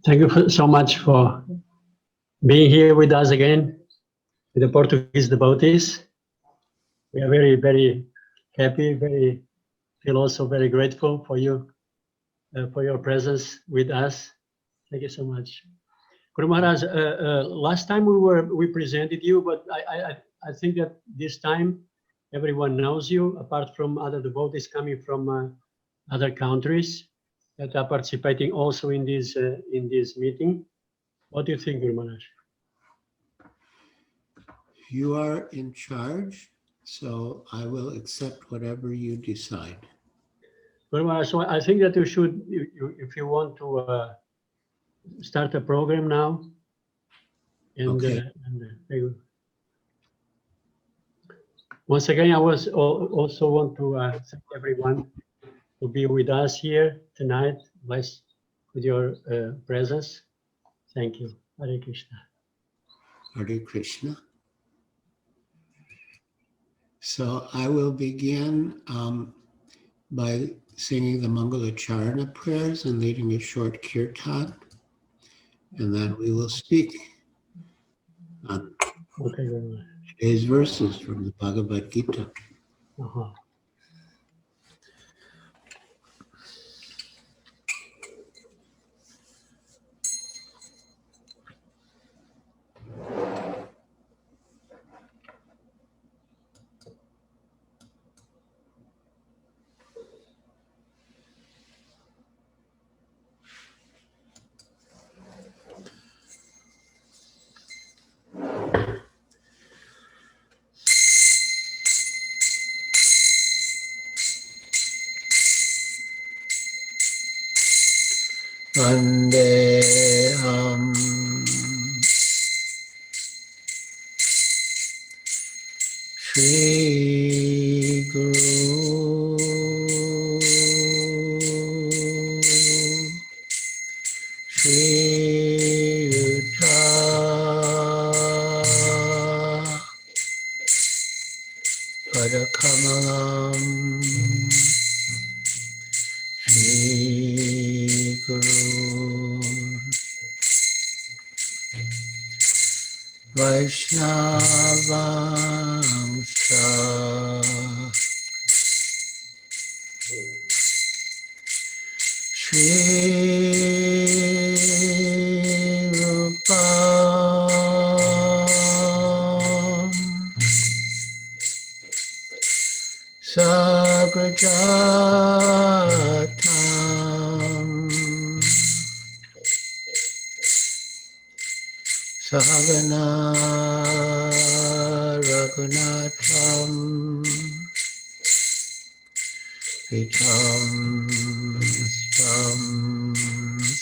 Thank you so much for being here with us again, with the Portuguese devotees. We are very, very happy, feel also very grateful for you, for your presence with us. Thank you so much. Guru Maharaj, last time we presented you, but I think that this time everyone knows you, apart from other devotees coming from other countries that are participating also in this meeting. What do you think, Guru Maharaj? You are in charge, so I will accept whatever you decide. Guru Maharaj, so I think that you should, if you want to start a program now. And, okay. Once again, I also want to thank everyone to be with us here tonight. Blessed with your presence. Thank you. Hare Krishna. Hare Krishna. So I will begin by singing the Mangalacharana prayers and leading a short kirtan, and then we will speak on today's verses from the Bhagavad Gita. Vandeham Shri Guru Shri Yuta Padakamalam Shri Guru Vaishnavamsha Shri Rupa Sagrajatam Sahagana Raghunatham Vitam Stam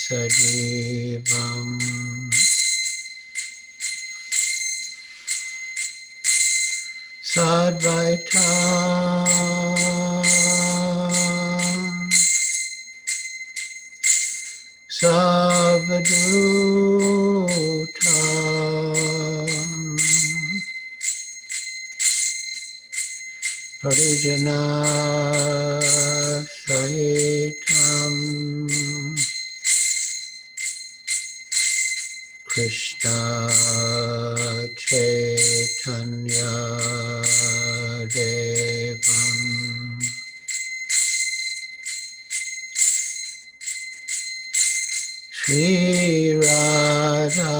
Sajivam Sadvaitam Savadutam Parijana Sahitam Krishna Chaitanya Devam Shri Radha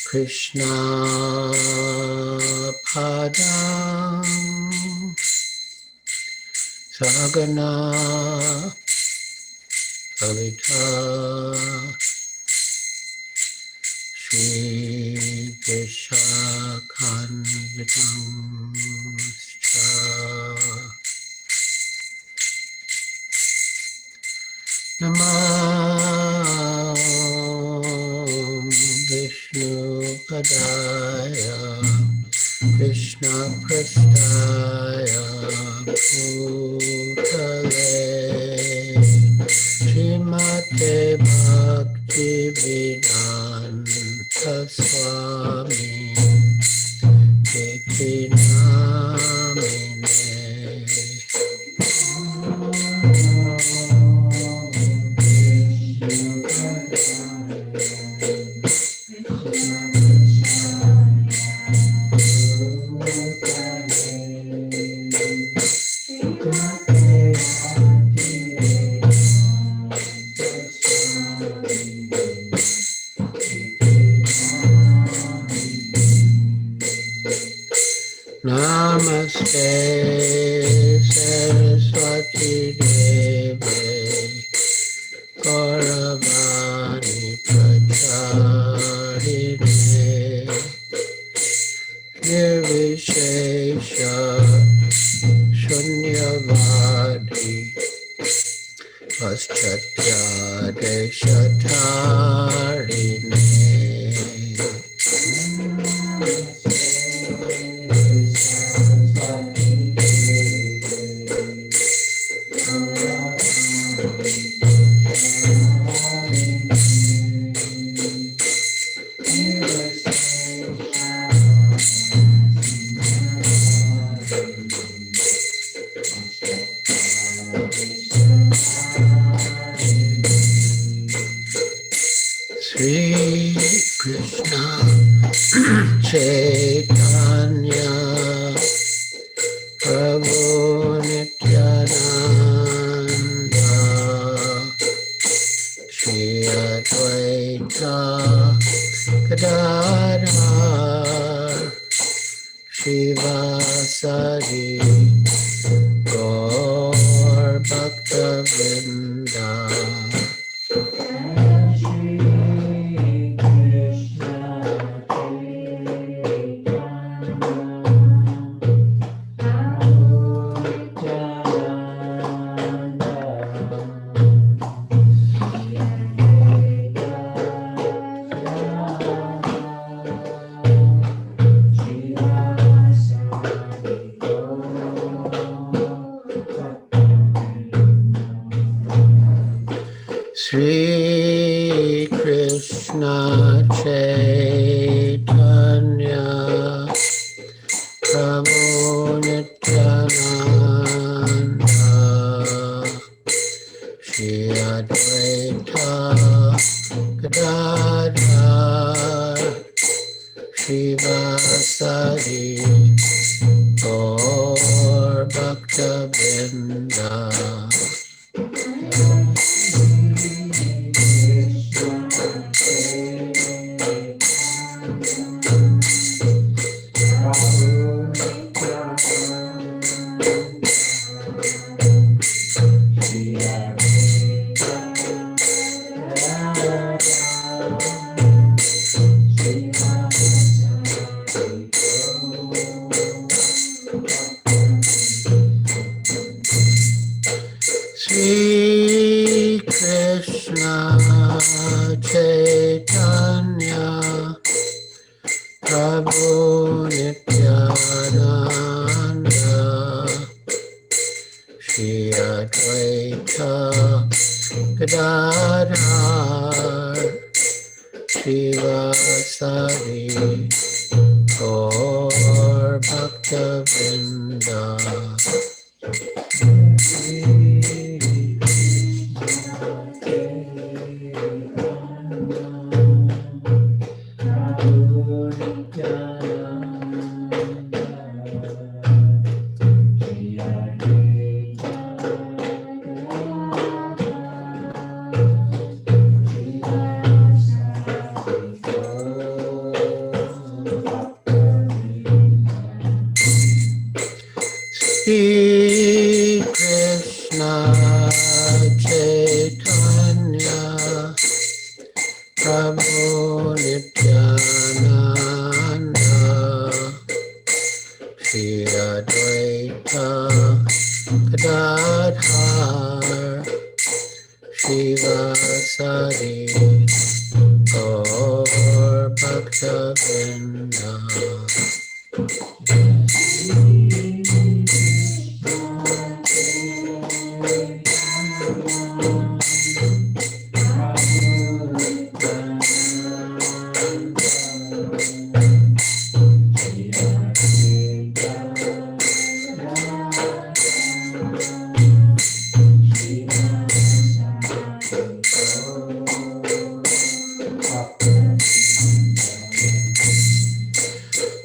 Krishna Padam Sagana Kavita Shri Vishakhanvitam Namo Vishnu Padaya Krishna Prasthaya Bhutale Srimate Bhakti Vedanta Swami Iti Namine Namaste Saraswati Deve Gauravani Pracharine Nirvishesha Shunyavadi Paschatya Deshatarine Sri Krishna Chaitanya Prabhu Nityananda Shri Advaita Gadadhar Shivasari Gaur Bhaktavinda Sri Krishna Chaitanya Prabhu Nityananda Shri Advaita Gadadhar Shivasari Gaur Bhaktavinda Sri Krishna Chaitanya Prabhu Nityananda Shri Advaita Gadadhar Shivasari Gaur Bhaktavinda Sri Krishna Chaitanya Prabhu Nityananda Shri Advaita Gadadhar Shivasari Gaur Bhaktavinda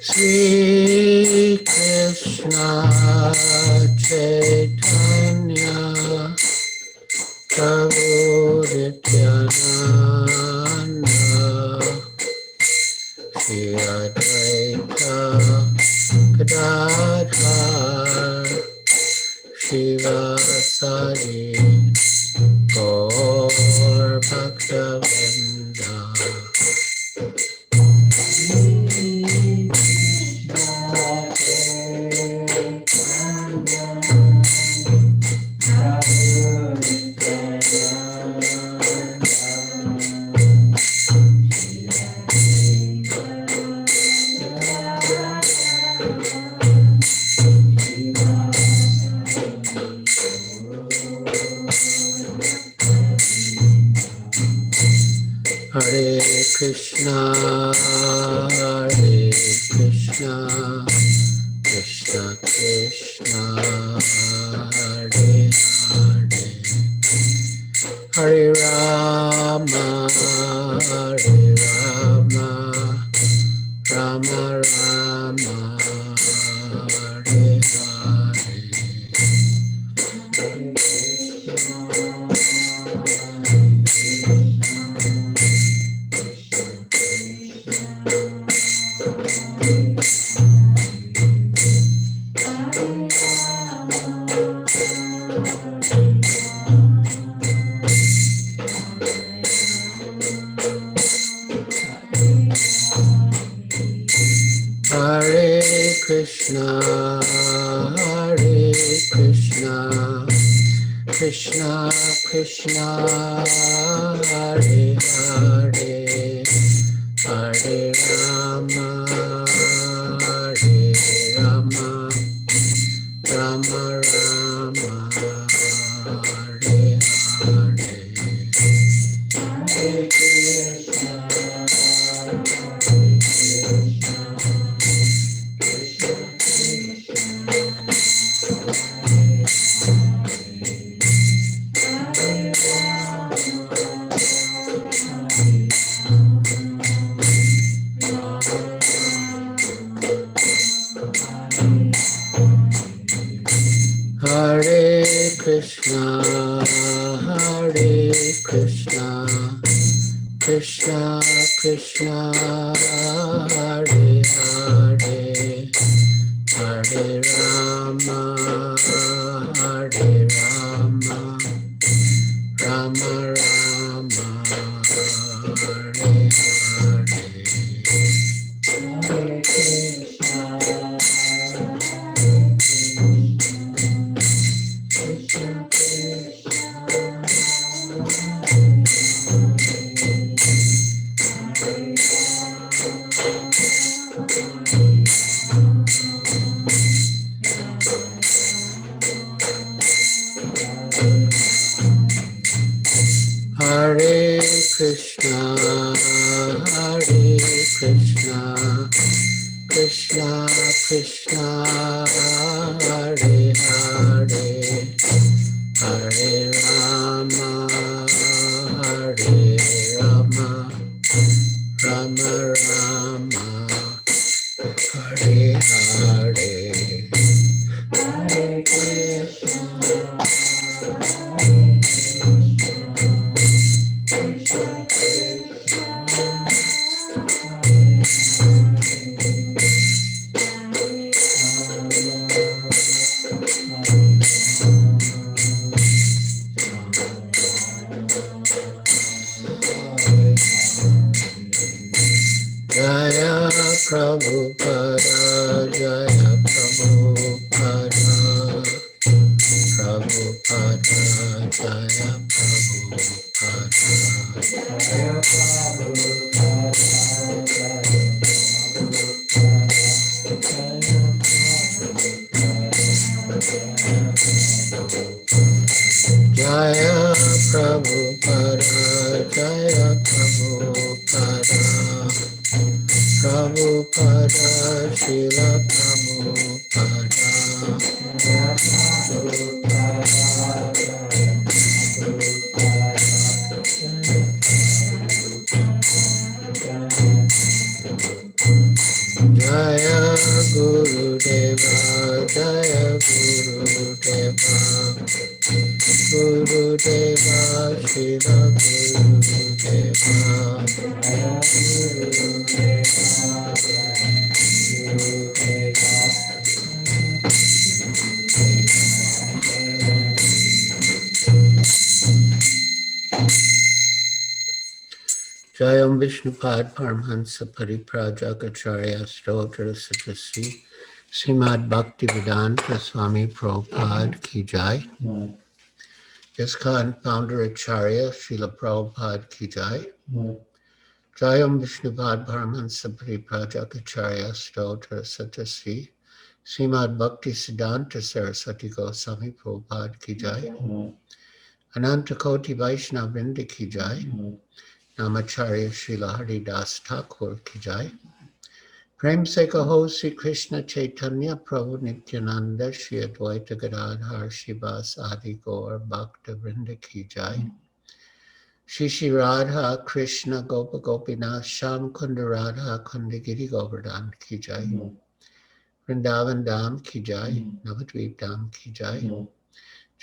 Sri Krishna Chaitanya Prabhu Nityananda Shri Advaita Gadadhar Shivasadi Gaur Bhaktavinda. Hare Krishna, Krishna Krishna, Hare Hare, Hare Rama, Rama Rama, Hare Hare. Hare Krishna, Krishna Krishna, Hare Hare, Hare Rama, Rama Rama, Hare Hare. Hare Krishna, Krishna Krishna, Hare Hare, Hare Rama, Rama Rama, Hare Hare. Hare Krishna, Krishna Krishna, Hare Hare, Hare Rama, Rama Rama, Hare Hare. Hare Jaya Prabhupada, Jaya Prabhupada, Prabhupada, Jaya Prabhupada. Jaya Prabhupada, Jaya Prabhupada, Prabhupada, Srila Prabhupada. Jaya Guru Deva, Jaya Guru Deva, Guru Deva, Srila Guru Deva. Jaya Guru Deva, Jaya Guru Deva. Jayam Vishnupad Paramhansa Pariprajakacharya Stotra Satrasi Srimad Bhaktivedanta Swami Prabhupada Ki Jai. ISKCON Founder Acharya Srila Prabhupada Ki Jai. Jayam Vishnupad Paramhansa Pariprajakacharya Stotra Satrasi Srimad Bhaktivedanta Saraswati Goswami Prabhupada Ki Jai. Anantakoti Vaishnava Vrinda Ki Jai. Namacharya Srila Haridas Thakur Ki Jai. Prem Se Kaho Sri Krishna Chaitanya Prabhu Nityananda Shri Advaita Gadadhar Shivas Adi Gaur Bhakta Vrinda Ki Jai. Shri Radha Krishna Gopa Gopinath Sham Kunda Radha Kunda Giri Govardhan Ki Jai. Vrindavan Dham Ki Jai. Navadvip Dham Ki Jai.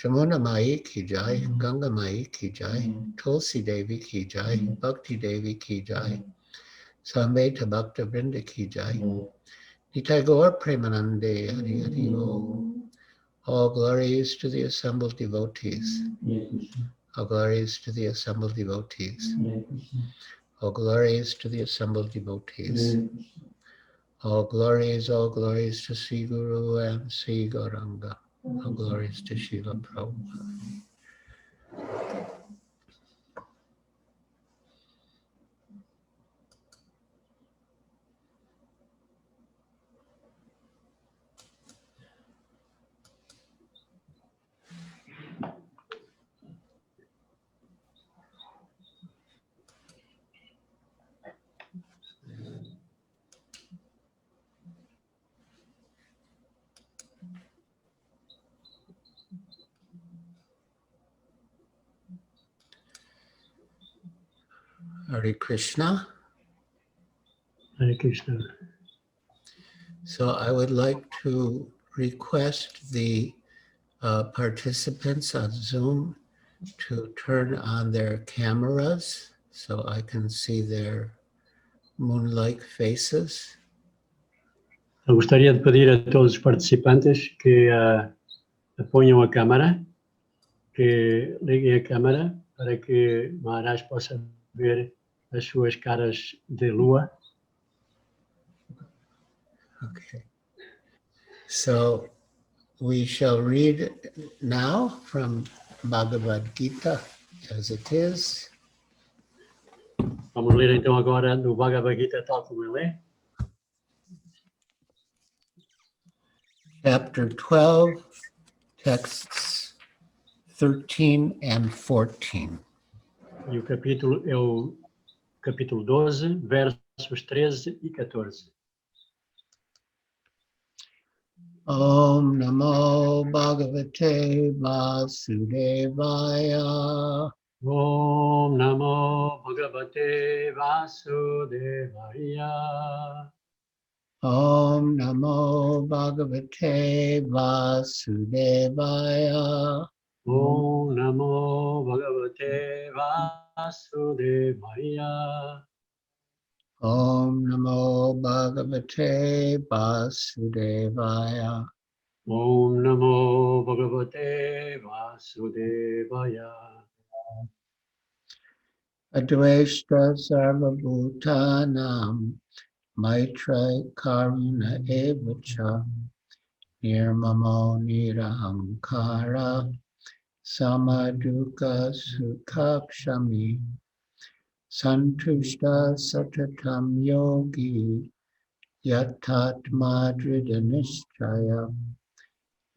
Jamuna Mai Ki Jai. Ganga Mai Ki Jai. Tulsi Devi Ki Jai. Bhakti Devi Ki Jai. Samveta Bhakta Vrinda Ki Jai. Nitai Gaur Premanande Hari Hari Bo. All glories to the assembled devotees. All glories to the assembled devotees. All glories to the assembled devotees. All glories to Sri Guru and Sri Gauranga. All glories to Srila Prabhupada. Hare Krishna. Hare Krishna. So I would like to request the participants on Zoom to turn on their cameras so I can see their moon-like faces. Eu gostaria de pedir a todos os participantes que ponham a câmara, que liguem a câmara para que Maharaj possa ver as suas caras de lua. Okay. So we shall read now from Bhagavad Gita as it is. Vamos ler então agora no Bhagavad Gita tal como ele é. Chapter 12, texts 13 and 14. E o capítulo é o capítulo 12, versos 13 e 14. Om Namo Bhagavate Vasudevaya. Om Namo Bhagavate Vasudevaya. Om Namo Bhagavate Vasudevaya. Om Namo Bhagavate Vasudevaya. Om Namo Bhagavate Vasudevaya. Om Namo Bhagavate Vasudevaya. Advaita Sarvabhutanam Maitri Karuna Evacha Nirmamo Nirahankara Samaduka Sukhakshami Santushta Satatam Yogi Yatatma Dridhanishchaya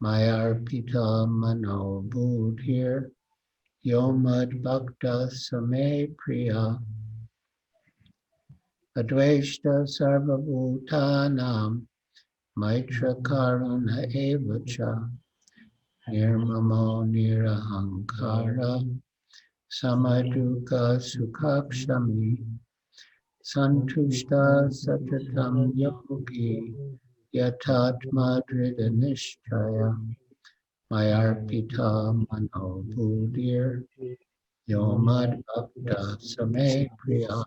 Mayarpita Mano Buddhir Yomad Bhakta Same Priya Advaita Sarvabhutanam Maitra Karuna Evacha Nirmamo Nirahankara Samaduka Sukhakshami Santushta Satatam Yogi Yatatma Dridhanishchaya Mayarpita Mano Buddhir Yomad Bhakta Same Priya.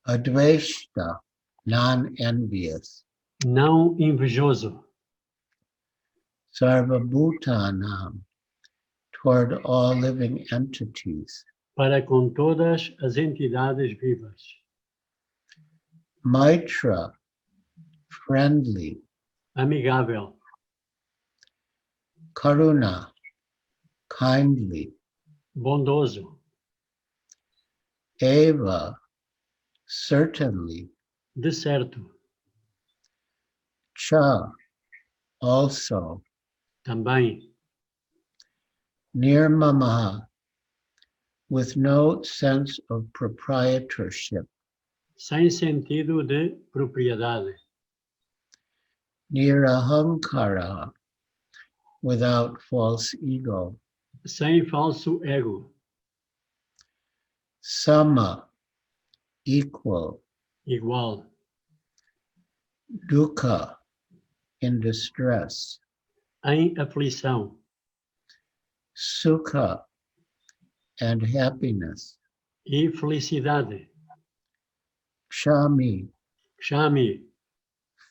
Advaita, non-envious. Não invejoso. Sarvabhutanam, toward all living entities. para com todas as entidades vivas. Maitra, friendly. Amigável, Karuna, kindly. bondoso, Eva, certainly. de certo, Cha, also. também, Nirmamaha, with no sense of proprietorship. sem sentido de propriedade. Nirahankara, without false ego. Sem falso ego, Sama, equal. igual, Dukkha, in distress. em aflição, Sukha, and happiness. e felicidade. Kshami, Chame,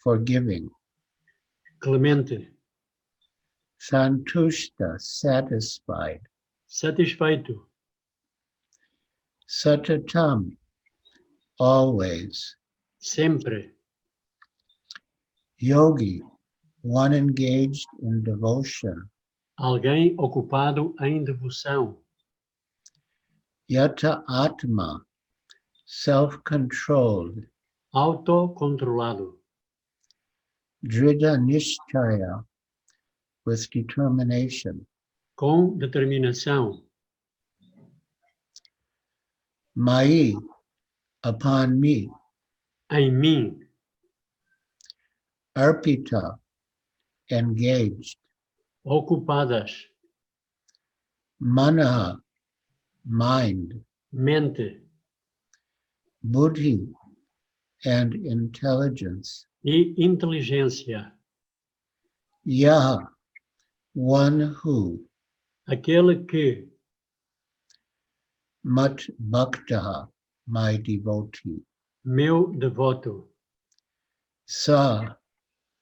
forgiving. clemente, Santushta, satisfied. satisfeito, Satatam, always. sempre, Yogi, one engaged in devotion. alguém ocupado em devoção. Yata Atma, self-controlled. Autocontrolado, Drida Nishchaya, with determination. com determinação. Mai, upon me. Em mim, Arpita, engaged. ocupadas. Manaha, mind. Mente Buddhi, and intelligence. e inteligência. Yaha, one who. Aquele que, Mat Bhaktaha, my devotee. meu devoto. Sa,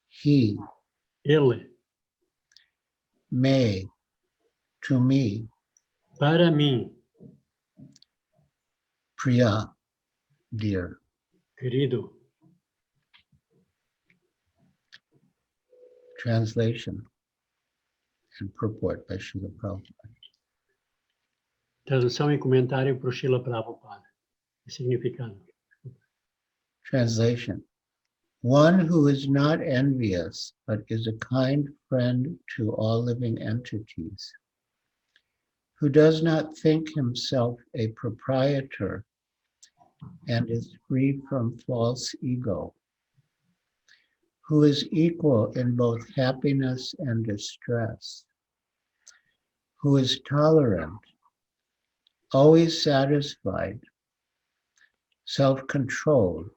he. Ele, Me, to me. para mim, Priya, dear. querido. Translation and purport by Srila Prabhupada. Tradução e comentário por Srila Prabhupada. Significado. Translation. One who is not envious, but is a kind friend to all living entities, who does not think himself a proprietor and is free from false ego, who is equal in both happiness and distress, who is tolerant, always satisfied, self-controlled,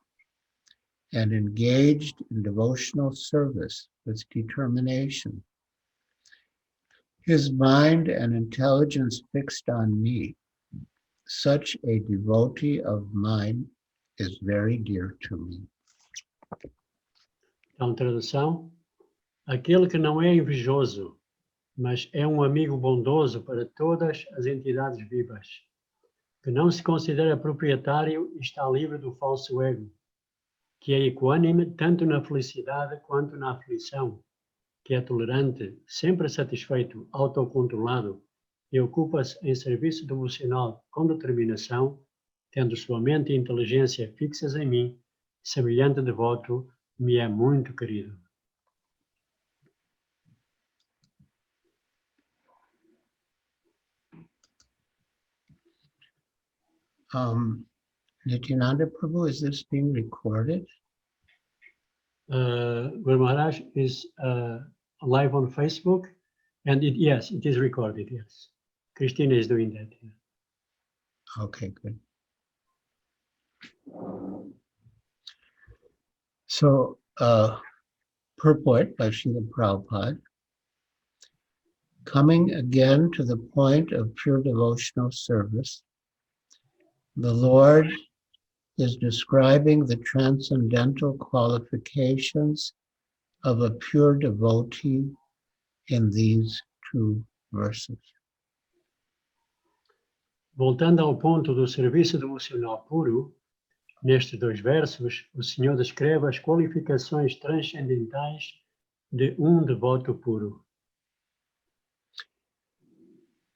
and engaged in devotional service with determination. His mind and intelligence fixed on me. Such a devotee of mine is very dear to me. Então, tradução. Aquele que não é invejoso, mas é um amigo bondoso para todas as entidades vivas, que não se considera proprietário e está livre do falso ego, que é equânime tanto na felicidade quanto na aflição, que é tolerante, sempre satisfeito, autocontrolado e ocupa-se em serviço devocional com determinação, tendo sua mente e inteligência fixas em mim, semelhante devoto, me é muito querido. Nityananda Prabhu, is this being recorded? Guru Maharaj is live on Facebook, and yes, it is recorded, yes. Christina is doing that. Yeah. Okay, good. So, purport by Srila Prabhupada, coming again to the point of pure devotional service, the Lord is describing the transcendental qualifications of a pure devotee in these two verses. Voltando ao ponto do serviço devocional puro, nestes dois versos, o Senhor descreve as qualificações transcendentais de devoto puro.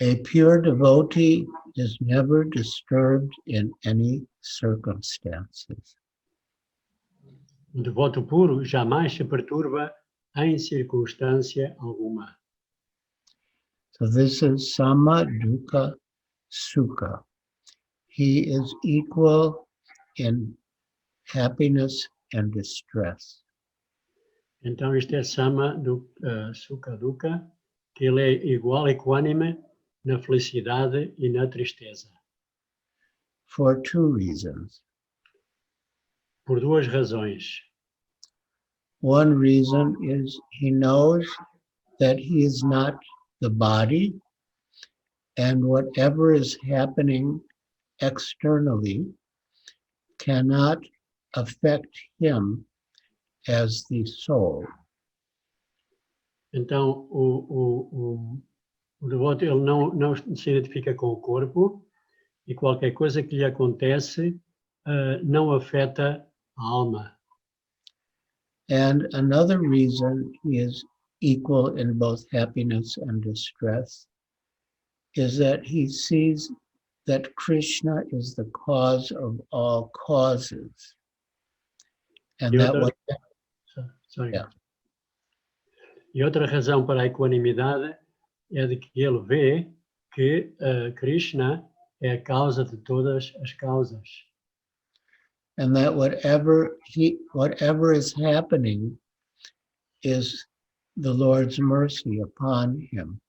A pure devotee is never disturbed in any circumstances. Devoto puro jamais se perturba em circunstância alguma. So this is Sama Dukkha Sukha. He is equal in happiness and distress. Então, isto é Sama Sukha Dukkha, que ele é igual, equânime na felicidade e na tristeza. For two reasons. Por duas razões. One reason is he knows that he is not the body, and whatever is happening externally cannot affect him as the soul. Então, o devoto ele não se identifica com o corpo e qualquer coisa que lhe acontece não afeta a alma. And another reason he is equal in both happiness and distress is that he sees that Krishna is the cause of all causes. And that what, Sorry. Yeah. E outra razão para a equanimidade é de que ele vê que Krishna é a causa de todas as causas. and that whatever is happening is the Lord's mercy upon him.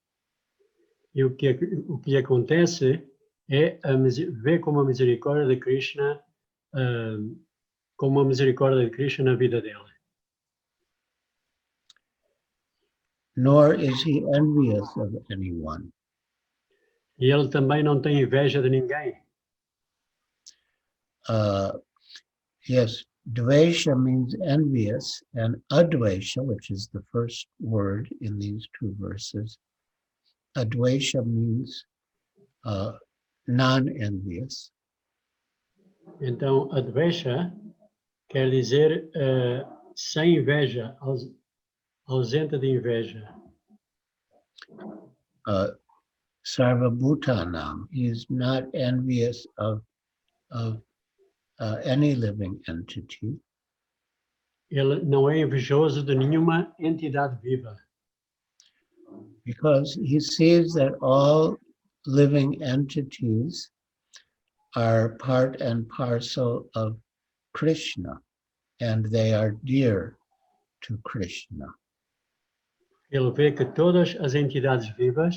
E o que acontece é ver como a misericórdia de Krishna, como a misericórdia de Krishna na vida dele. Nor is he envious of anyone. E ele também não tem inveja de ninguém. Yes, dvesha means envious, and advesha, which is the first word in these two verses, advesha means non-envious. Então, advesha quer dizer sem inveja, ausente de inveja. Sarvabhutanam, he is not envious of any living entity. Ele não é invejoso de nenhuma entidade viva. Because he sees that all living entities are part and parcel of Krishna, and they are dear to Krishna. Ele vê que todas as entidades vivas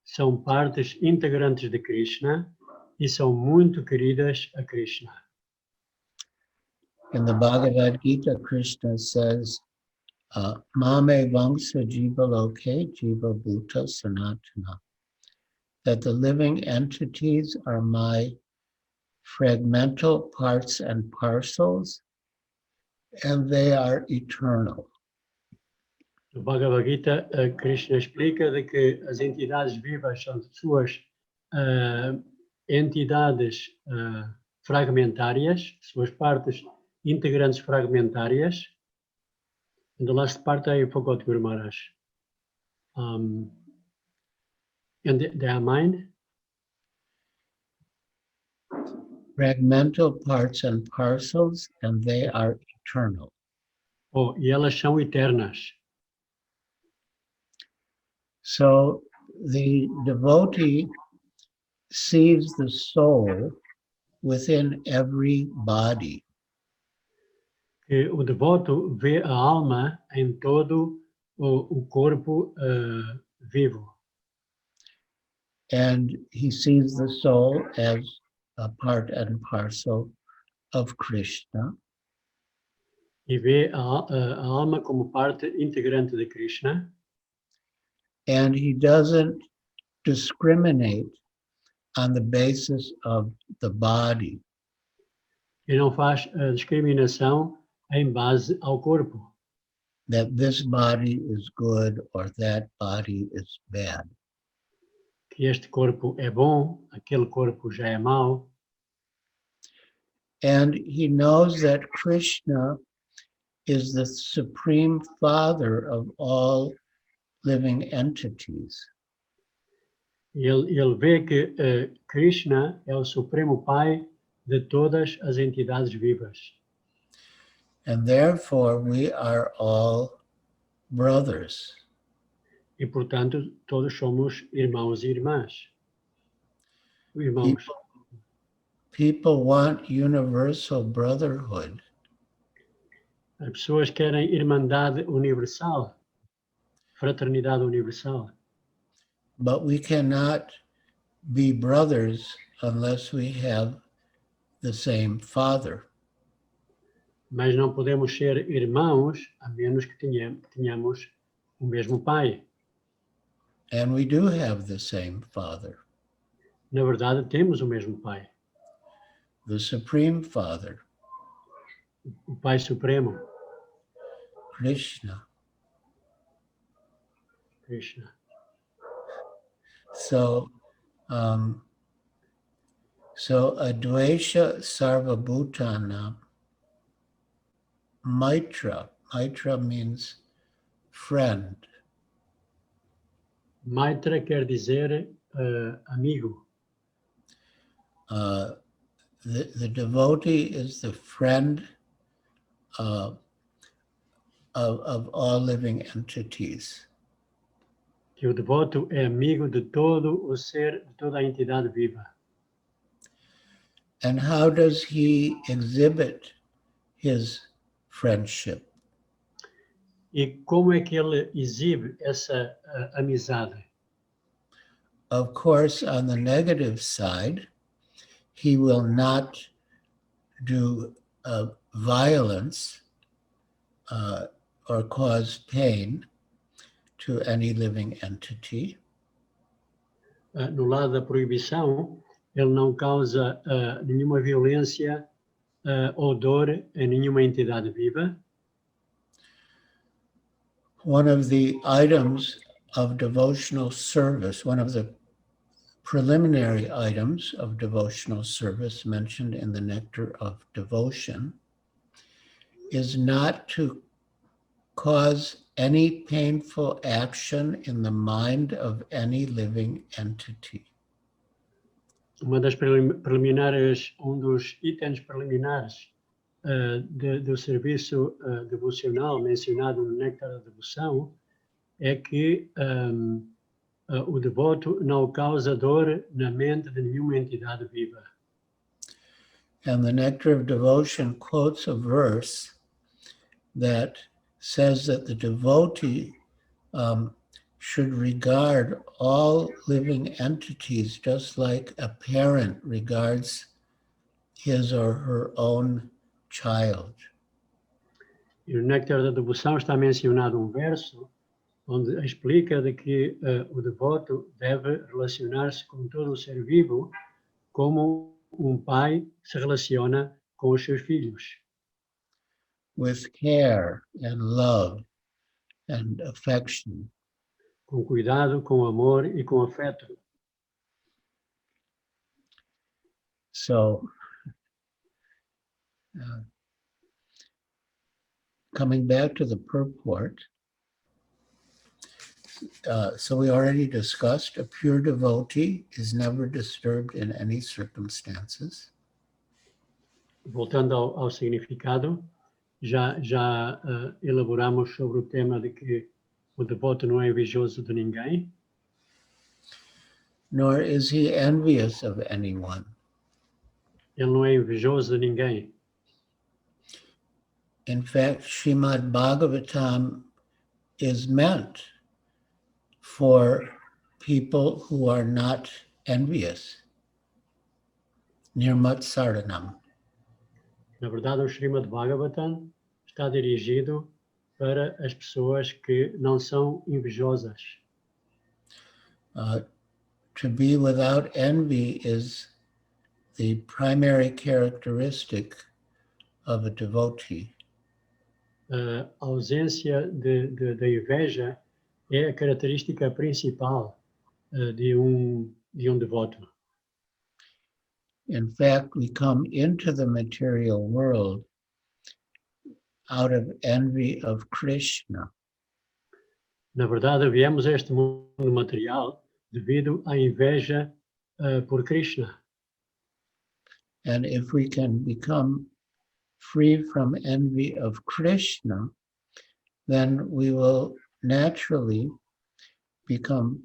são partes integrantes de Krishna e são muito queridas a Krishna. In the Bhagavad Gita, Krishna says, Mame Vamsa Jiva Loke Jiva Bhuta Sanatana, that the living entities are my fragmental parts and parcels, and they are eternal. No Bhagavad Gita, Krishna explica de que as entidades vivas são suas entidades fragmentárias, suas partes integrantes fragmentárias. And the last part I forgot, Guru Maharaj. And they are mine? Fragmental parts and parcels, and they are eternal. Oh, e elas são eternas. So the devotee sees the soul within every body. Que o devoto vê a alma em todo o corpo vivo. And he sees the soul as a part and parcel of Krishna. E vê a alma como parte integrante de Krishna. And he doesn't discriminate on the basis of the body. E não faz discriminação em base ao corpo. That this body is good or that body is bad. que este corpo é bom, aquele corpo já é mau, and he knows that Krishna is the supreme father of all living entities. ele vê que Krishna é o supremo pai de todas as entidades vivas. And therefore, we are all brothers. E, portanto, todos somos irmãos e irmãs. Irmãos. People want universal brotherhood, As pessoas querem irmandade universal, fraternidade universal. but we cannot be brothers unless we have the same father. Mas não podemos ser irmãos a menos que tenhamos o mesmo pai. And we do have the same father, Na verdade, temos o mesmo pai, the supreme father, o Pai Supremo, Krishna. Krishna. So Advaita Sarvabhutana, Maitra. Maitra means friend. Maitra quer dizer amigo. The devotee is the friend of all living entities. Que o devoto é amigo de todo o ser, de toda a entidade viva. And how does he exhibit his friendship? E como é que ele exibe essa amizade? Of course, on the negative side, he will not do violence or cause pain to any living entity. No lado da proibição, ele não causa nenhuma violência ou dor a nenhuma entidade viva. One of the items of devotional service, one of the preliminary items of devotional service mentioned in the Nectar of Devotion, is not to cause any painful action in the mind of any living entity. Uma das preliminares, dos itens preliminares do serviço devocional mencionado no Néctar da Devoção é que o devoto não causa dor na mente de nenhuma entidade viva. And the Nectar of Devotion quotes a verse that says that the devotee should regard all living entities just like a parent regards his or her own child. E no Néctar da Devoção está mencionado um verso onde explica de que o devoto deve relacionar-se com todo o ser vivo como um pai se relaciona com os seus filhos. With care and love and affection. Com cuidado, com amor e com afeto. So, coming back to the purport, so we already discussed a pure devotee is never disturbed in any circumstances. Voltando ao significado, já elaboramos sobre o tema de que o devoto não é invejoso de ninguém. Nor is he envious of anyone. Ele não é invejoso de ninguém. In fact, Srimad Bhagavatam is meant for people who are not envious. Nirmat Saranam. Na verdade, o Srimad Bhagavatam está dirigido para as pessoas que não são invejosas. To be without envy is the primary characteristic of a devotee. A ausência da inveja é a característica principal de devoto. In fact, we come into the material world out of envy of Krishna. Na verdade, viemos a este mundo material devido à inveja por Krishna. And if we can become free from envy of Krishna, then we will naturally become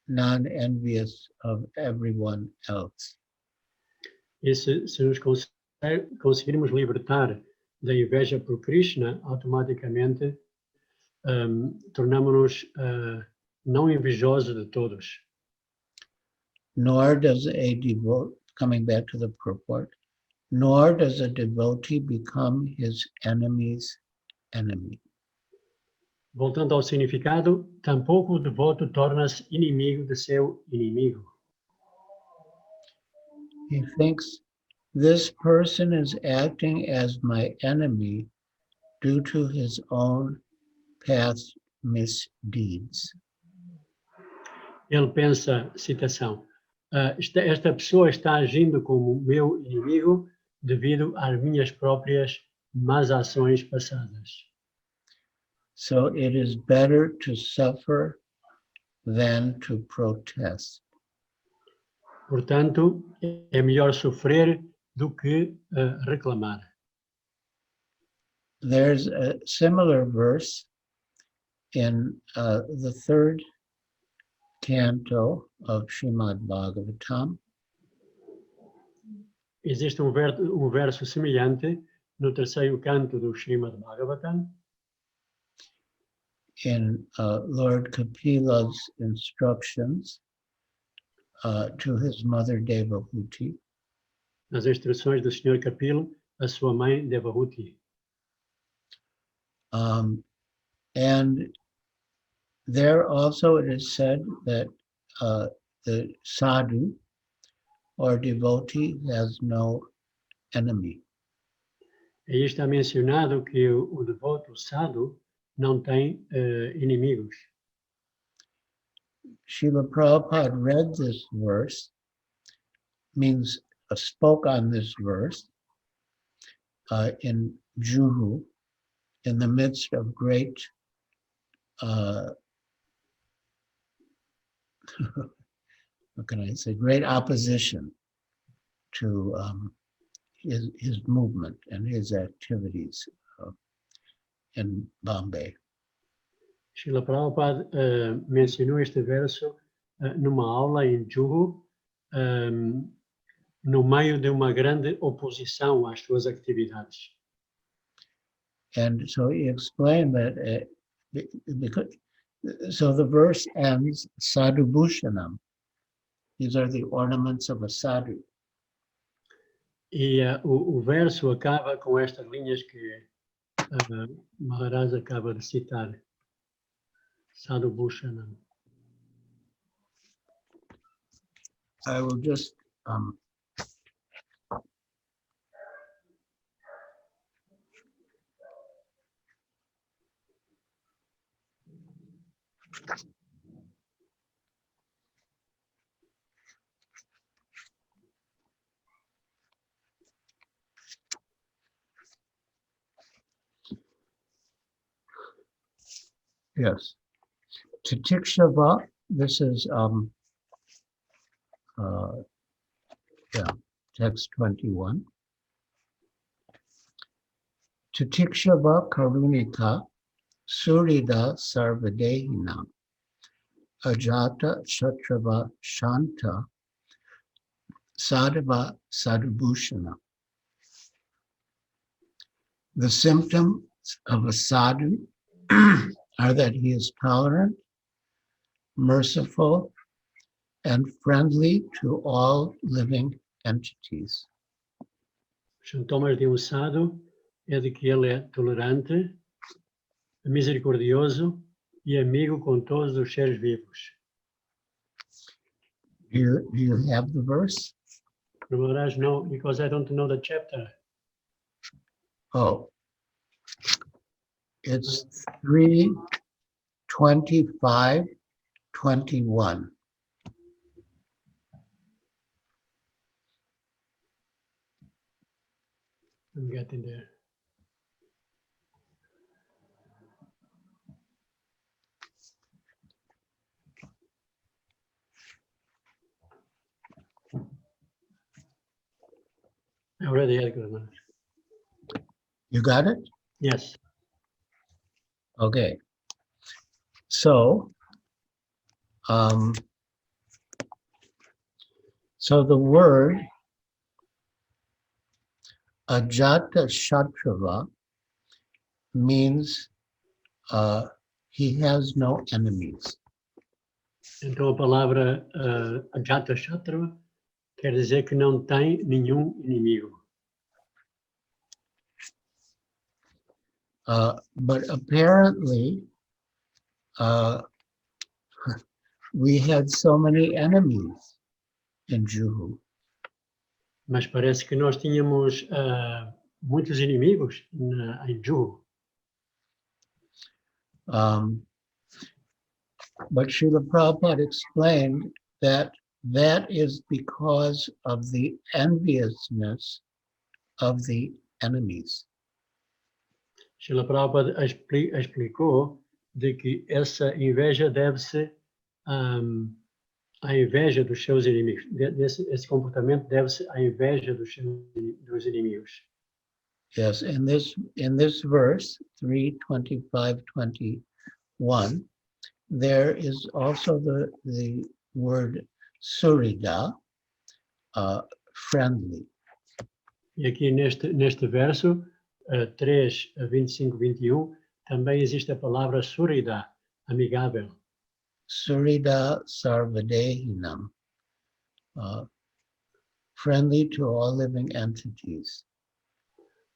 non-envious of everyone else. E se nos conseguirmos libertar da inveja por Krishna, automaticamente tornamos-nos não invejosos de todos. Nor does a devotee, coming back to the purport, nor does a devotee become his enemy's enemy. Voltando ao significado, tampouco o devoto torna-se inimigo de seu inimigo. He thinks this person is acting as my enemy due to his own past misdeeds. Ele pensa, citação, esta pessoa está agindo como meu inimigo devido às minhas próprias más ações passadas. So it is better to suffer than to protest. Portanto, é melhor sofrer do que reclamar. There's a similar verse in the third canto of Srimad Bhagavatam. Existe verso semelhante no terceiro canto do Srimad Bhagavatam, in Lord Kapila's instructions to his mother Devahuti. nas instruções do Sr. Kapila a sua mãe Devahuti. And there also it is said that the sadhu or devotee has no enemy. Aí está mencionado que o devoto sadhu não tem inimigos. Srila Prabhupada read this verse, means spoke on this verse in Juhu, in the midst of great what can I say, great opposition to his movement and his activities in Bombay. Srila Prabhupada mencionou este verso numa aula em Juhu, no meio de uma grande oposição às suas atividades. And so he explained that because, so the verse ends sadhu bhushanam. These are the ornaments of a sadhu. E o verso acaba com estas linhas que Maharaj acaba de citar. Sadhu Bhushanam. I will just yes. Titikshava, this is text 21. Titikshava karunika surida sarvadehinam ajata shatrava shanta sadhava sadhubhushana. The symptoms of a sadhu are that he is tolerant, merciful, and friendly to all living entities. Os sintomas de sadhu é de que ele é tolerante, misericordioso e amigo com todos os seres vivos. Do you have the verse? Maharaj, no, because I don't know the chapter. Oh, it's 3:25 21. I'm getting there. I already had good enough. You got it? Yes. Okay. So, so the word Ajata Shatrava means he has no enemies. Então a palavra Ajata Shatrava quer dizer que não tem nenhum inimigo. But apparently, we had so many enemies in Juhu. Mas parece que nós tínhamos muitos inimigos em Juhu. But Srila Prabhupada explained that that is because of the enviousness of the enemies. Srila Prabhupada explicou de que essa inveja deve-se à inveja dos seus inimigos. Esse comportamento deve-se à inveja dos inimigos. Yes, in this verse 3:25-21, there is also the word surida, friendly. E aqui neste verso 3, 25, 21, também existe a palavra surida, amigável. Surida sarvadehinam, friendly to all living entities.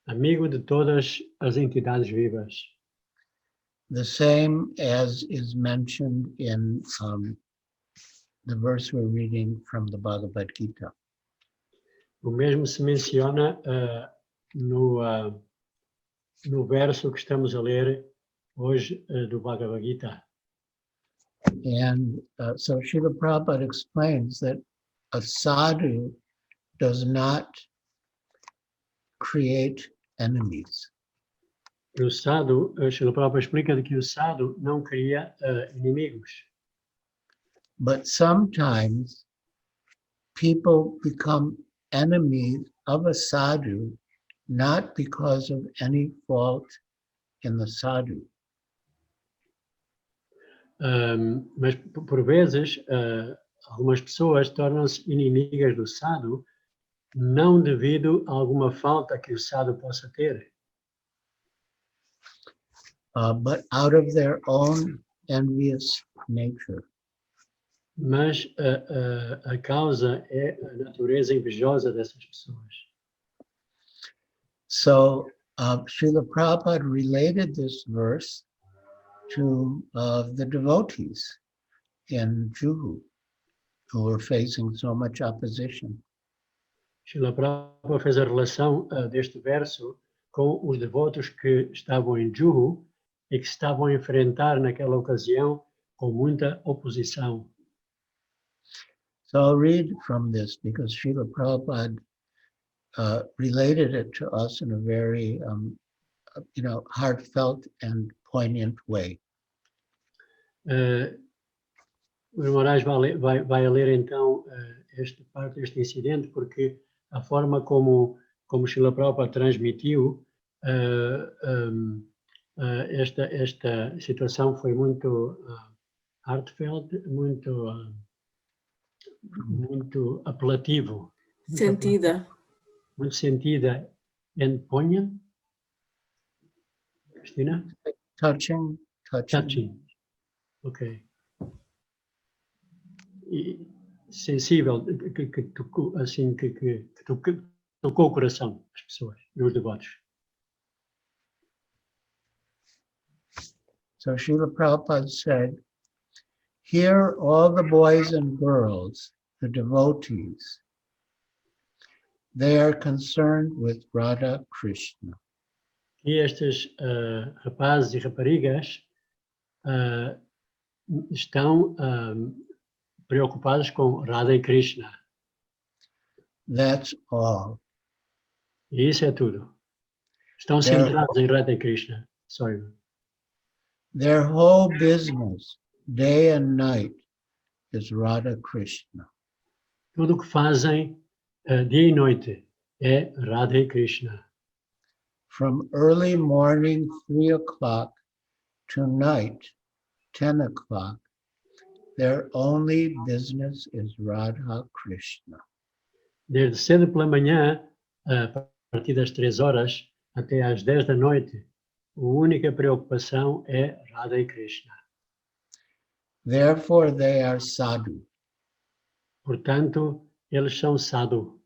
Amigo de todas as entidades vivas. The same as is mentioned in the verse we're reading from the Bhagavad Gita. O mesmo se menciona no verso que estamos a ler hoje do Bhagavad Gita. And so Srila Prabhupada explains that a sadhu does not create enemies. O sadhu, Srila Prabhupada explica de que o sadhu não cria inimigos. But sometimes people become enemies of a sadhu not because of any fault in the sadhu. Mas por vezes algumas pessoas tornam-se inimigas do sadhu não devido a alguma falta que o sadhu possa ter. But out of their own envious nature. Mas a causa é a natureza invejosa dessas pessoas. So Srila Prabhupada related this verse to the devotees in Juhu who were facing so much opposition. Srila Prabhupada fez a relação deste verso com os devotos que estavam em Juhu e que estavam a enfrentar naquela ocasião com muita oposição. So I'll read from this because Srila Prabhupada related it to us in a very, heartfelt and poignant way. O Maharaj vai ler então esta parte deste incidente porque a forma como Srila Prabhupada transmitiu esta situação foi muito heartfelt, muito apelativo. Sentida. Muito sentida and poignant. Cristina? Touching. Touching. Ok. E sensível, que tocou, assim, que tocou o coração das pessoas, dos devotos. So Srila Prabhupada said, here all the boys and girls, the devotees, they are concerned with Radha Krishna. E estes rapazes e raparigas estão preocupados com Radha e Krishna. That's all. E isso é tudo. Estão Their, centrados em Radha e Krishna. Sorry. their whole business, day and night, is Radha Krishna. Tudo o que fazem dia e noite é Radha e Krishna. From early morning, 3 o'clock, to night, 10 o'clock, their only business is Radha Krishna. Desde cedo pela manhã, a partir das 3 horas, até às 10 da noite, a única preocupação é Radha e Krishna. Therefore, they are sadhu. Portanto, eles são sadhu.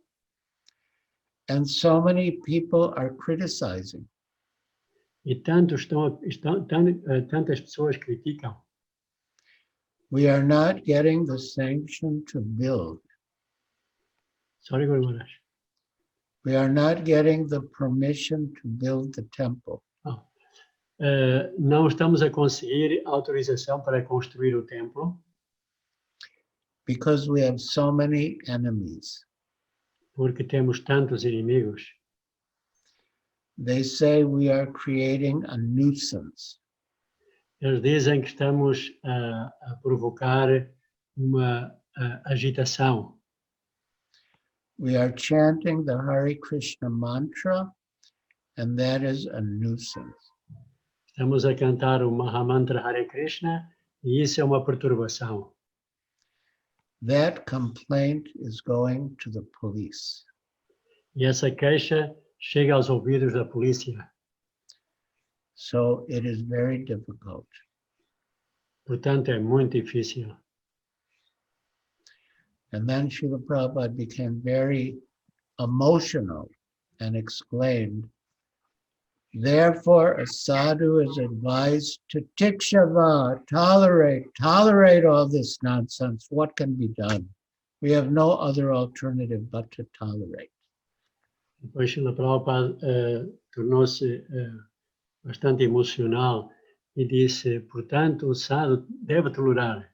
And so many people are criticizing. E tantas pessoas criticam. We are not getting the sanction to build. Sorry, Guru Maharaj. We are not getting the permission to build the temple. Não estamos a conseguir autorização para construir o templo Because we have so many enemies. porque temos tantos inimigos. They say we are creating a nuisance. Eles dizem que estamos a provocar uma agitação. We are chanting the Hare Krishna mantra, and that is a nuisance. Estamos a cantar o Mahamantra Hare Krishna e isso é uma perturbação. That complaint is going to the police. E essa queixa chega aos ouvidos da polícia. So it is very difficult. Portanto, é muito difícil. And then Srila Prabhupada became very emotional and exclaimed, therefore a sadhu is advised to tikshava, tolerate all this nonsense. What can be done? We have no other alternative but to tolerate. Depois Srila Prabhupada tornou-se bastante emocional e disse, portanto, o sadhu deve tolerar.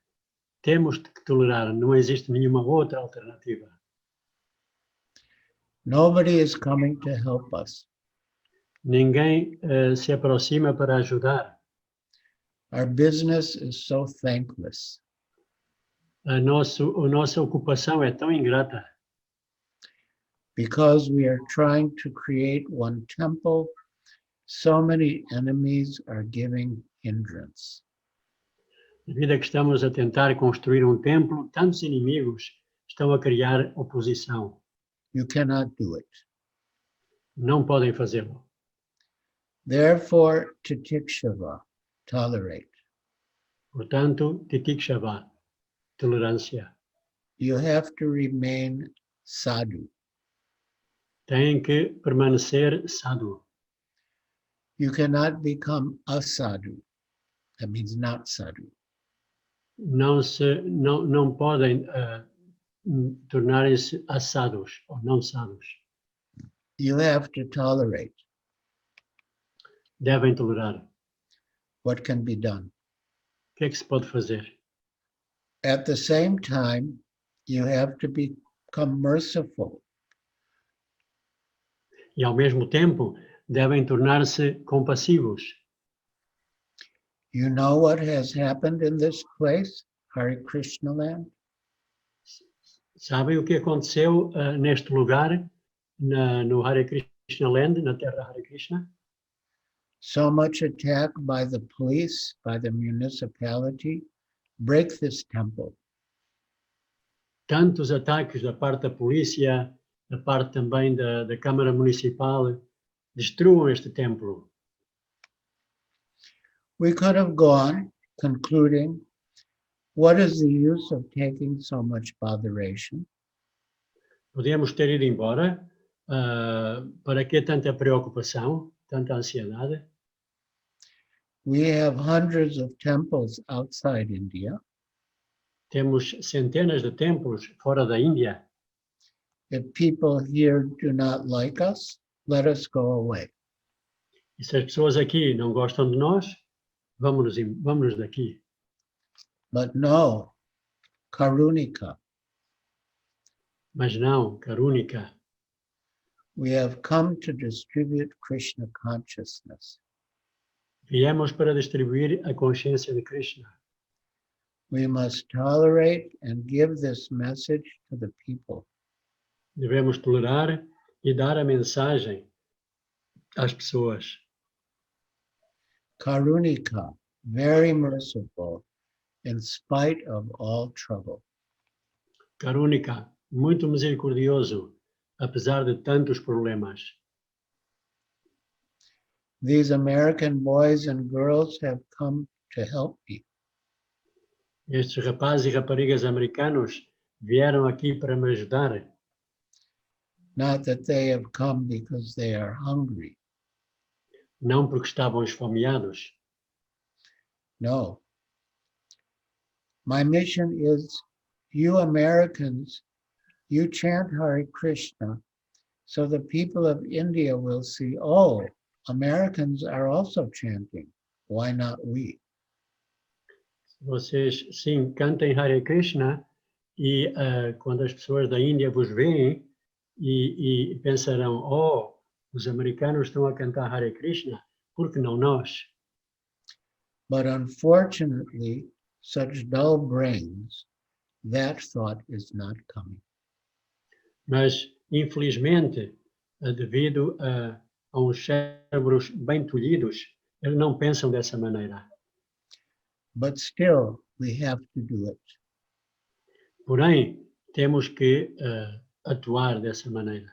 Temos que tolerar, não existe nenhuma outra alternativa. Nobody is coming to help us. Ninguém se aproxima para ajudar. Our business is so thankless. A nossa ocupação é tão ingrata. Because we are trying to create one temple, so many enemies are giving hindrance. Devido a que estamos a tentar construir um templo, tantos inimigos estão a criar oposição. You cannot do it. Não podem fazê-lo. Therefore, titikshava, tolerate. Portanto, titikshava, tolerância. You have to remain sadhu. Tem que permanecer sadhu. You cannot become asadhu. That means not sadhu. Não podem tornarem-se assadus ou não sadhus. You have to tolerate. Devem tolerar. What can be done? O que é que se pode fazer? At the same time, you have to become merciful. E ao mesmo tempo, devem tornar-se compassivos. You know what has happened in this place, Hare Krishna land? Sabem o que aconteceu neste lugar, no Hare Krishna Land, na terra Hare Krishna? So much attack by the police, by the municipality, break this temple. Tantos ataques da parte da polícia, da parte também da Câmara Municipal, destruam este templo. We could have gone, concluding, what is the use of taking so much botheration? Podíamos ter ido embora. Para que tanta preocupação, tanta ansiedade? We have hundreds of temples outside India. Temos centenas de templos fora da Índia. If people here do not like us, let us go away. E se as pessoas aqui não gostam de nós, vamos daqui. But no, Karunika. Mas não, Karunika. We have come to distribute Krishna consciousness. Viemos para distribuir a consciência de Krishna. We must tolerate and give this message to the people. Devemos tolerar e dar a mensagem às pessoas. Karunika, very merciful in spite of all trouble. Karunika, muito misericordioso, apesar de tantos problemas. These American boys and girls have come to help me. Estes rapazes e raparigas americanos vieram aqui para me ajudar. Not that they have come because they are hungry. Não porque estavam esfomeados. No. My mission is, you Americans, you chant Hare Krishna, so the people of India will see, oh, Americans are also chanting. Why not we? Vocês, sim, cantem Hare Krishna e quando as pessoas da Índia vos veem e pensarão, oh, os americanos estão a cantar Hare Krishna, por que não nós? But unfortunately, such dull brains, that thought is not coming. Mas, infelizmente, devido a uns cérebros bem tolhidos, eles não pensam dessa maneira. But still, we have to do it. Porém, temos que atuar dessa maneira.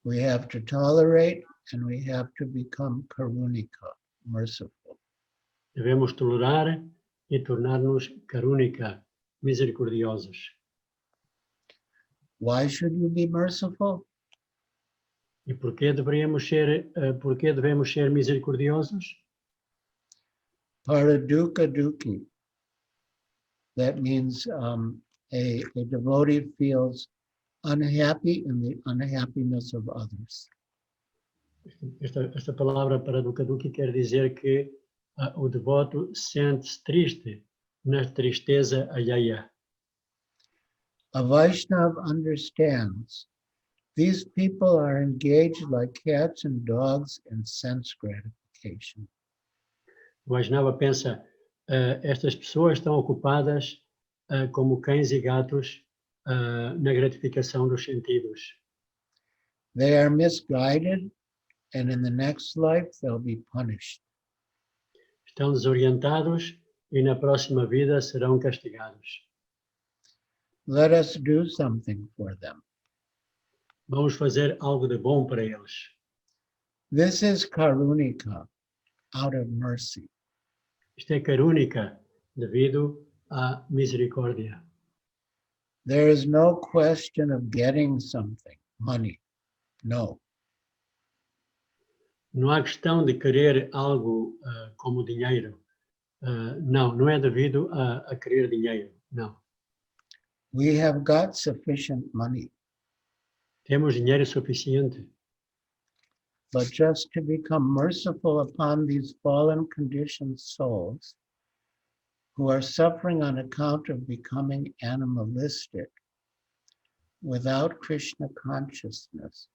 We have to tolerate and we have to become karunika, merciful. Devemos tolerar e tornar-nos karunika, misericordiosos. Why should you be merciful? E porquê devemos ser misericordiosos? Paraduka duki. That means a devotee feels unhappy in the unhappiness of others. Esta palavra paradukaduki quer dizer que o devoto sente-se triste na tristeza alheia. A Vaishnava understands these people are engaged like cats and dogs in sense gratification. O Vaishnava pensa, estas pessoas estão ocupadas como cães e gatos na gratificação dos sentidos. They are misguided, and in the next life they'll be punished. Estão desorientados e na próxima vida serão castigados. Let us do something for them. Vamos fazer algo de bom para eles. This is karunika, out of mercy. Isto é karúnica, devido à misericórdia. There is no question of getting something, money. No. Não há questão de querer algo como dinheiro. Não é devido a querer dinheiro, não. We have got sufficient money, Temos dinheiro suficiente, but just to become merciful upon these fallen conditioned souls who are suffering on account of becoming animalistic without Krishna consciousness,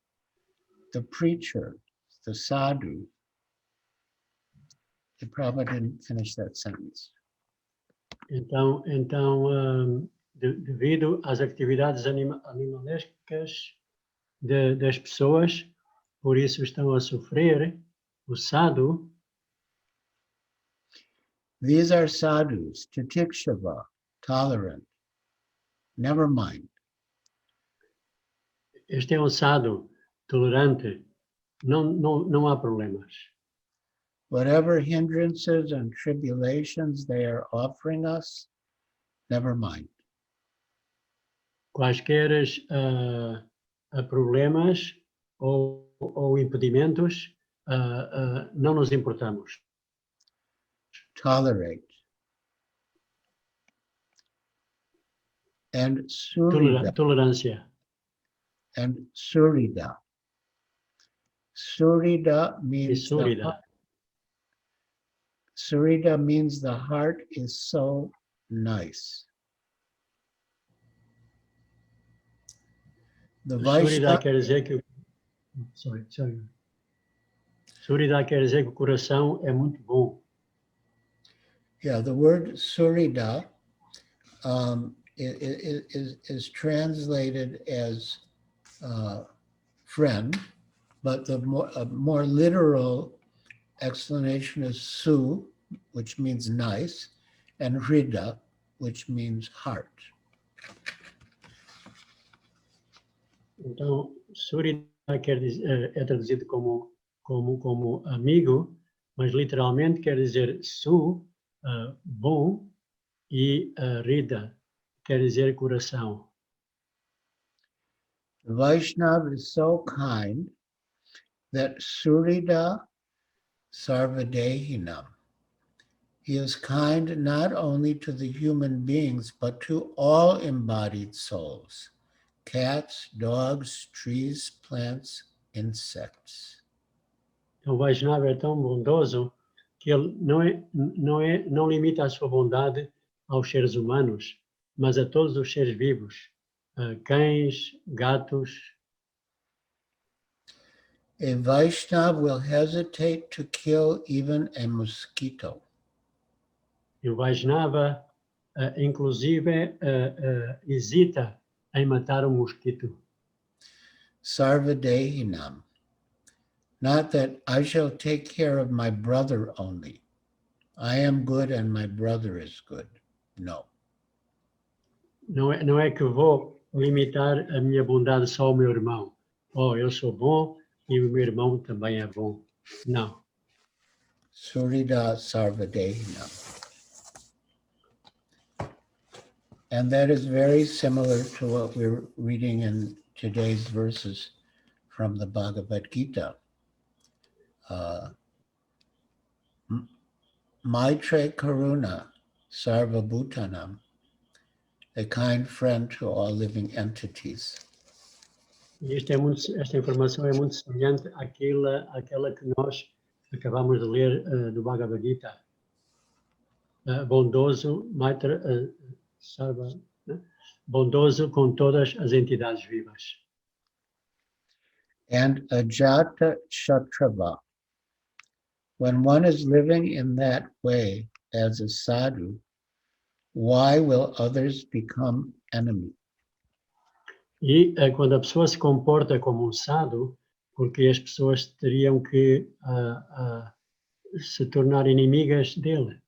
the preacher, the sadhu. The Prabhupada didn't finish that sentence. então devido às atividades animalescas das pessoas, por isso estão a sofrer, o sadhu. These are sadhus, titikshava, tolerant. Never mind. Este é um sadhu tolerante, não há problemas. Whatever hindrances and tribulations they are offering us, never mind. Quaisquer problemas ou impedimentos, não nos importamos. Tolerate. And surida. Tolerância. And surida. Surida means Surida. Surida means the heart is so nice. The Surida Vaishnava, quer dizer que... Sorry. Surida quer dizer que o coração é muito bom. yeah, the word surida is translated as friend, but the more literal explanation is su, which means nice, and hrida, which means heart. Então, Surida quer dizer, é traduzido como amigo, mas literalmente quer dizer bom, e Rida quer dizer coração. The Vaishnava is so kind that surida sarvadehinam. He is kind not only to the human beings, but to all embodied souls, cats, dogs, trees, plants, insects. Então, o Vaishnava é tão bondoso que ele não limita a sua bondade aos seres humanos, mas a todos os seres vivos, cães, gatos. A Vaishnava will hesitate to kill even a mosquito. E o Vaishnava, inclusive, hesita em matar um mosquito. Sarvadehinam. Not that I shall take care of my brother only. I am good and my brother is good. No. Não é que vou limitar a minha bondade só ao meu irmão. Oh, eu sou bom e o meu irmão também é bom. Não. Surida sarvadehinam. And that is very similar to what we're reading in today's verses from the Bhagavad Gita. Maitre Karuna Sarvabhutanam, a kind friend to all living entities. E esta informação é muito semelhante àquela que nós acabamos de ler do Bhagavad Gita. Bondoso, Maitra, bondoso com todas as entidades vivas. And Ajata Shatrava. When one is living in that way as a sadhu, why will others become enemy? E quando a pessoa se comporta como um sadhu, porque as pessoas teriam que se tornar inimigas dele.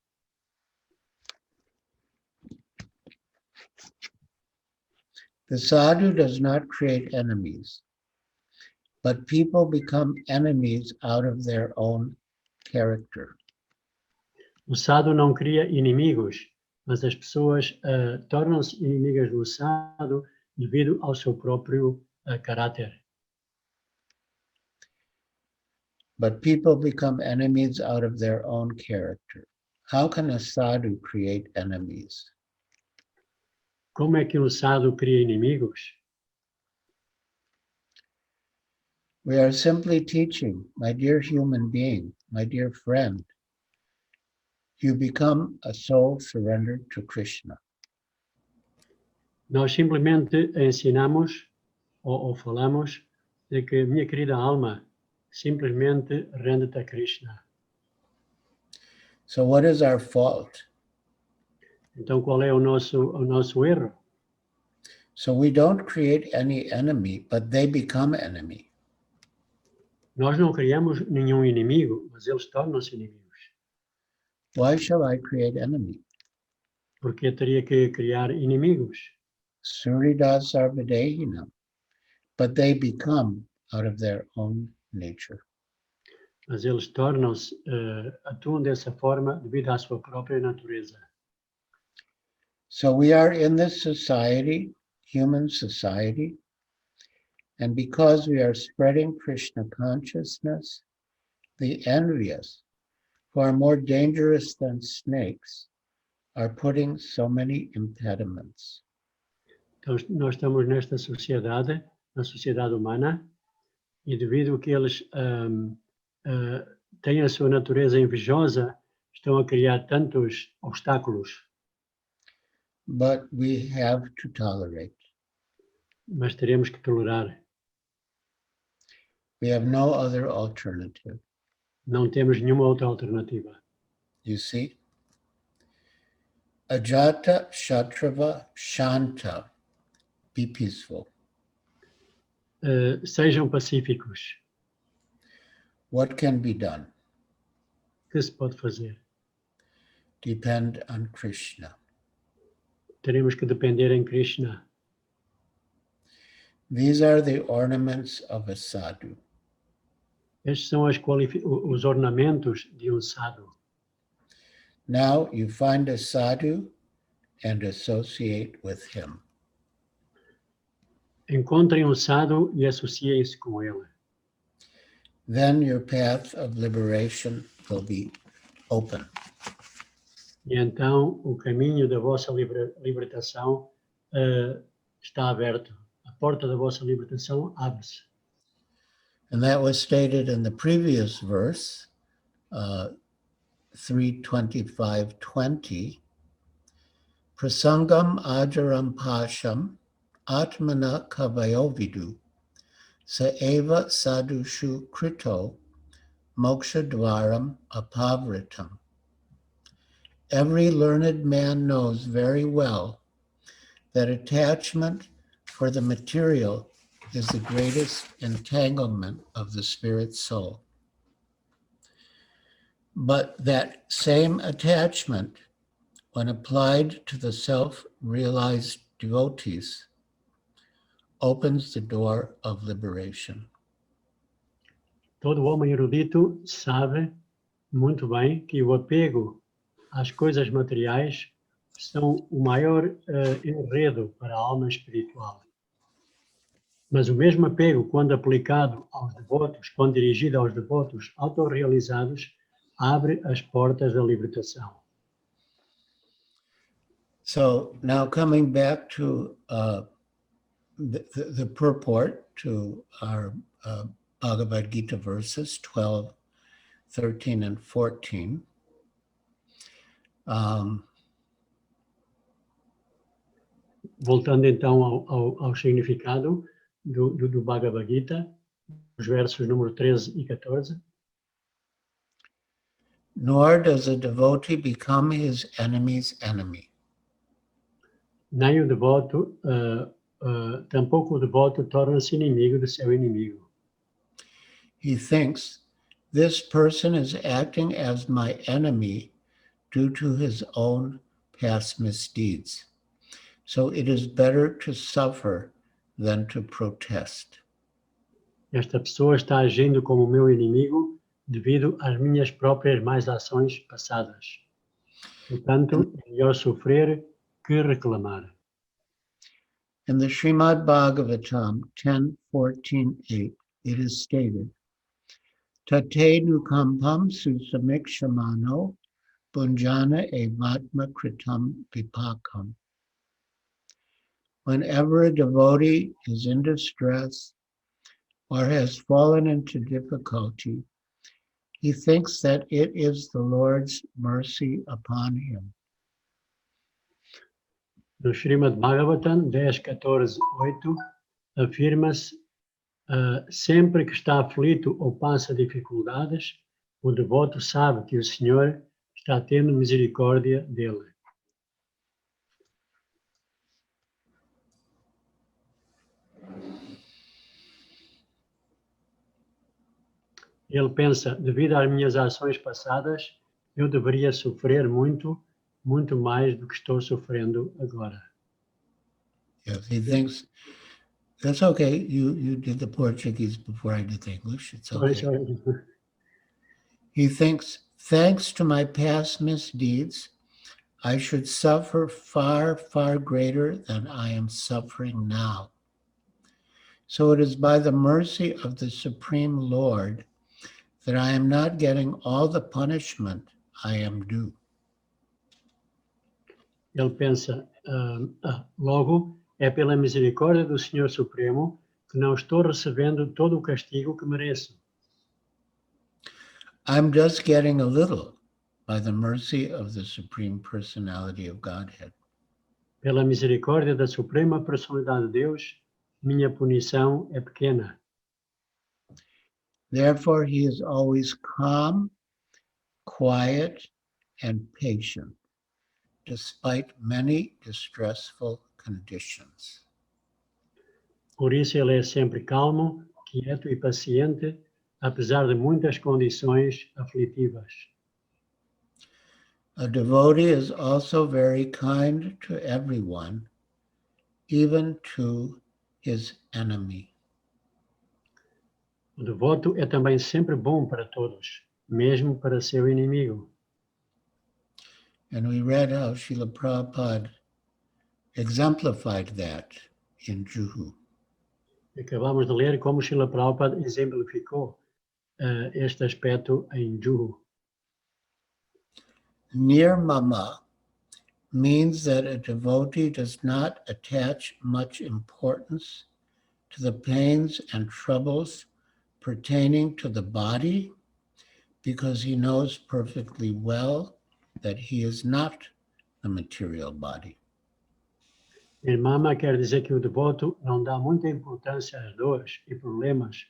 The sadhu does not create enemies, but people become enemies out of their own character. O sadhu não cria inimigos, mas as pessoas tornam-se inimigas do sadhu devido ao seu próprio caráter. But people become enemies out of their own character. How can a sadhu create enemies? Como é que um sadhu cria inimigos? We are simply teaching, my dear human being, my dear friend, you become a soul surrendered to Krishna. Nós simplesmente ensinamos ou falamos de que, minha querida alma, simplesmente rende-te a Krishna. So what is our fault? Então, qual é o nosso erro? So we don't create any enemy, but they become enemy. Nós não criamos nenhum inimigo, mas eles tornam-se inimigos. Why shall I create enemy? Porque teria que criar inimigos. Surida sarvadehinam. But they become out of their own nature. Mas eles tornam-se, atuam dessa forma devido à sua própria natureza. So we are in this society, human society, and because we are spreading Krishna consciousness, the envious, who are more dangerous than snakes, are putting so many impediments. Então, nós estamos nesta sociedade, na sociedade humana, e devido a que eles têm a sua natureza invejosa, estão a criar tantos obstáculos. but we have to tolerate. mas teremos que tolerar. We have no other alternative. Não temos nenhuma outra alternativa. You see? Ajata Shatrava Shanta. Be peaceful. Sejam pacíficos. What can be done? O que se pode fazer? Depend on Krishna. Teremos que depender em Krishna. These are the ornaments of a sadhu. Estes são os ornamentos de sadhu. Now you find a sadhu and associate with him. Encontrem sadhu e associem-se com ele. Then your path of liberation will be open. E então o caminho da vossa libertação está aberto. A porta da vossa libertação abre-se. And that was stated in the previous verse, 3:25:20. Prasangam ajaram pasham atmana kavayovidu sa eva sadhushu krito moksha dvaram apavritam. Every learned man knows very well that attachment for the material is the greatest entanglement of the spirit soul. But that same attachment, when applied to the self-realized devotees, opens the door of liberation. Todo homem erudito sabe muito bem que o apego às coisas materiais são o maior enredo para a alma espiritual. Mas o mesmo apego, quando aplicado aos devotos, quando dirigido aos devotos autorrealizados, abre as portas da libertação. So now coming back to the purport to our Bhagavad Gita verses 12, 13, and 14. Voltando então ao significado do Bhagavad Gita, os versos número 13 e 14. Nor does a devotee become his enemy's enemy. Nem o devoto, tampouco o devoto torna-se inimigo de seu inimigo. He thinks, this person is acting as my enemy due to his own past misdeeds. So it is better to suffer than to protest. Esta pessoa está agindo como meu inimigo devido às minhas próprias más ações passadas. Portanto, é melhor sofrer que reclamar. In the Srimad Bhagavatam 10:14-8, it is stated, Tate nukampam susamikshamano bunjana evatma kritam vipakam. Whenever a devotee is in distress or has fallen into difficulty, he thinks that it is the Lord's mercy upon him. No Srimad Bhagavatam 10.14.8 afirma-se sempre que está aflito ou passa dificuldades, o devoto sabe que o Senhor está tendo misericórdia dele. Ele pensa, devido às minhas ações passadas, eu deveria sofrer muito, muito mais do que estou sofrendo agora. Yes, he thinks, that's okay, you did the Portuguese before I did the English, it's okay. Sorry. He thinks, thanks to my past misdeeds, I should suffer far, far greater than I am suffering now. So it is by the mercy of the Supreme Lord that I am not getting all the punishment I am due. Ele pensa, logo, é pela misericórdia do Senhor Supremo que não estou recebendo todo o castigo que mereço. I'm just getting a little by the mercy of the Supreme Personality of Godhead. Pela misericórdia da suprema personalidade de Deus, minha punição é pequena. Therefore, he is always calm, quiet, and patient, despite many distressful conditions. Por isso ele é sempre calmo, quieto e paciente, apesar de muitas condições aflitivas. A devotee is also very kind to everyone, even to his enemy. O devoto é também sempre bom para todos, mesmo para seu inimigo. And we read how Srila Prabhupada exemplified that in Juhu. Acabamos de ler como Srila Prabhupada exemplificou este aspecto em Juhu. Nirmama means that a devotee does not attach much importance to the pains and troubles pertaining to the body, because he knows perfectly well that he is not the material body. Nirmama quer dizer que o devoto não dá muita importância às dores e problemas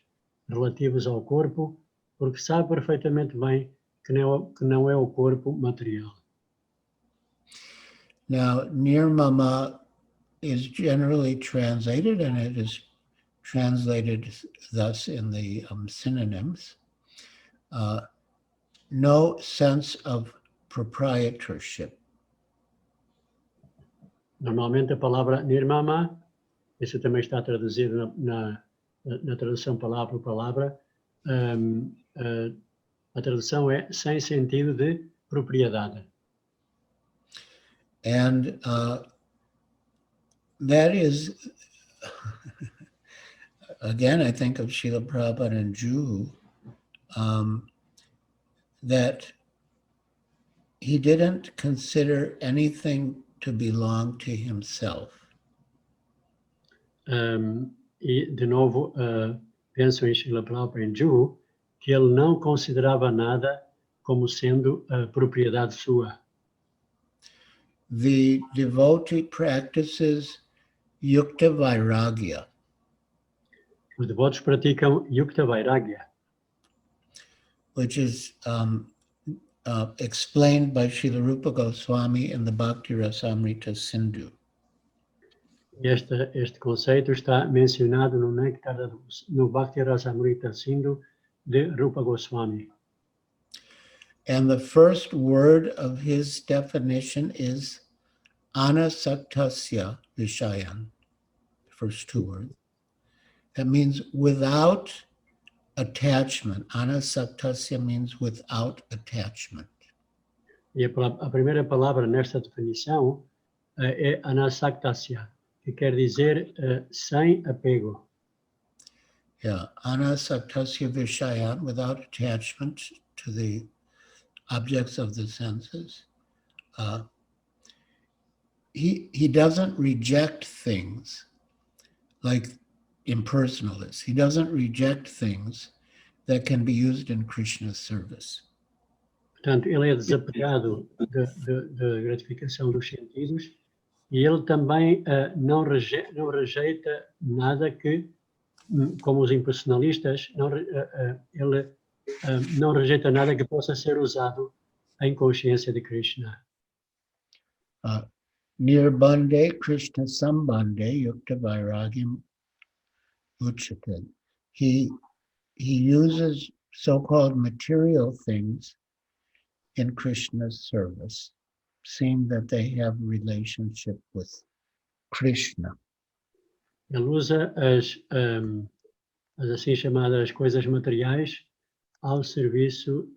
relativos ao corpo, porque sabe perfeitamente bem que não é o corpo material. Now, nirmama is generally translated, and it is translated thus in the synonyms, no sense of proprietorship. Normalmente a palavra nirmama, isso também está traduzido na tradução palavra por palavra, a tradução é sem sentido de propriedade. And that is, again, I think of Srila Prabhupada and Juhu, that he didn't consider anything to belong to himself. E, de novo, penso em Srila Prabhupada e em Juhu, que ele não considerava nada como sendo propriedade sua. The devotee practices yukta vairagya. Os devotos praticam yukta vairagya, which is explained by Srila Rupa Goswami in the Bhakti Rasamrita Sindhu. Este conceito está mencionado no Néctar no Bhakti Rasamrita Sindhu de Rupa Goswami. And the first word of his definition is anasaktasya vishayan, the first two words. That means without attachment. Anasaktasya means without attachment. E a primeira palavra nesta definição é anasaktasya, que quer dizer sem apego. Yeah, anasaktasya vishayan, without attachment to the objects of the senses. He doesn't reject things like impersonalists. He doesn't reject things that can be used in Krishna's service. Portanto, ele é desapegado da gratificação dos sentidos e ele também não rejeita nada que, como os impersonalistas, ele não rejeita nada que possa ser usado em consciência de Krishna. Nirbande Krishna Sambande Yukta Vairagyam Uchate. He uses so-called material things in Krishna's service, seeing that they have relationship with Krishna. Ele usa as assim chamadas coisas materiais ao serviço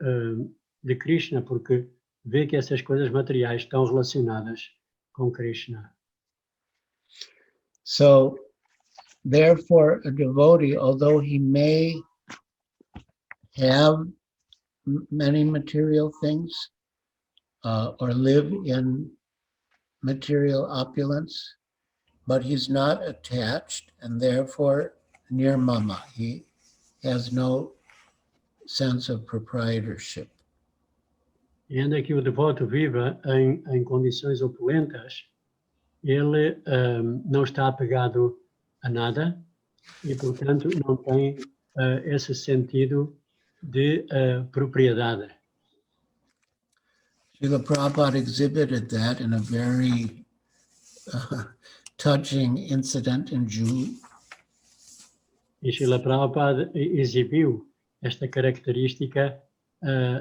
de Krishna, porque vê que essas coisas materiais estão relacionadas com Krishna. So, therefore, a devotee, although he may have many material things or live in material opulence, but he's not attached, and therefore nirmama. He has no sense of proprietorship. E ainda que o devoto viva em condições opulentas, ele não está apegado a nada e, portanto, não tem esse sentido de propriedade. Srila Prabhupada exhibited that in a very touching incident in June. E Srila Prabhupada exibiu esta característica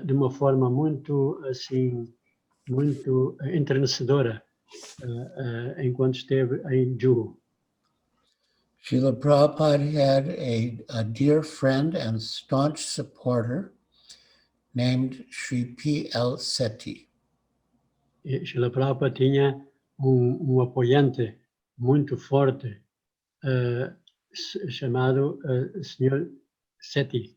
de uma forma muito, assim, muito enternecedora enquanto esteve em Juhu. Srila Prabhupada had a dear friend and staunch supporter named Sri P.L. Sethi. E Srila Prabhupada tinha apoiante muito forte chamado Sr. Sethi.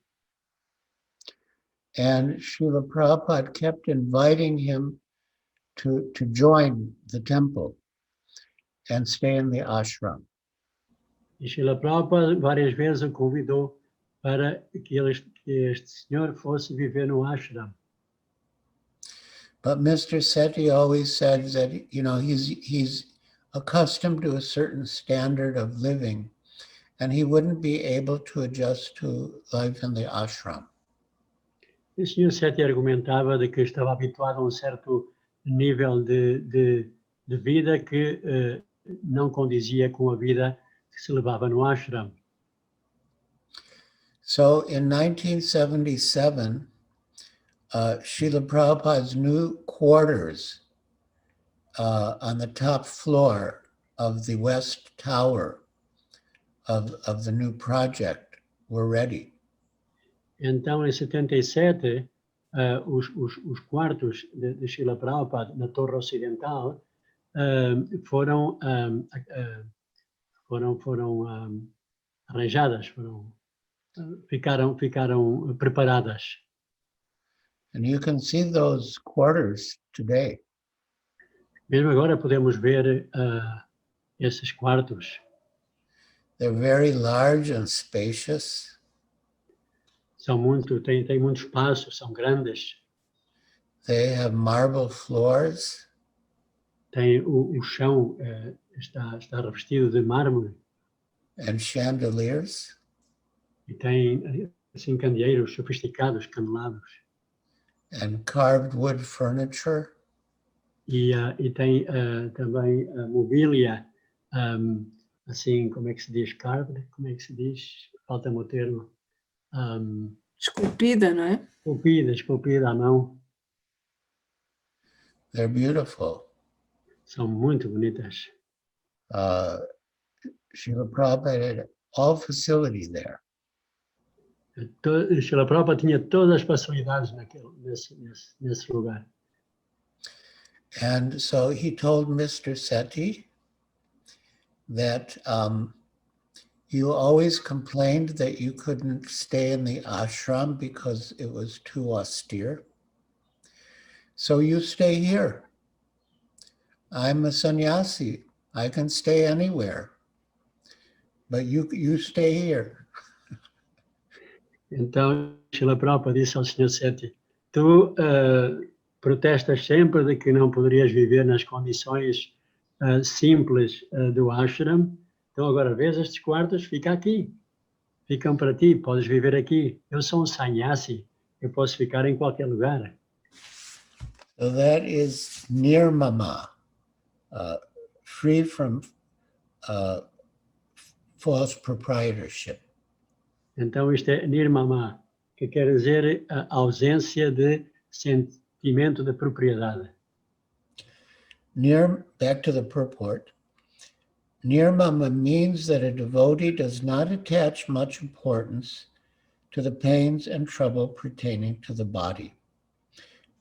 And Srila Prabhupada kept inviting him to join the temple and stay in the ashram. E Srila Prabhupada várias vezes o convidou para que este senhor fosse viver no ashram. But Mr. Sethi always said that, you know, he's accustomed to a certain standard of living and he wouldn't be able to adjust to life in the ashram. E o Sr. Sethi argumentava de que estava habituado a um certo nível de vida que não condizia com a vida que se levava no ashram. So in 1977, Srila Prabhupada's new quarters on the top floor of the west tower of the new project were ready. Então, em 77, os quartos de Srila Prabhupada na Torre Ocidental foram arranjadas, ficaram preparadas. And you can see those quarters today. Mesmo agora podemos ver esses quartos. They're very large and spacious. Têm muito espaço, são grandes. They have marble floors. Tem o chão está revestido de mármore. And chandeliers. E tem assim candeeiros sofisticados, canelados. And carved wood furniture. E tem também mobília, assim, como é que se diz? Carved? Como é que se diz? Falta-me o termo. Esculpida, não é? Esculpida à mão. They're beautiful. São muito bonitas. Srila Prabhupada had all facility there. Srila Prabhupada tinha todas as facilidades nesse lugar. And so he told Mr. Sethi that you always complained that you couldn't stay in the ashram because it was too austere. So you stay here. I'm a sannyasi. I can stay anywhere. But you stay here. Então, Srila Prabhupada disse ao Sr. Sethi, tu protestas sempre de que não poderias viver nas condições simples do ashram, então agora vês estes quartos, fica aqui, ficam para ti, podes viver aqui. Eu sou um sannyasi, eu posso ficar em qualquer lugar. So that is nirmama, free from false proprietorship. Então isto é nirmama, que quer dizer a ausência de sentimento de propriedade. Back to the purport. Nirmama means that a devotee does not attach much importance to the pains and trouble pertaining to the body,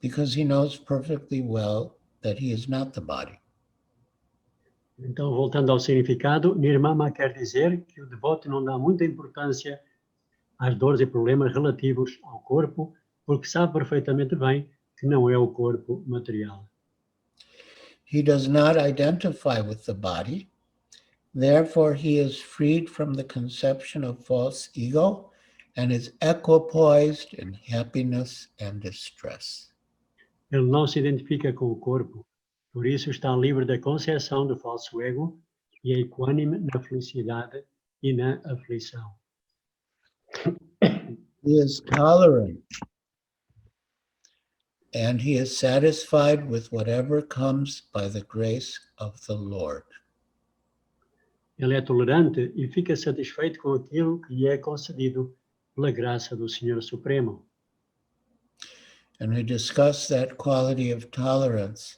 because he knows perfectly well that he is not the body. Então, voltando ao significado, nirmama quer dizer que o devoto não dá muita importância às dores e problemas relativos ao corpo, porque sabe perfeitamente bem que não é o corpo material. He does not identify with the body, therefore he is freed from the conception of false ego and is equipoised in happiness and distress. Ele não se identifica com o corpo, Por isso está livre da concepção do falso ego e é equânime na felicidade e na aflição. He is tolerant, and he is satisfied with whatever comes by the grace of the Lord. Ele é tolerante e fica satisfeito com aquilo que lhe é concedido pela graça do Senhor Supremo. And we discussed that quality of tolerance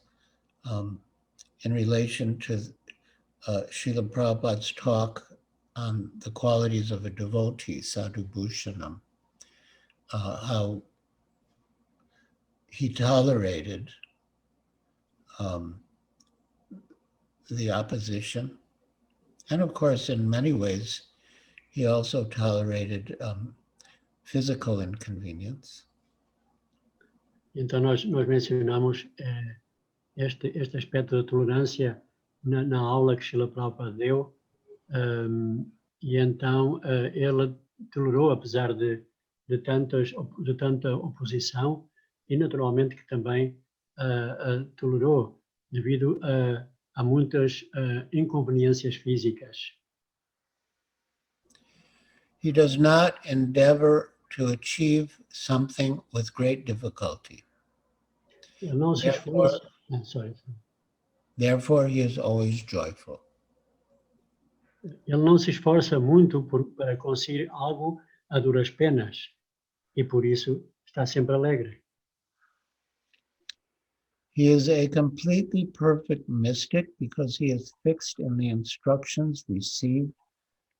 in relation to Srila Prabhupada's talk on the qualities of a devotee, sadhu bhushanam, how he tolerated the opposition. And of course, in many ways, he also tolerated physical inconvenience. Então nós mencionamos este aspecto da tolerância na aula que Srila Prabhupada deu, e então ele tolerou, apesar de tanta oposição, e naturalmente que também tolerou devido a muitas inconveniências físicas. He does not endeavor to achieve something with great difficulty. Ele não se esforça. Therefore, he is always joyful. Ele não se esforça muito para conseguir algo a duras penas e por isso está sempre alegre. He is a completely perfect mystic because he is fixed in the instructions received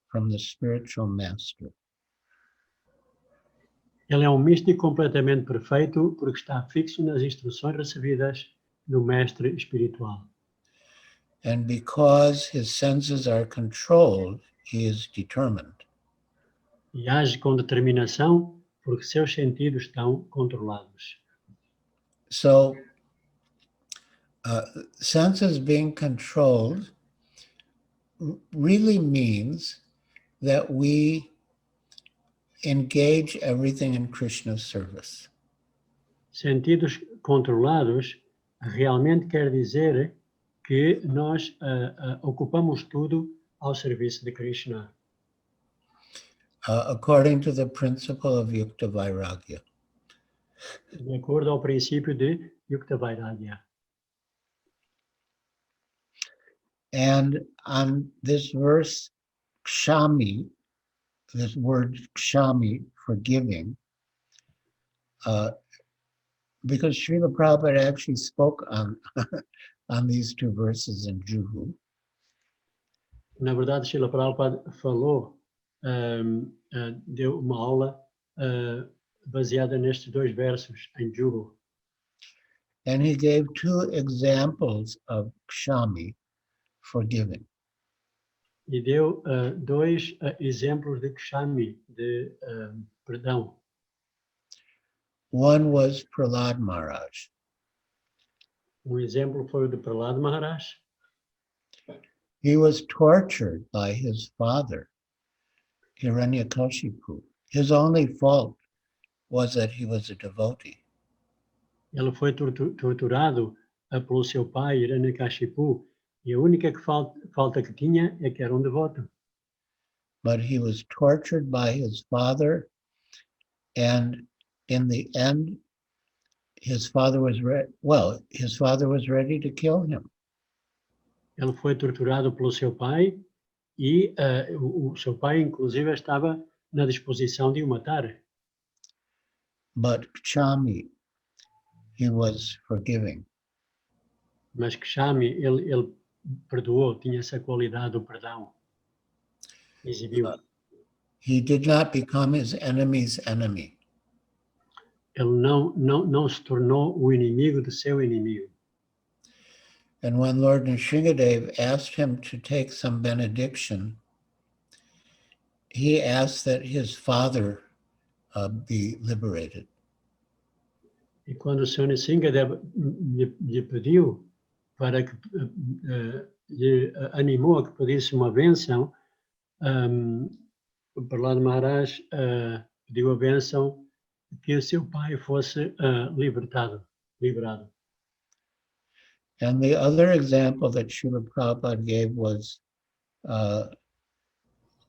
from the spiritual master. Ele é um místico completamente perfeito porque está fixo nas instruções recebidas do mestre espiritual. And because his senses are controlled, he is determined. E age com determinação porque seus sentidos estão controlados. So, senses being controlled really means that we engage everything in Krishna's service. Sentidos controlados realmente quer dizer que nós ocupamos tudo ao serviço de Krishna. According to the principle of Yukta Vairagya. De acordo ao princípio de Yukta Vairagya. And on this verse, kshami, this word kshami, forgiving, because Srila Prabhupada actually spoke on, on these two verses in Juhu. Na verdade, Srila Prabhupada falou, deu uma aula baseada nestes dois versos em Juhu. And he gave two examples of kshami, forgiving. E deu dois exemplos de kshami, de perdão. One was Prahlad Maharaj. Exemplo foi o de Prahlad Maharaj. He was tortured by his father, Hiranyakashipu. His only fault was that he was a devotee. Ele foi torturado pelo seu pai, Hiranyakashipu, e a única falta que tinha é que era um devoto. But he was tortured by his father, and in the end, his father was ready to kill him. Ele foi torturado pelo seu pai e o seu pai, inclusive, estava na disposição de o matar. But kshami, he was forgiving. Mas kshami, ele perdoou, tinha essa qualidade do perdão. Exibiu. He did not become his enemy's enemy. Ele não se tornou o inimigo do seu inimigo. And when Lord Nrsingadev asked him to take some benediction, he asked that his father be liberated. E quando o Sr. Nrsingadev lhe pediu para que lhe animou a que pedisse uma bênção, o Prahlad Maharaj pediu a bênção que o seu pai fosse liberado. And the other example that Srila Prabhupada gave was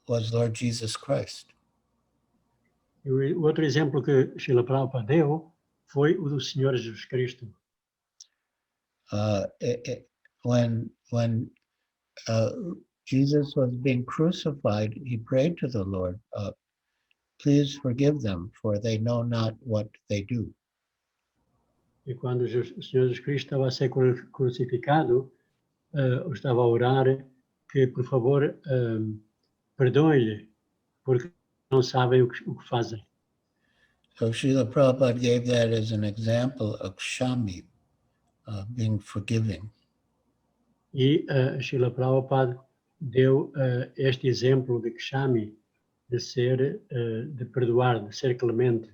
Lord Jesus Christ. E o outro exemplo que Srila Prabhupada deu foi o do Senhor Jesus Cristo. When Jesus was being crucified, he prayed to the Lord, please forgive them, for they know not what they do. E quando o Senhor Jesus Cristo estava a ser crucificado, estava a orar que, por favor, perdoe-lhe, porque não sabem o que fazem. So Srila Prabhupada gave that as an example of SWAMI, being forgiving. E Srila Prabhupada deu este exemplo de Kshami, de perdoar, de ser clemente.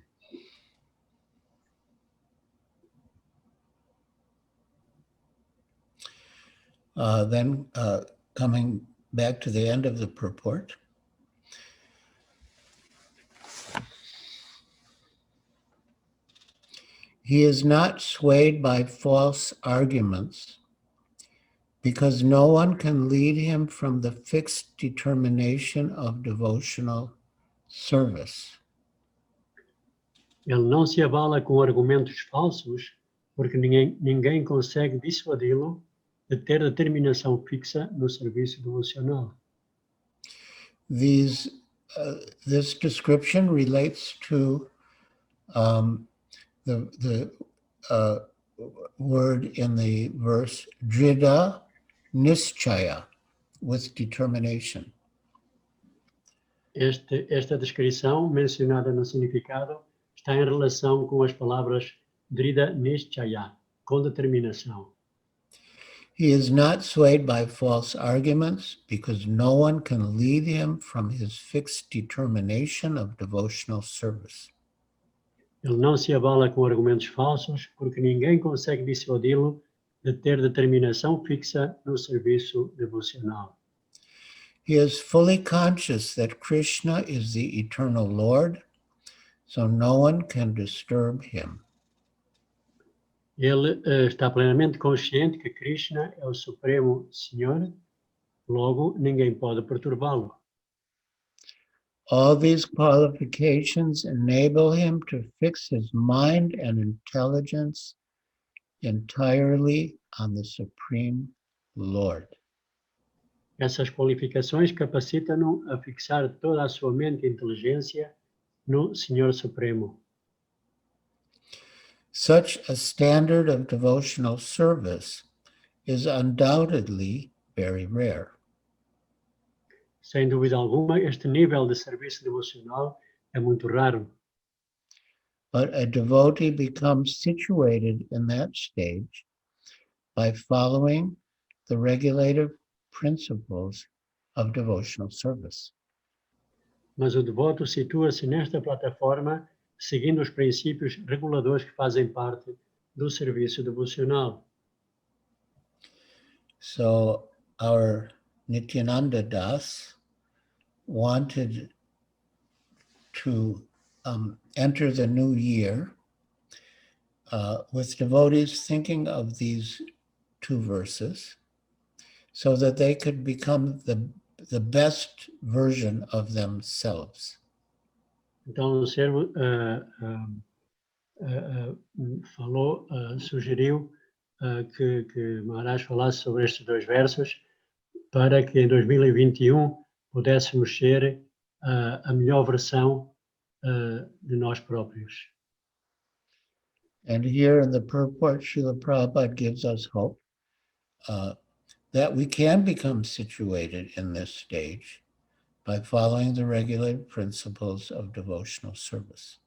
Then coming back to the end of the purport, he is not swayed by false arguments, because no one can lead him from the fixed determination of devotional service. Ele não se abala com argumentos falsos, porque ninguém consegue dissuadi-lo de ter determinação fixa no serviço devocional. This description relates to the word in the verse drida nischaya, with determination. Esta descrição, mencionada no significado, está em relação com as palavras drida nischaya, com determinação. He is not swayed by false arguments, because no one can lead him from his fixed determination of devotional service. Ele não se abala com argumentos falsos, porque ninguém consegue dissuadi-lo de ter determinação fixa no serviço devocional. He is fully conscious that Krishna is the eternal Lord, so no one can disturb him. Ele está plenamente consciente que Krishna é o Supremo Senhor, logo ninguém pode perturbá-lo. All these qualifications enable him to fix his mind and intelligence entirely on the Supreme Lord. Essas qualificações capacitam-no a fixar toda a sua mente e inteligência no Senhor Supremo. Such a standard of devotional service is undoubtedly very rare. Sem dúvida alguma, este nível de serviço devocional é muito raro. But a devotee becomes situated in that stage by following the regulative principles of devotional service. Mas o devoto situa-se nesta plataforma seguindo os princípios reguladores que fazem parte do serviço devocional. So our Nityananda Das wanted to enter the new year with devotees thinking of these two verses so that they could become the best version of themselves. Então o servo sugeriu que Maharaj falasse sobre estes dois versos para que em 2021 pudéssemos ser a melhor versão de nós próprios. And here in the purport, Srila Prabhupada gives us hope that we can become situated in this stage by following the regulated principles of devotional service.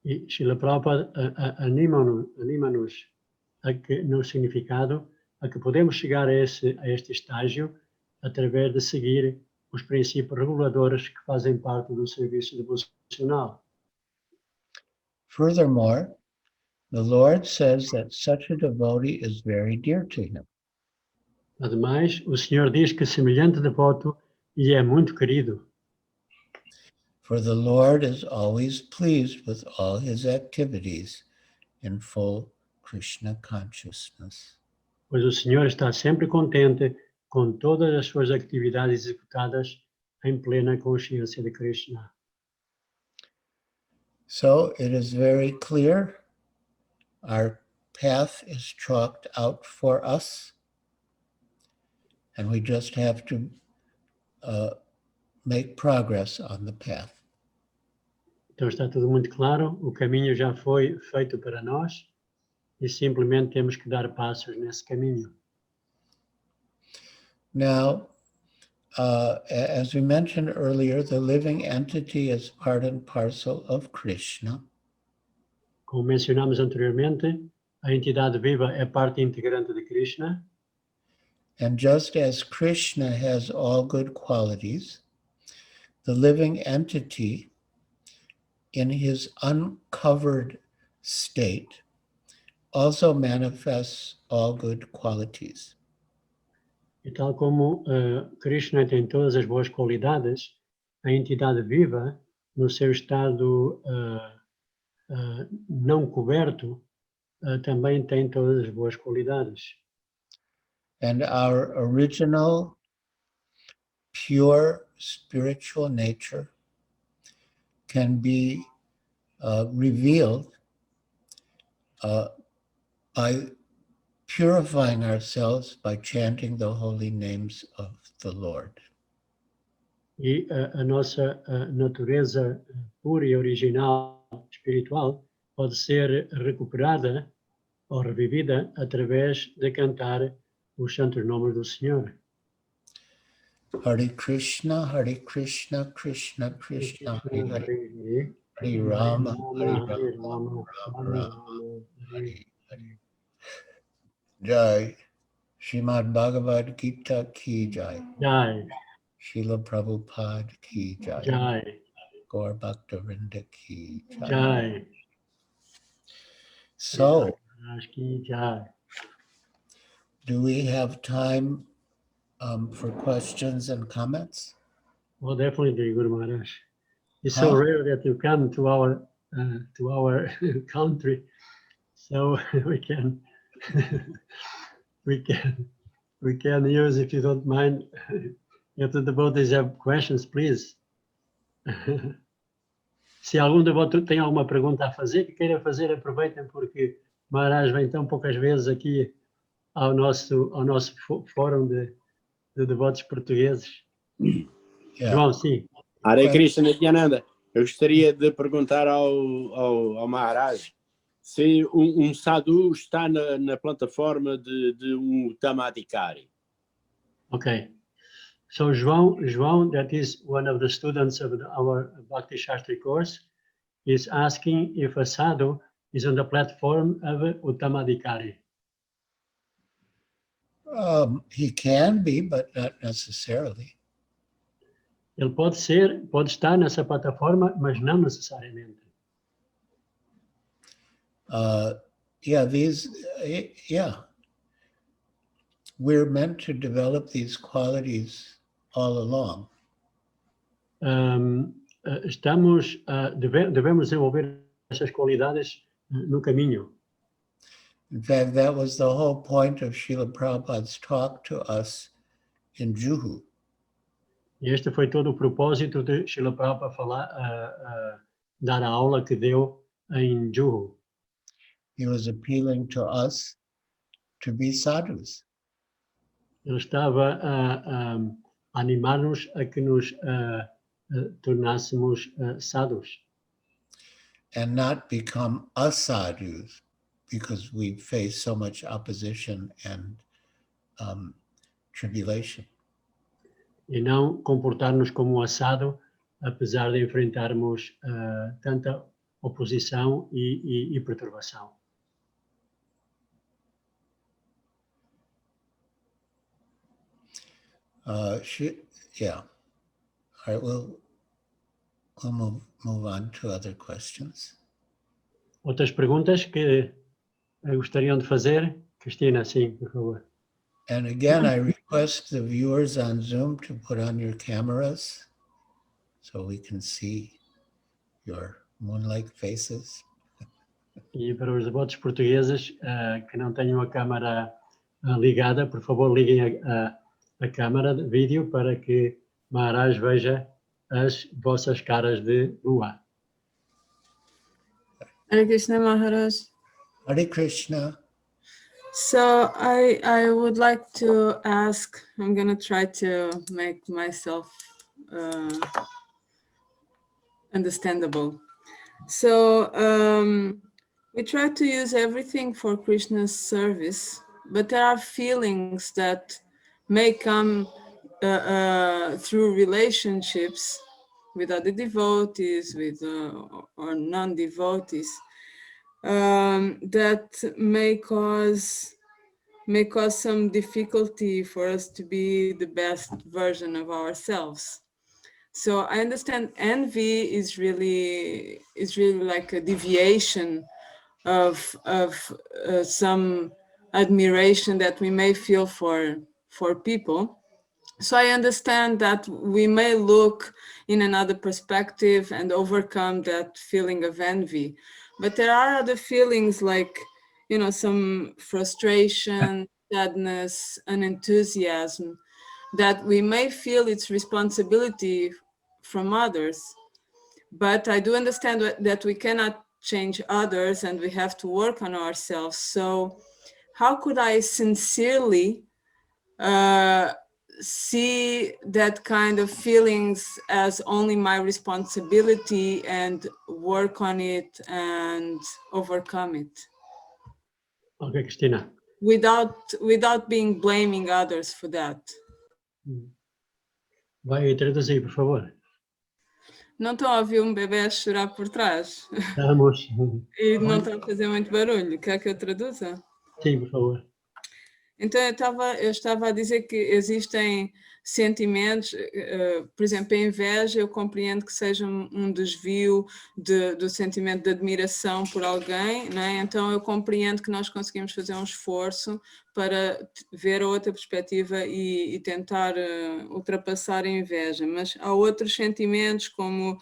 E Srila Prabhupada anima-nos no significado a que podemos chegar a este estágio através de seguir os princípios reguladores que fazem parte do serviço devocional. Furthermore, the Lord says that such a devotee is very dear to him. Ademais, o Senhor diz que semelhante devoto lhe é muito querido. For the Lord is always pleased with all his activities in full Krishna consciousness. pois o Senhor está sempre contente com todas as suas atividades executadas em plena consciência de Krishna. So it is very clear our path is chalked out for us, and we just have to make progress on the path. Então está tudo muito claro, o caminho já foi feito para nós e simplesmente temos que dar passos nesse caminho. Now, as we mentioned earlier, the living entity is part and parcel of Krishna. Como mencionamos anteriormente, a entidade viva é parte integrante de Krishna. And just as Krishna has all good qualities, the living entity in his uncovered state also manifests all good qualities. E tal como Krishna tem todas as boas qualidades, a entidade viva, no seu estado não coberto, também tem todas as boas qualidades. And our original, pure spiritual nature can be revealed by purifying ourselves by chanting the holy names of the Lord. E a nossa natureza pura e original espiritual pode ser recuperada ou revivida através de cantar os santos nomes do Senhor. Hare Krishna, Krishna Krishna, Hare Hare, Hare Rama, Hare Rama, Rama, Hare Hare. Jai, Srimad Bhagavad Gita ki jai. Jai, Srila Prabhupada ki jai. Jai, Gaur Bhaktivinoda ki jai. Jai. So, Jai. do we have time for questions and comments? Well, definitely, Guru Maharaj. It's so rare that you come to our country, so we can use, if you don't mind, if the devotees have questions, please. Se algum devoto tem alguma pergunta a fazer, que queira fazer, aproveitem, porque Maharaj vem tão poucas vezes aqui ao nosso fórum de devotos portugueses. Yeah. João, sim. Hare Krishna Nityananda, eu gostaria de perguntar ao Maharaj se sadhu está na plataforma de Tamadikari. Okay. So João, that is one of the students of our Bhakti Shastri course, is asking if a sadhu is on the platform of Uttamadikari. He can be, but not necessarily. Ele pode estar nessa plataforma, mas não necessariamente. We're meant to develop these qualities all along. Devemos desenvolver essas qualidades no caminho. In fact, that was the whole point of Srila Prabhupada's talk to us in Juhu. E este foi todo o propósito de Srila Prabhupada dar a aula que deu em Juhu. He was appealing to us to be sadhus. Ele estava a animar-nos a que nos tornássemos sadhus. And not become asadhus, because we face so much opposition and tribulation. E não comportar-nos como assado, apesar de enfrentarmos tanta oposição e perturbação. Yeah. All right, we'll move on to other questions. Outras perguntas que gostariam de fazer? Cristina, sim, por favor. And again, I request the viewers on Zoom to put on your cameras so we can see your moon-like faces. E para os devotos portugueses que não tenham a câmara ligada, por favor liguem a câmara de vídeo para que Maharaj veja as vossas caras de lua. Hare Krishna Maharaj. Hare Krishna. So I would like to ask, I'm going to try to make myself understandable. So we try to use everything for Krishna's service, but there are feelings that may come through relationships with other devotees, with or non-devotees, that may cause some difficulty for us to be the best version of ourselves. So I understand envy is really like a deviation of some admiration that we may feel for people. So I understand that we may look in another perspective and overcome that feeling of envy. But there are other feelings like, some frustration, sadness, and enthusiasm that we may feel its responsibility from others. But I do understand that we cannot change others and we have to work on ourselves. So how could I sincerely see that kind of feelings as only my responsibility and work on it and overcome it Ok, Cristina. without being blaming others for that? Vai traduzir, por favor. Não estão a ouvir um bebê a chorar por trás? Estamos. E não estão a fazer muito barulho? Quer que eu traduza? Sim, por favor. Então eu estava a dizer que existem sentimentos, por exemplo, a inveja, eu compreendo que seja um desvio do sentimento de admiração por alguém, não é? Então eu compreendo que nós conseguimos fazer um esforço para ver a outra perspectiva e tentar ultrapassar a inveja, mas há outros sentimentos como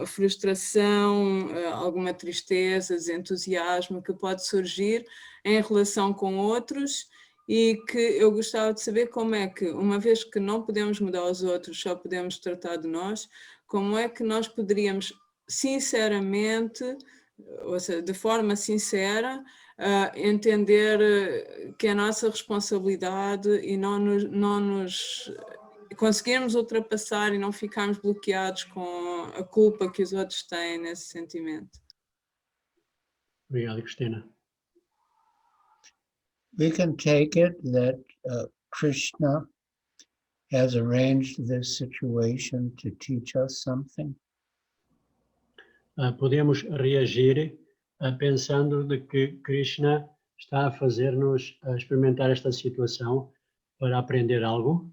a frustração, alguma tristeza, desentusiasmo que pode surgir em relação com outros, e que eu gostava de saber como é que, uma vez que não podemos mudar os outros, só podemos tratar de nós, como é que nós poderíamos sinceramente, ou seja, de forma sincera, entender que é a nossa responsabilidade e não nos conseguirmos ultrapassar e não ficarmos bloqueados com a culpa que os outros têm nesse sentimento. Obrigado, Cristina. We can take it that Krishna has arranged this situation to teach us something. Podemos reagir pensando de que Krishna está a fazer-nos experimentar esta situação para aprender algo.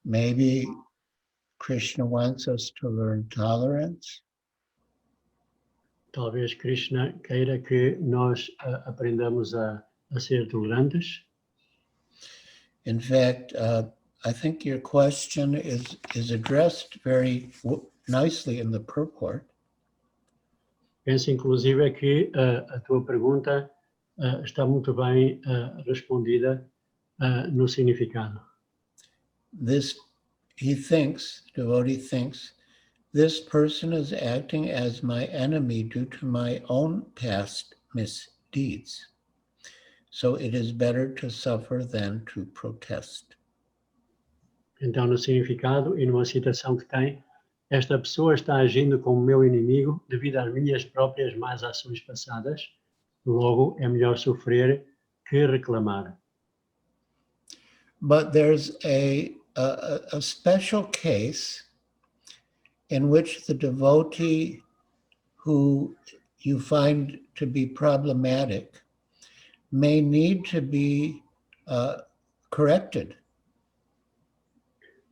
Maybe Krishna wants us to learn tolerance. Talvez Krishna queira que nós aprendamos a ser tolerantes. In fact, I think your question is addressed very nicely in the purport. Penso, inclusive, que a tua pergunta está muito bem respondida no significado. Devotee thinks, this person is acting as my enemy due to my own past misdeeds. So it is better to suffer than to protest. Então, no significado e numa citação que tem, esta pessoa está agindo como meu inimigo devido às minhas próprias más ações passadas. Logo, é melhor sofrer que reclamar. But there's a special case in which the devotee who you find to be problematic may need to be corrected.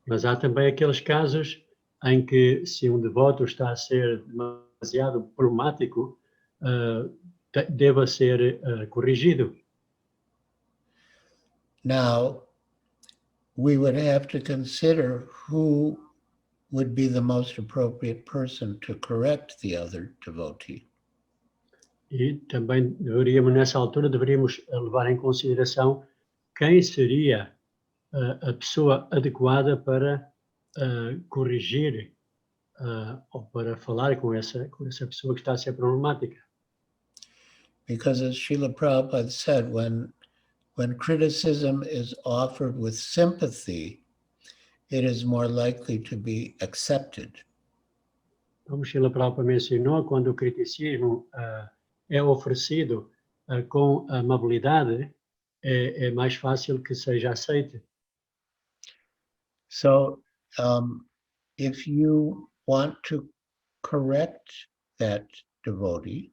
Mas há também aqueles casos em que, se um devoto está a ser demasiado problemático, deva ser corrigido. Now, we would have to consider who would be the most appropriate person to correct the other devotee. E também nessa altura, deveríamos levar em consideração quem seria a pessoa adequada para corrigir ou para falar com essa pessoa que está a ser problemática. Because as Srila Prabhupada said, when criticism is offered with sympathy, it is more likely to be accepted. Como Srila Prabhupada mencionou, quando o criticismo é oferecido com amabilidade, é mais fácil que seja aceito. So if you want to correct that devotee,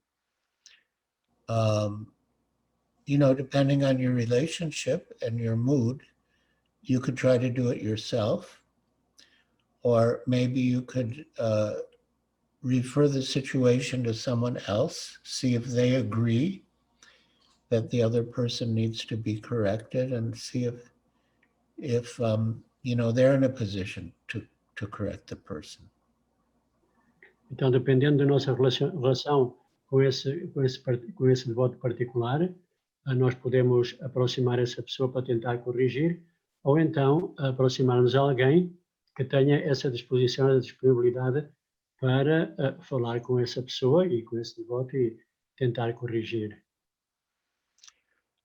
depending on your relationship and your mood, you could try to do it yourself, or maybe you could refer the situation to someone else, see if they agree that the other person needs to be corrected, and see if they're in a position to correct the person. Então, dependendo da nossa relação com esse devoto particular, nós podemos aproximar essa pessoa para tentar corrigir, ou então aproximar-nos de alguém que tenha essa disposição, essa disponibilidade para falar com essa pessoa e com esse devoto e tentar corrigir.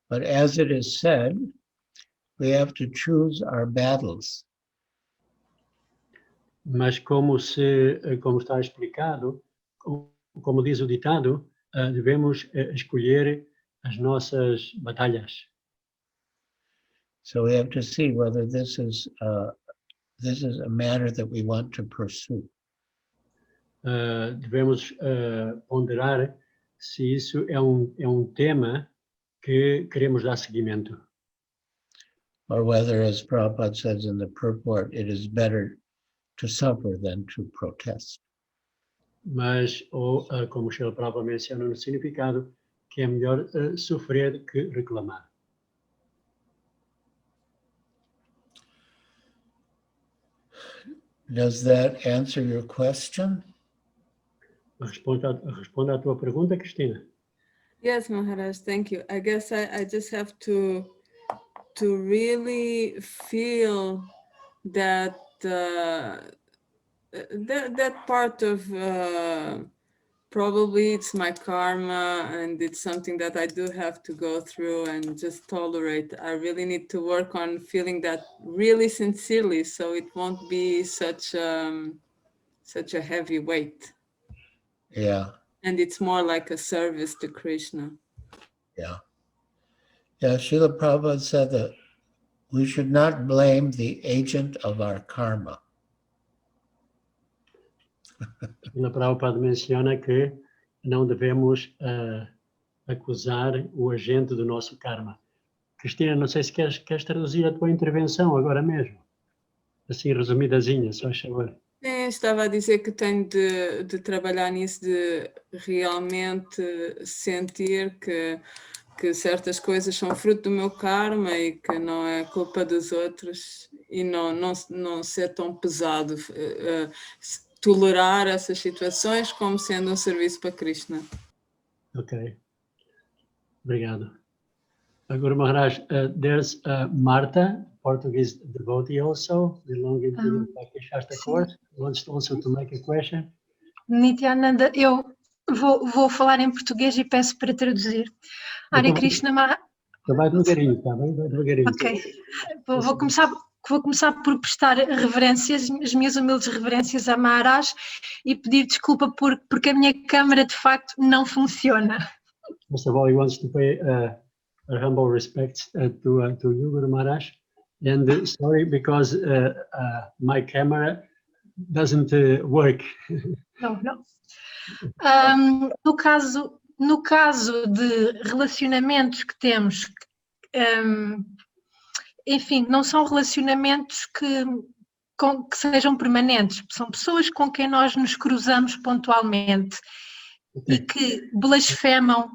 But as it is said, we have to choose our battles. Mas como está explicado, como diz o ditado, devemos escolher as nossas batalhas. So we have to see whether this is a matter that we want to pursue. Devemos ponderar se isso é um tema que queremos dar seguimento. Or whether, as Prabhupada says in the purport, it is better to suffer than to protest. Mas, como o Srila Prabhupada menciona no significado, que é melhor sofrer que reclamar. Does that answer your question? Responda à tua pergunta, Cristina. Yes, Maharaj, thank you. I guess I just have to really feel that that part of probably it's my karma and it's something that I do have to go through and just tolerate. I really need to work on feeling that really sincerely, so it won't be such a heavy weight. Yeah. And it's more like a service to Krishna. Yeah. Yeah, Srila Prabhupada said that we should not blame the agent of our karma. Srila Prabhupada menciona que não devemos acusar o agente do nosso karma. Cristina, não sei se queres traduzir a tua intervenção agora mesmo. Assim, resumidazinha, só favor. Sim, estava a dizer que tenho de trabalhar nisso, de realmente sentir que certas coisas são fruto do meu karma e que não é culpa dos outros e não ser tão pesado, tolerar essas situações como sendo um serviço para Krishna. Ok. Obrigado. Agora, Maharaj, there's Marta, Portuguese devotee also, belonging to the Bhakti Shastra course, wants also to make a question. Nityananda, eu vou falar em português e peço para traduzir. Hare Krishna Maharaj. Vai devagarinho, está bem? Vai devagarinho. Ok. Vou começar por prestar reverências, as minhas humildes reverências a Maharaj e pedir desculpa porque a minha câmara de facto não funciona. First of all, he wants to pay our humble respects to you, Guru Maharaj. And sorry because my camera doesn't work. Não. No caso de relacionamentos que temos, enfim, não são relacionamentos que sejam permanentes, são pessoas com quem nós nos cruzamos pontualmente e que blasfemam.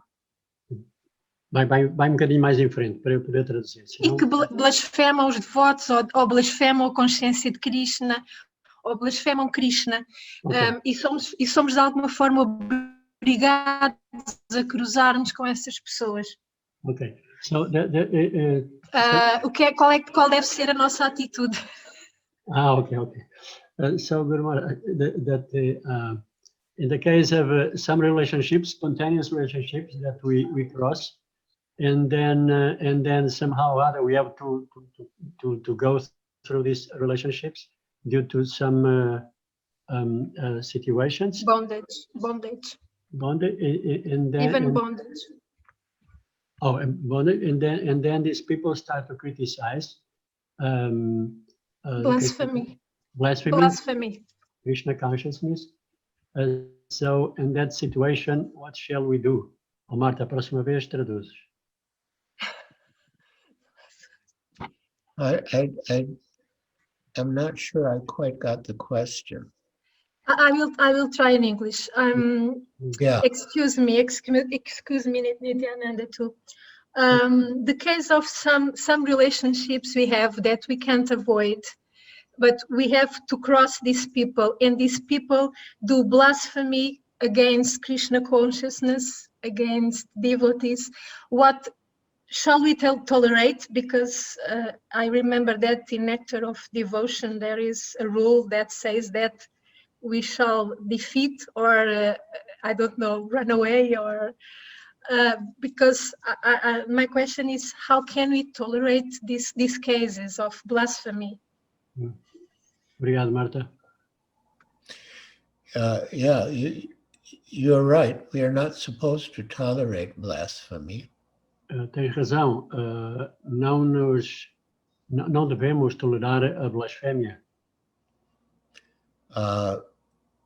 Vai um bocadinho mais em frente para eu poder traduzir. Senão... E que blasfemam os devotos ou blasfemam a consciência de Krishna ou blasfemam Krishna. Okay. E somos de alguma forma obrigados a cruzarmos com essas pessoas. Okay. So Qual deve ser a nossa atitude? okay. So Gurumara, in the case of some relationships, spontaneous relationships that we cross, and then somehow or other we have to go through these relationships due to some situations. Bondage. And then Even bondage. Bondage, and then these people start to criticize. Blasphemy. Krishna consciousness. So in that situation, what shall we do? Oh, Marta, a próxima vez traduzes. I'm not sure I quite got the question. I will try in English. Yeah. Excuse me, Nityananda too. The case of some relationships we have that we can't avoid, but we have to cross these people, and these people do blasphemy against Krishna consciousness, against devotees. What shall we tolerate? Because I remember that in Nectar of Devotion, there is a rule that says that we shall defeat or, I don't know, run away or... because my question is, how can we tolerate these cases of blasphemy? Obrigado, Marta. Yeah, you're right. We are not supposed to tolerate blasphemy. Tens razão. Não devemos tolerar a blasfémia.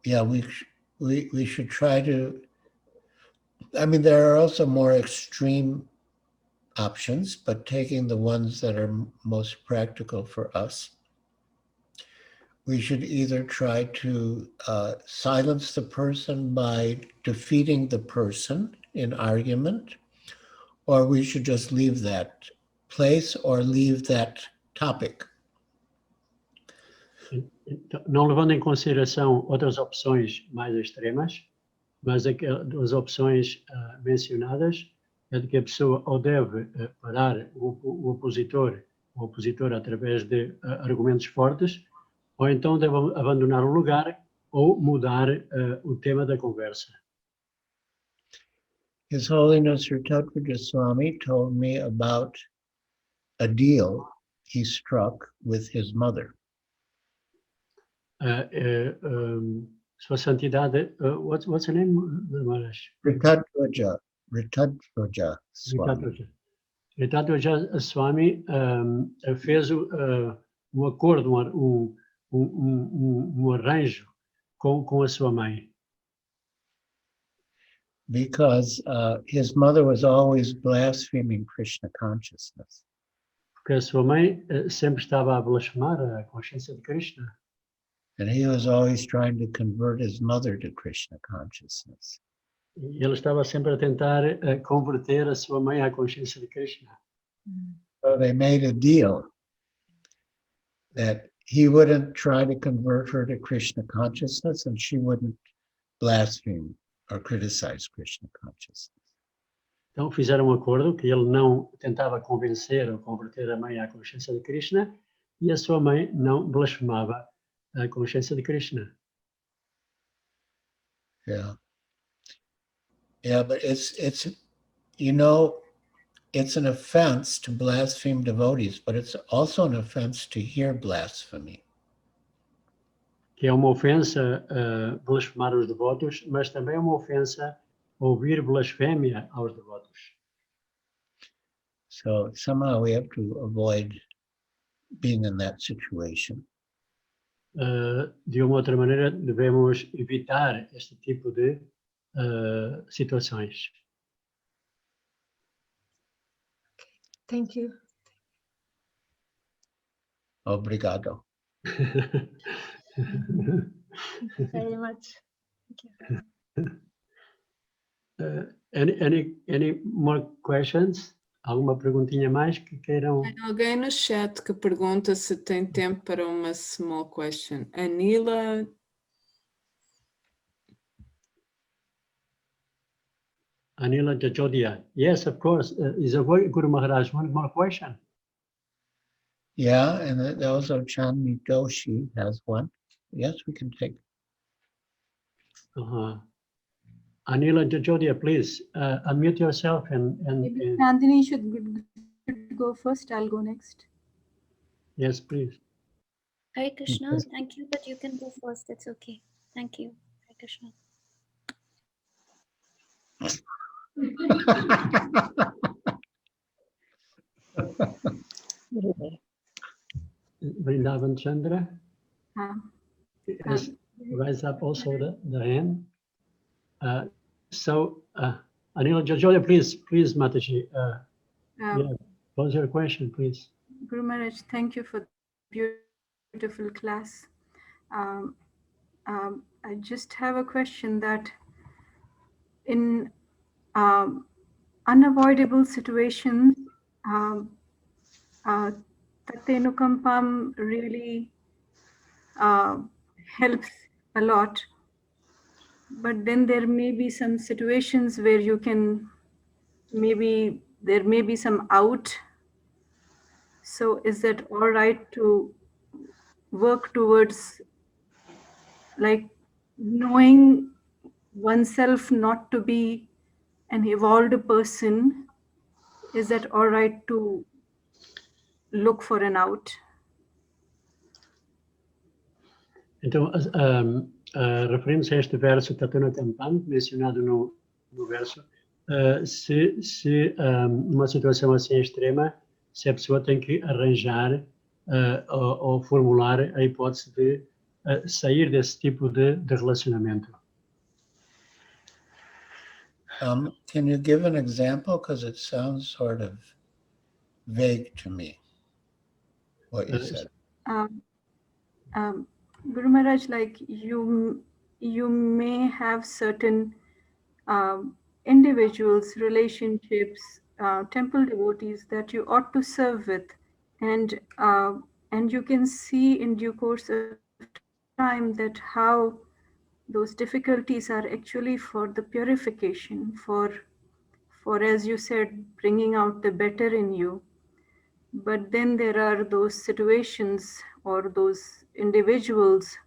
Yeah, we should try to. I mean, there are also more extreme options, but taking the ones that are most practical for us, we should either try to silence the person by defeating the person in argument, or we should just leave that place or leave that topic. Não levando em consideração outras opções mais extremas, mas as opções mencionadas é de que a pessoa ou deve parar o opositor através de argumentos fortes, ou então deve abandonar o lugar ou mudar o tema da conversa. His Holiness Sri 27dez20 told me about a deal he struck with his mother. Sua Santidade, what's her name, Maharaj? 27dez20 Swami. 27dez20 Swami fez acordo, arranjo com a sua mãe. Because his mother was always blaspheming Krishna consciousness. Porque a sua mãe sempre estava a blasfemar a consciência de Krishna. And he was always trying to convert his mother to Krishna consciousness. E ele estava sempre a tentar converter a sua mãe à consciência de Krishna. So they made a deal that he wouldn't try to convert her to Krishna consciousness and she wouldn't blaspheme or criticize Krishna consciousness. Então fizeram um acordo que ele não tentava convencer ou converter a mãe à consciência de Krishna e a sua mãe não blasfemava a consciência de Krishna. Yeah. Yeah, but it's you know, it's an offense to blaspheme devotees, but it's also an offense to hear blasphemy. Que é uma ofensa blasfemar os devotos, mas também é uma ofensa ouvir blasfémia aos devotos. So somehow we have to avoid being in that situation. De uma outra maneira, devemos evitar este tipo de situações. Thank you. Obrigado. Very much. Any more questions? Alguma perguntinha mais que queiram? Tem alguém no chat que pergunta se tem tempo para uma small question. Anila. Anila Jajodia. Yes, of course. Is a Guru Maharaj. One more question. Yeah, and then also Chandni Doshi has one. Yes, we can take. Anila Jajodia, please unmute yourself Maybe Nandini should go first. I'll go next. yes, please. Hare Krishna, thank you, but you can go first. That's okay. Thank you. Hare Krishna. Vrindavan Chandra. Yes, rise up also the hand. So Anila Jajodia, please, Mataji. Yeah, pose your question, please. Guru Maharaj, thank you for the beautiful class. I just have a question that in unavoidable situations, Tatenukampam really helps a lot. But then there may be some situations where you can, maybe there may be some out. So is that all right to work towards like knowing oneself not to be an evolved person? Is that all right to look for an out? Então, referimos a este verso que está no Tampam, mencionado no verso, se numa situação assim extrema, se a pessoa tem que arranjar ou formular a hipótese de sair desse tipo de relacionamento. Can you give an example? Because it sounds sort of vague to me, what you said. Guru Maharaj, like you may have certain individuals, relationships, temple devotees that you ought to serve with, and you can see in due course of time that how those difficulties are actually for the purification, for as you said, bringing out the better in you. But then there are those situations or those individuals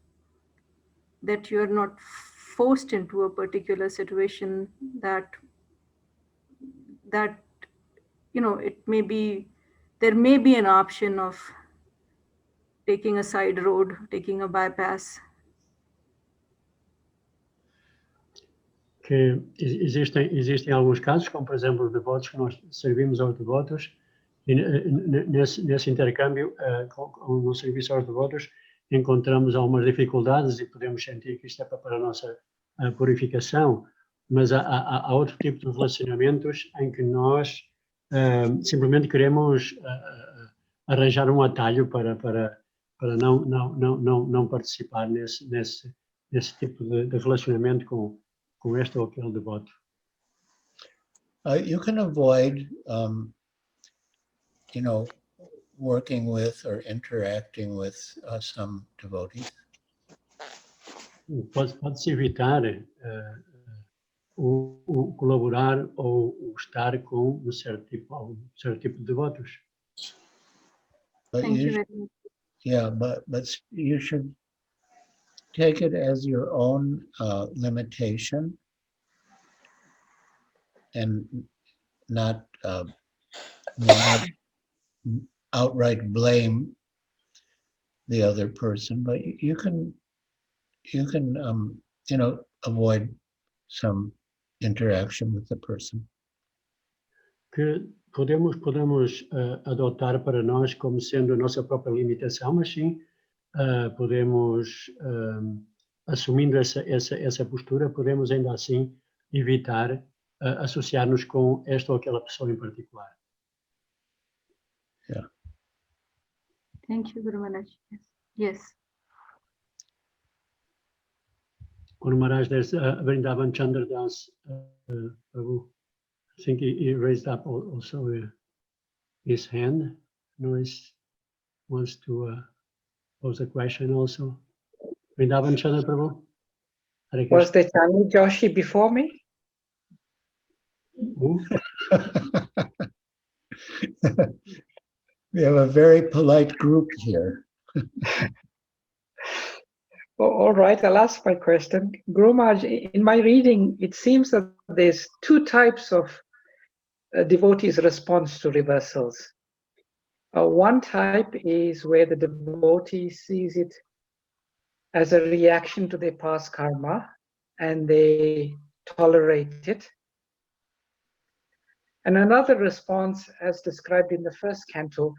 that you're not forced into a particular situation, that it may be, there may be an option of taking a side road, taking a bypass. Que existem alguns casos, como por exemplo os devotos, que nós servimos aos devotos, e nesse intercâmbio, no serviço aos devotos, encontramos algumas dificuldades e podemos sentir que isto é para a nossa purificação, mas há outro tipo de relacionamentos em que nós simplesmente queremos arranjar um atalho para não participar nesse tipo de relacionamento com este ou aquele devoto. You can avoid, working with or interacting with some devotees. Pode-se evitar o colaborar ou o estar com um certo tipo de devotos. But Thank you very much. Yeah, but you should take it as your own limitation and not outright blame the other person, but you can avoid some interaction with the person. Que podemos adotar para nós como sendo a nossa própria limitação, mas sim podemos, assumindo essa postura, podemos ainda assim evitar associar-nos com esta ou aquela pessoa em particular. Yeah. Thank you, Guru Maharaj. Yes. Guru Maharaj, there's Vrindavan Chandra Das Prabhu. I think he raised up also his hand. Noise wants to pose a question also. Vrindavan Chandra Prabhu. Was the Chandni Joshi before me? We have a very polite group here. All right, I'll ask my question. Guru Maharaj, in my reading, it seems that there's two types of devotees' response to reversals. One type is where the devotee sees it as a reaction to their past karma and they tolerate it. And another response, as described in the first canto,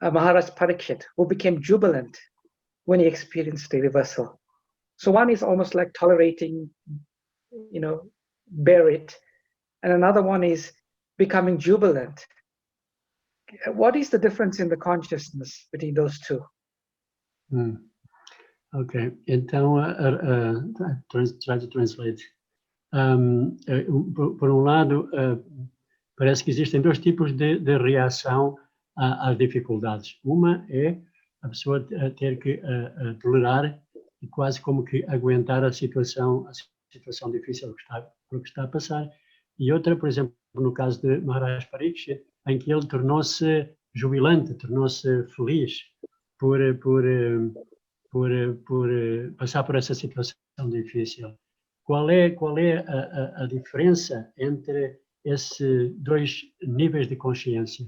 Maharaj Parikshit, who became jubilant when he experienced the reversal. So one is almost like tolerating, bear it. And another one is becoming jubilant. What is the difference in the consciousness between those two? Ok, então, try to translate. Por um lado, parece que existem dois tipos de reação às dificuldades. Uma é a pessoa ter que tolerar e quase como que aguentar a situação difícil por que está a passar. E outra, por exemplo, no caso de Maharaj Parikshit, em que ele tornou-se jubilante, tornou-se feliz por passar por essa situação difícil. Qual é a diferença entre esses dois níveis de consciência?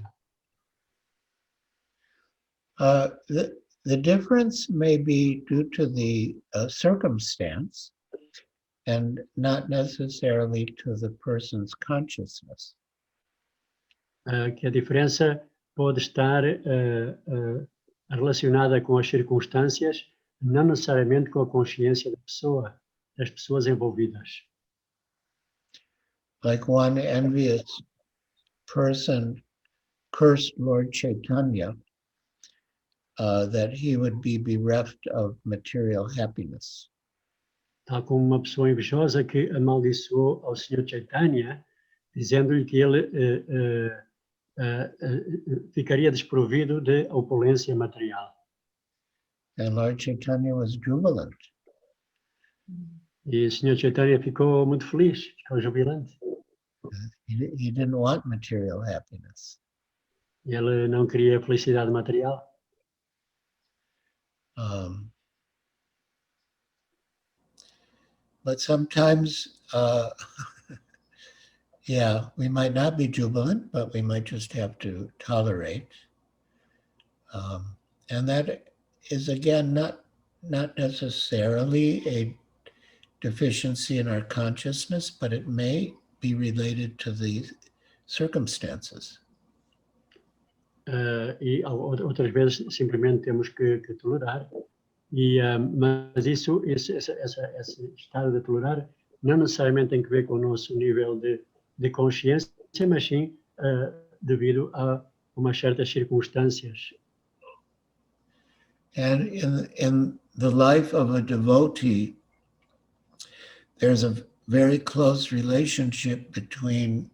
The difference may be due to the circumstance and not necessarily to the person's consciousness. Que a diferença pode estar relacionada com as circunstâncias, não necessariamente com a consciência das pessoas envolvidas. Like one envious person cursed Lord Chaitanya that he would be bereft of material happiness. Tal como uma pessoa invejosa que amaldiçoou ao Sr. Chaitanya, dizendo-lhe que ele ficaria desprovido de opulência material. And Lord Chaitanya was jubilant. E o Sr. Chaitanya ficou muito feliz, ficou jubilante. He didn't want material happiness. Ele não queria felicidade material. But sometimes, yeah, we might not be jubilant, but we might just have to tolerate. And that is, again, not necessarily a deficiency in our consciousness, but it may be related to the circumstances. E outras vezes simplesmente temos que tolerar. Mas esse estado de tolerar não necessariamente tem que ver com o nosso nível de consciência, mas sim devido a umas certas circunstâncias. And in the life of a devotee, there's a very close relationship between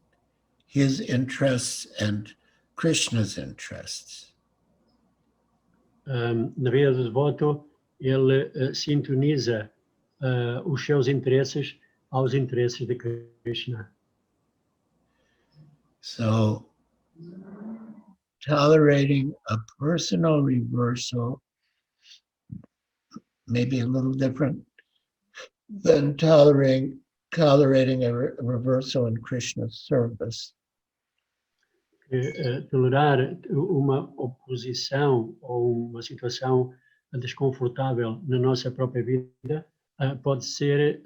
his interests and Krishna's interests. Na vida do devoto, ele sintoniza os seus interesses aos interesses de Krishna. So, tolerating a personal reversal may be a little different than tolerating a reversal in Krishna's service. Tolerar uma oposição ou uma situação desconfortável na nossa própria vida pode ser,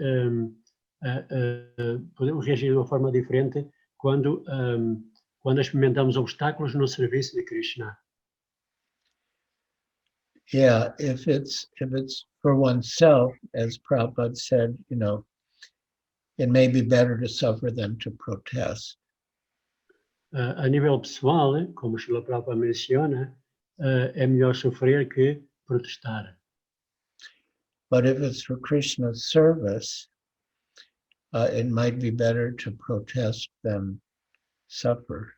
podemos reagir de uma forma diferente quando experimentamos obstáculos no serviço de Krishna. Yeah, if it's for oneself, as Prabhupada said, it may be better to suffer than to protest. A nível pessoal, como Srila Prabhupada menciona, é melhor sofrer que protestar. But if it's for Krishna's service, it might be better to protest than suffer.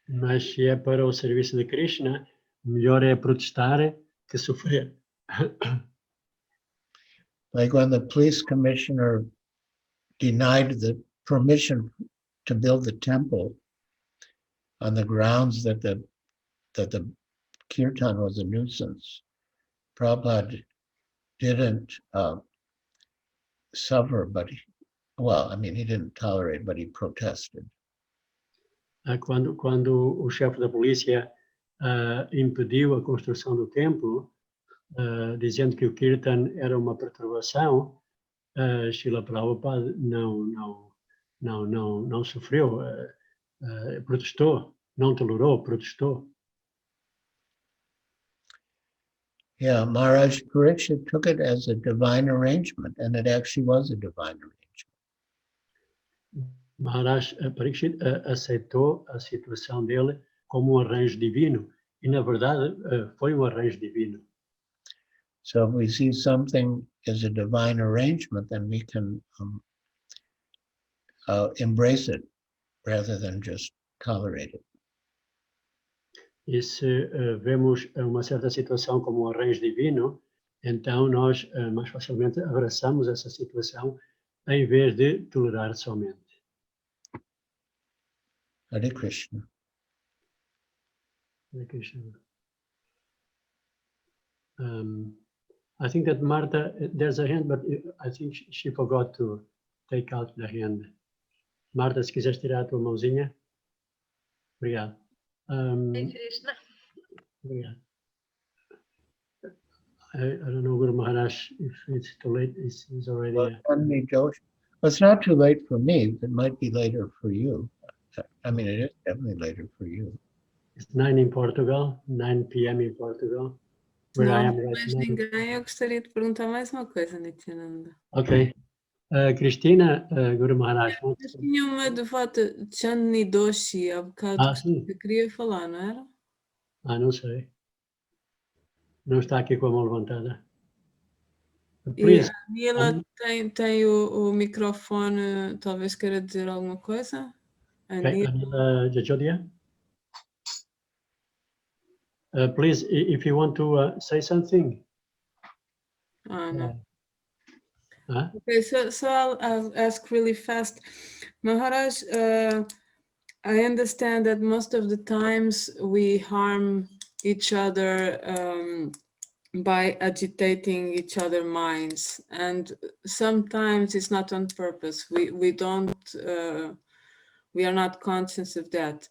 Mas se é para o serviço de Krishna, melhor é protestar que sofrer. Like when the police commissioner denied the permission to build the temple on the grounds that the kirtan was a nuisance. Prabhupada didn't suffer, but he didn't tolerate, but he protested. Quando o chefe da polícia impediu a construção do templo, dizendo que o kirtan era uma perturbação, Srila Prabhupada não sofreu, protestou, não tolerou, protestou. Yeah, Maharaj Parikshit took it as a divine arrangement, and it actually was a divine arrangement. Maharaj Parikshit aceitou a situação dele como arranjo divino, e na verdade foi arranjo divino. So if we see something as a divine arrangement, then we can embrace it rather than just tolerate it. E se vemos uma certa situação como arranjo divino, então nós mais facilmente abraçamos essa situação em vez de tolerar somente. Hare Krishna. Hare Krishna. I think that Martha, there's a hand, but I think she forgot to take out the hand. Marta, se quiseres tirar a tua mãozinha. Obrigado. Krishna. Obrigado. I don't know, Guru Maharaj, if it's too late. It's already. It's not too late for me. It might be later for you. I mean, it is definitely later for you. It's 9 in Portugal, 9 p.m. in Portugal, where I am right Mais now. ninguém, eu gostaria de perguntar mais uma coisa, Nityananda. Ok. Cristina, Guru Maharaj. Eu tinha uma devota, Chandni Doshi, há bocado Sim. que queria falar, não era? Não sei. Não está aqui com a mão levantada. E Please. a Nila tem o microfone, talvez queira dizer alguma coisa? Okay, Anila Jajodia. Please, if you want to say something. No. Huh? Okay, so I'll ask really fast. Maharaj, I understand that most of the times we harm each other by agitating each other's minds, and sometimes it's not on purpose. We are not conscious of that.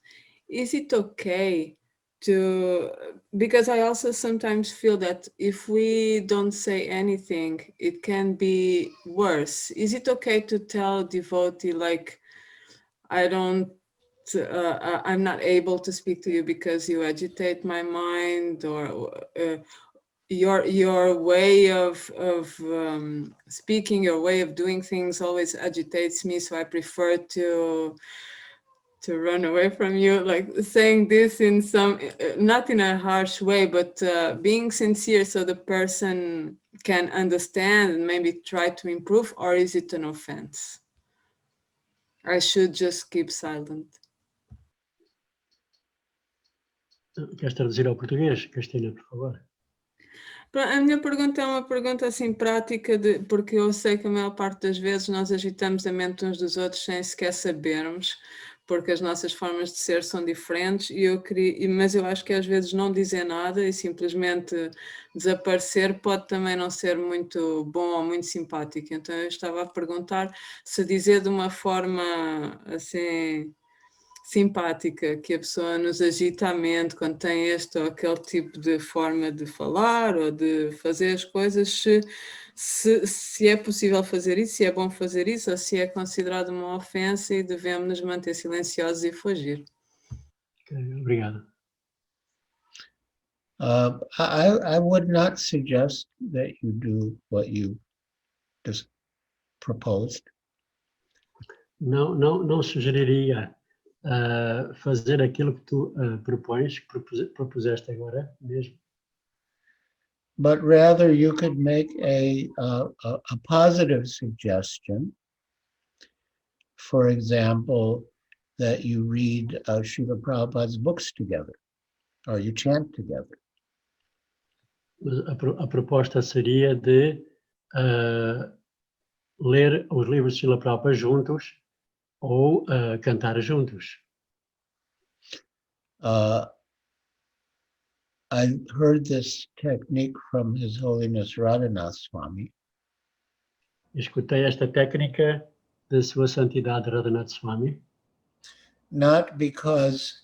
Is it okay to, because I also sometimes feel that if we don't say anything, it can be worse. Is it okay to tell a devotee, like, I'm not able to speak to you because you agitate my mind, or your way of speaking, your way of doing things always agitates me, so I prefer to run away from you, like saying this in some, not in a harsh way, but being sincere so the person can understand and maybe try to improve? Or is it an offense? I should just keep silent. Queres traduzir ao português, Cristina, por favor? A minha pergunta é uma pergunta assim prática, porque eu sei que a maior parte das vezes nós agitamos a mente uns dos outros sem sequer sabermos, porque as nossas formas de ser são diferentes, mas eu acho que às vezes não dizer nada e simplesmente desaparecer pode também não ser muito bom ou muito simpático. Então eu estava a perguntar se dizer de uma forma assim simpática, que a pessoa nos agita a mente quando tem este ou aquele tipo de forma de falar ou de fazer as coisas, se é possível fazer isso, se é bom fazer isso, ou se é considerado uma ofensa e devemos nos manter silenciosos e fugir. Okay, obrigado. I would not suggest that you do what you just proposed. Não sugeriria fazer aquilo que tu propuseste agora mesmo. But rather you could make a positive suggestion. For example, that you read Srila Prabhupada's books together, or you chant together. A proposta seria de ler os livros de Srila Prabhupada juntos, ou cantar juntos. I heard this technique from His Holiness Radhanath Swami, Escutei esta técnica de Sua Santidade Radhanath Swami, not because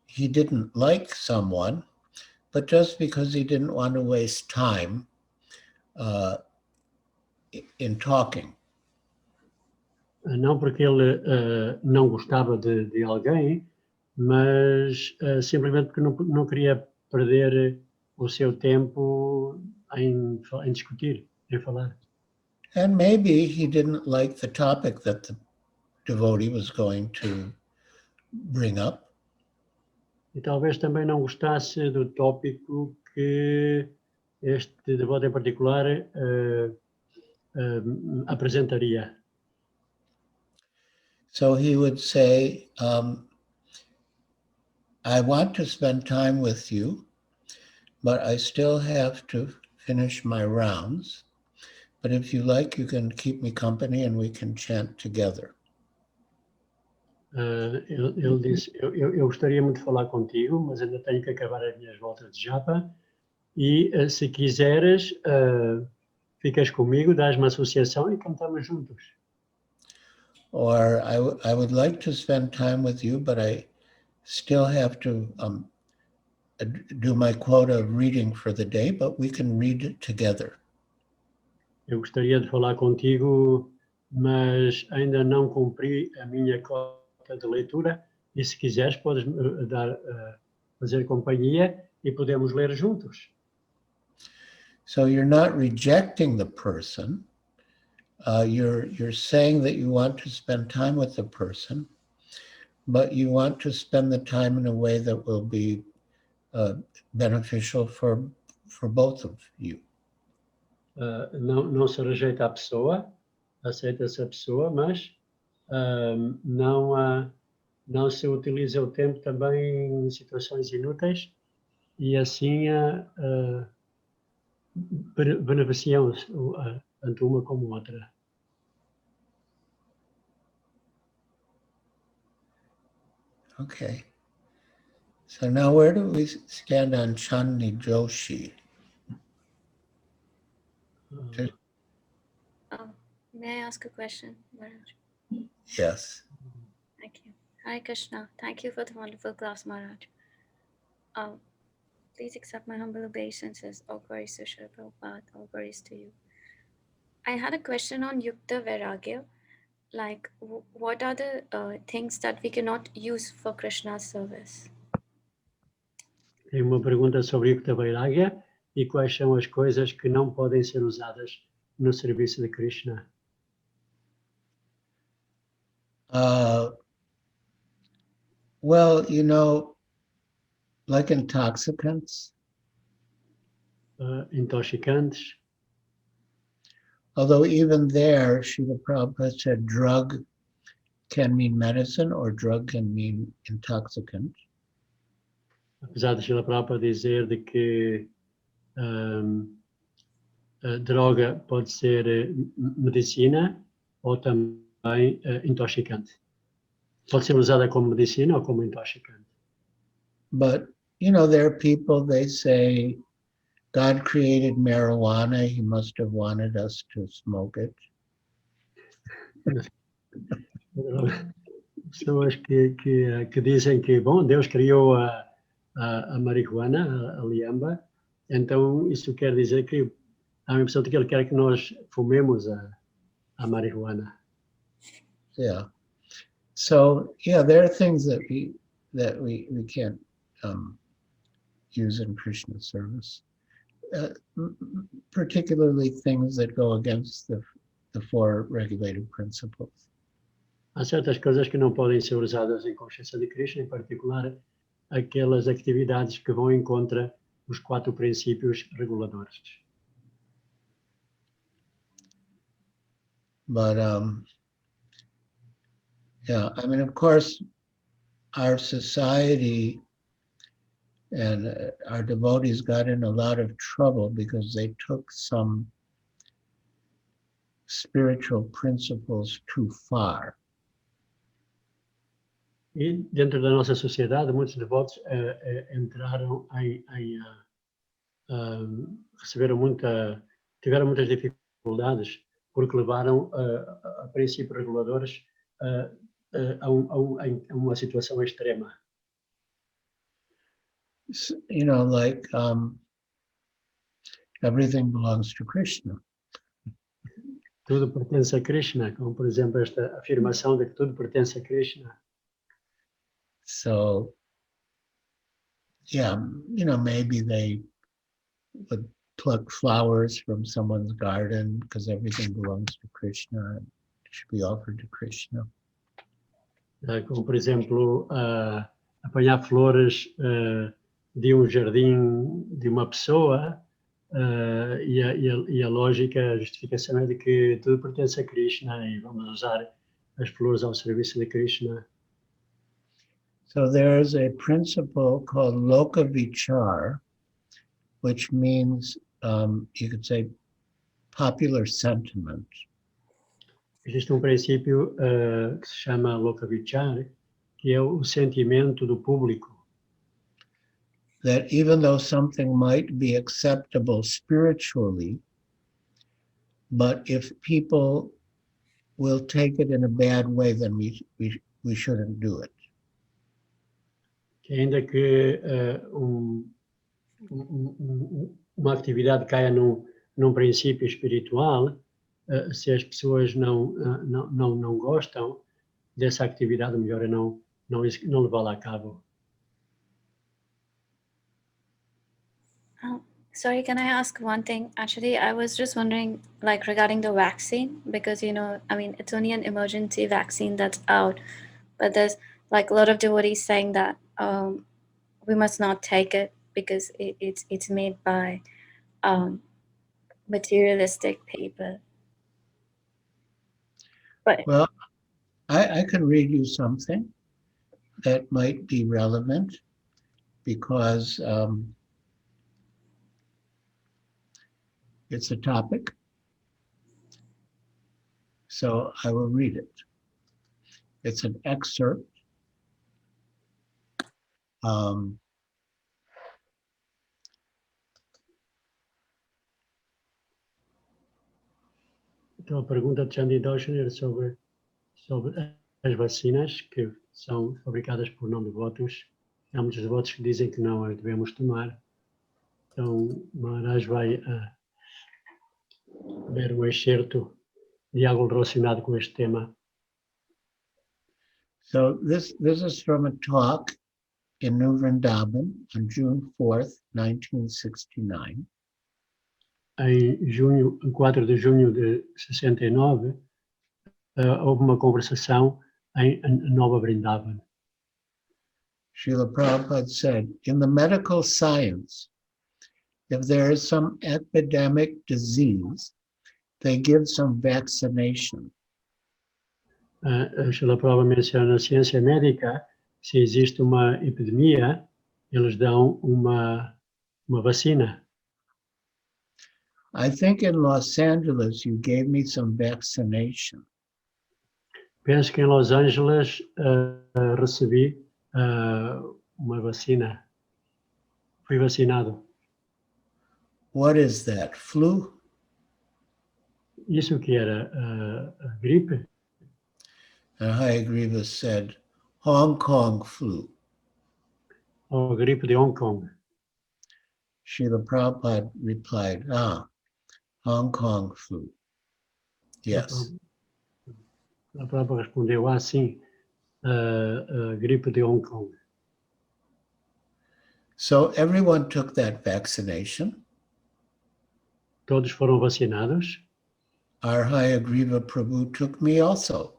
he didn't like someone, but just because he didn't want to waste time in talking. não porque ele não gostava de alguém, mas simplesmente porque não queria perder o seu tempo em discutir, em falar. And maybe he didn't like the topic that the devotee was going to bring up. E talvez também não gostasse do tópico que este devoto em particular apresentaria. So he would say, I want to spend time with you, but I still have to finish my rounds. But if you like, you can keep me company and we can chant together. Ele disse, eu gostaria muito de falar contigo, mas ainda tenho que acabar as minhas voltas de japa. E se quiseres, ficas comigo, dás uma associação e cantamos juntos. Or I would like to spend time with you, but I still have to do my quota of reading for the day, but we can read it together. Eu gostaria de falar contigo, mas ainda não cumpri a minha cota de leitura. E se quiseres, podes fazer companhia e podemos ler juntos. So you're not rejecting the person. You're saying that you want to spend time with the person, but you want to spend the time in a way that will be beneficial for both of you. Não se rejeita a pessoa, aceita-se a pessoa, mas não se utiliza o tempo também em situações inúteis e assim beneficiam-se tanto uma como outra. Okay. So now where do we stand on Chandni Joshi? May I ask a question, Maharaj? Yes. Thank you. Hare Krishna. Thank you for the wonderful class, Maharaj. Please accept my humble obeisances. All glories to Srila Prabhupada. All glories to you. I had a question on Yukta Vairagya. Like, what are the things that we cannot use for Krishna's service? Tenho uma pergunta sobre Yukta Vairagya e quais são as coisas que não podem ser usadas no serviço de Krishna. Well, you know, like intoxicants. Intoxicantes. Although even there, Srila Prabhupada said drug can mean medicine or drug can mean intoxicant. Apesar de Srila Prabhupada dizer de que a droga pode ser medicina ou também intoxicante. Pode ser usada como medicina ou como intoxicante. But, you know, there are people, they say, God created marijuana, he must have wanted us to smoke it. Pessoas que dizem que, bom, Deus criou a marihuana, a liamba, então isso quer dizer que há a impressão de que ele quer que nós fumemos a marihuana. Yeah. So, yeah, there are things that we can't use in Krishna service. Particularly things that go against the four regulated principles. Há certas coisas que não podem ser usadas em consciência de Krishna, em particular aquelas atividades que vão em contra os 4 princípios reguladores. But yeah, I mean, of course, our society and our devotees got in a lot of trouble because they took some spiritual principles too far. E dentro da nossa sociedade, muitos devotos entraram tiveram muitas dificuldades porque levaram a princípios reguladores a uma situação extrema. You know, like everything belongs to Krishna. Tudo pertence a Krishna, como por exemplo esta afirmação de que tudo pertence a Krishna. So, yeah, you know, maybe they would pluck flowers from someone's garden because everything belongs to Krishna and should be offered to Krishna. Como por exemplo apanhar flores de jardim de uma pessoa e a lógica, a justificação é de que tudo pertence a Krishna e vamos usar as flores ao serviço de Krishna. So there's a principle called lokavichar, which means, you could say, popular sentiment. Existe princípio que se chama lokavichar, que é o sentimento do público. That even though something might be acceptable spiritually, but if people will take it in a bad way, then we shouldn't do it. Que ainda que uma atividade caia num princípio espiritual, se as pessoas não gostam dessa atividade, melhor é não levá-la a cabo. Sorry, can I ask one thing? Actually, I was just wondering, like, regarding the vaccine, because, you know, I mean, it's only an emergency vaccine that's out, but there's like a lot of devotees saying that we must not take it because it's made by materialistic people. But well, I can read you something that might be relevant because it's a topic. So I will read it. It's an excerpt. Então a pergunta de Chandi Doshan era sobre as vacinas que são fabricadas por não devotos. Há muitos devotos que dizem que não as devemos tomar. Então Maharaj vai ver um excerto de algo relacionado com este tema. So this is from a talk in New Vrindavan on June 4th, 1969. Em 4 de junho de 69, houve uma conversação em Nova Vrindavan. Srila Prabhupada said, in the medical science, if there is some epidemic disease, they give some vaccination. Srila Prabhupada menciona na ciência médica, se existe uma epidemia, eles dão uma vacina. I think in Los Angeles, you gave me some vaccination. Penso que em Los Angeles recebi uma vacina. Fui vacinado. What is that? Flu? Isso que era a gripe? And Hayagriva said, Hong Kong flu. Ou a gripe de Hong Kong? Srila Prabhupada replied, Hong Kong flu. Yes. A própria respondeu, sim, a gripe de Hong Kong. So everyone took that vaccination. Todos foram vacinados. Our Hayagriva Prabhu took me also.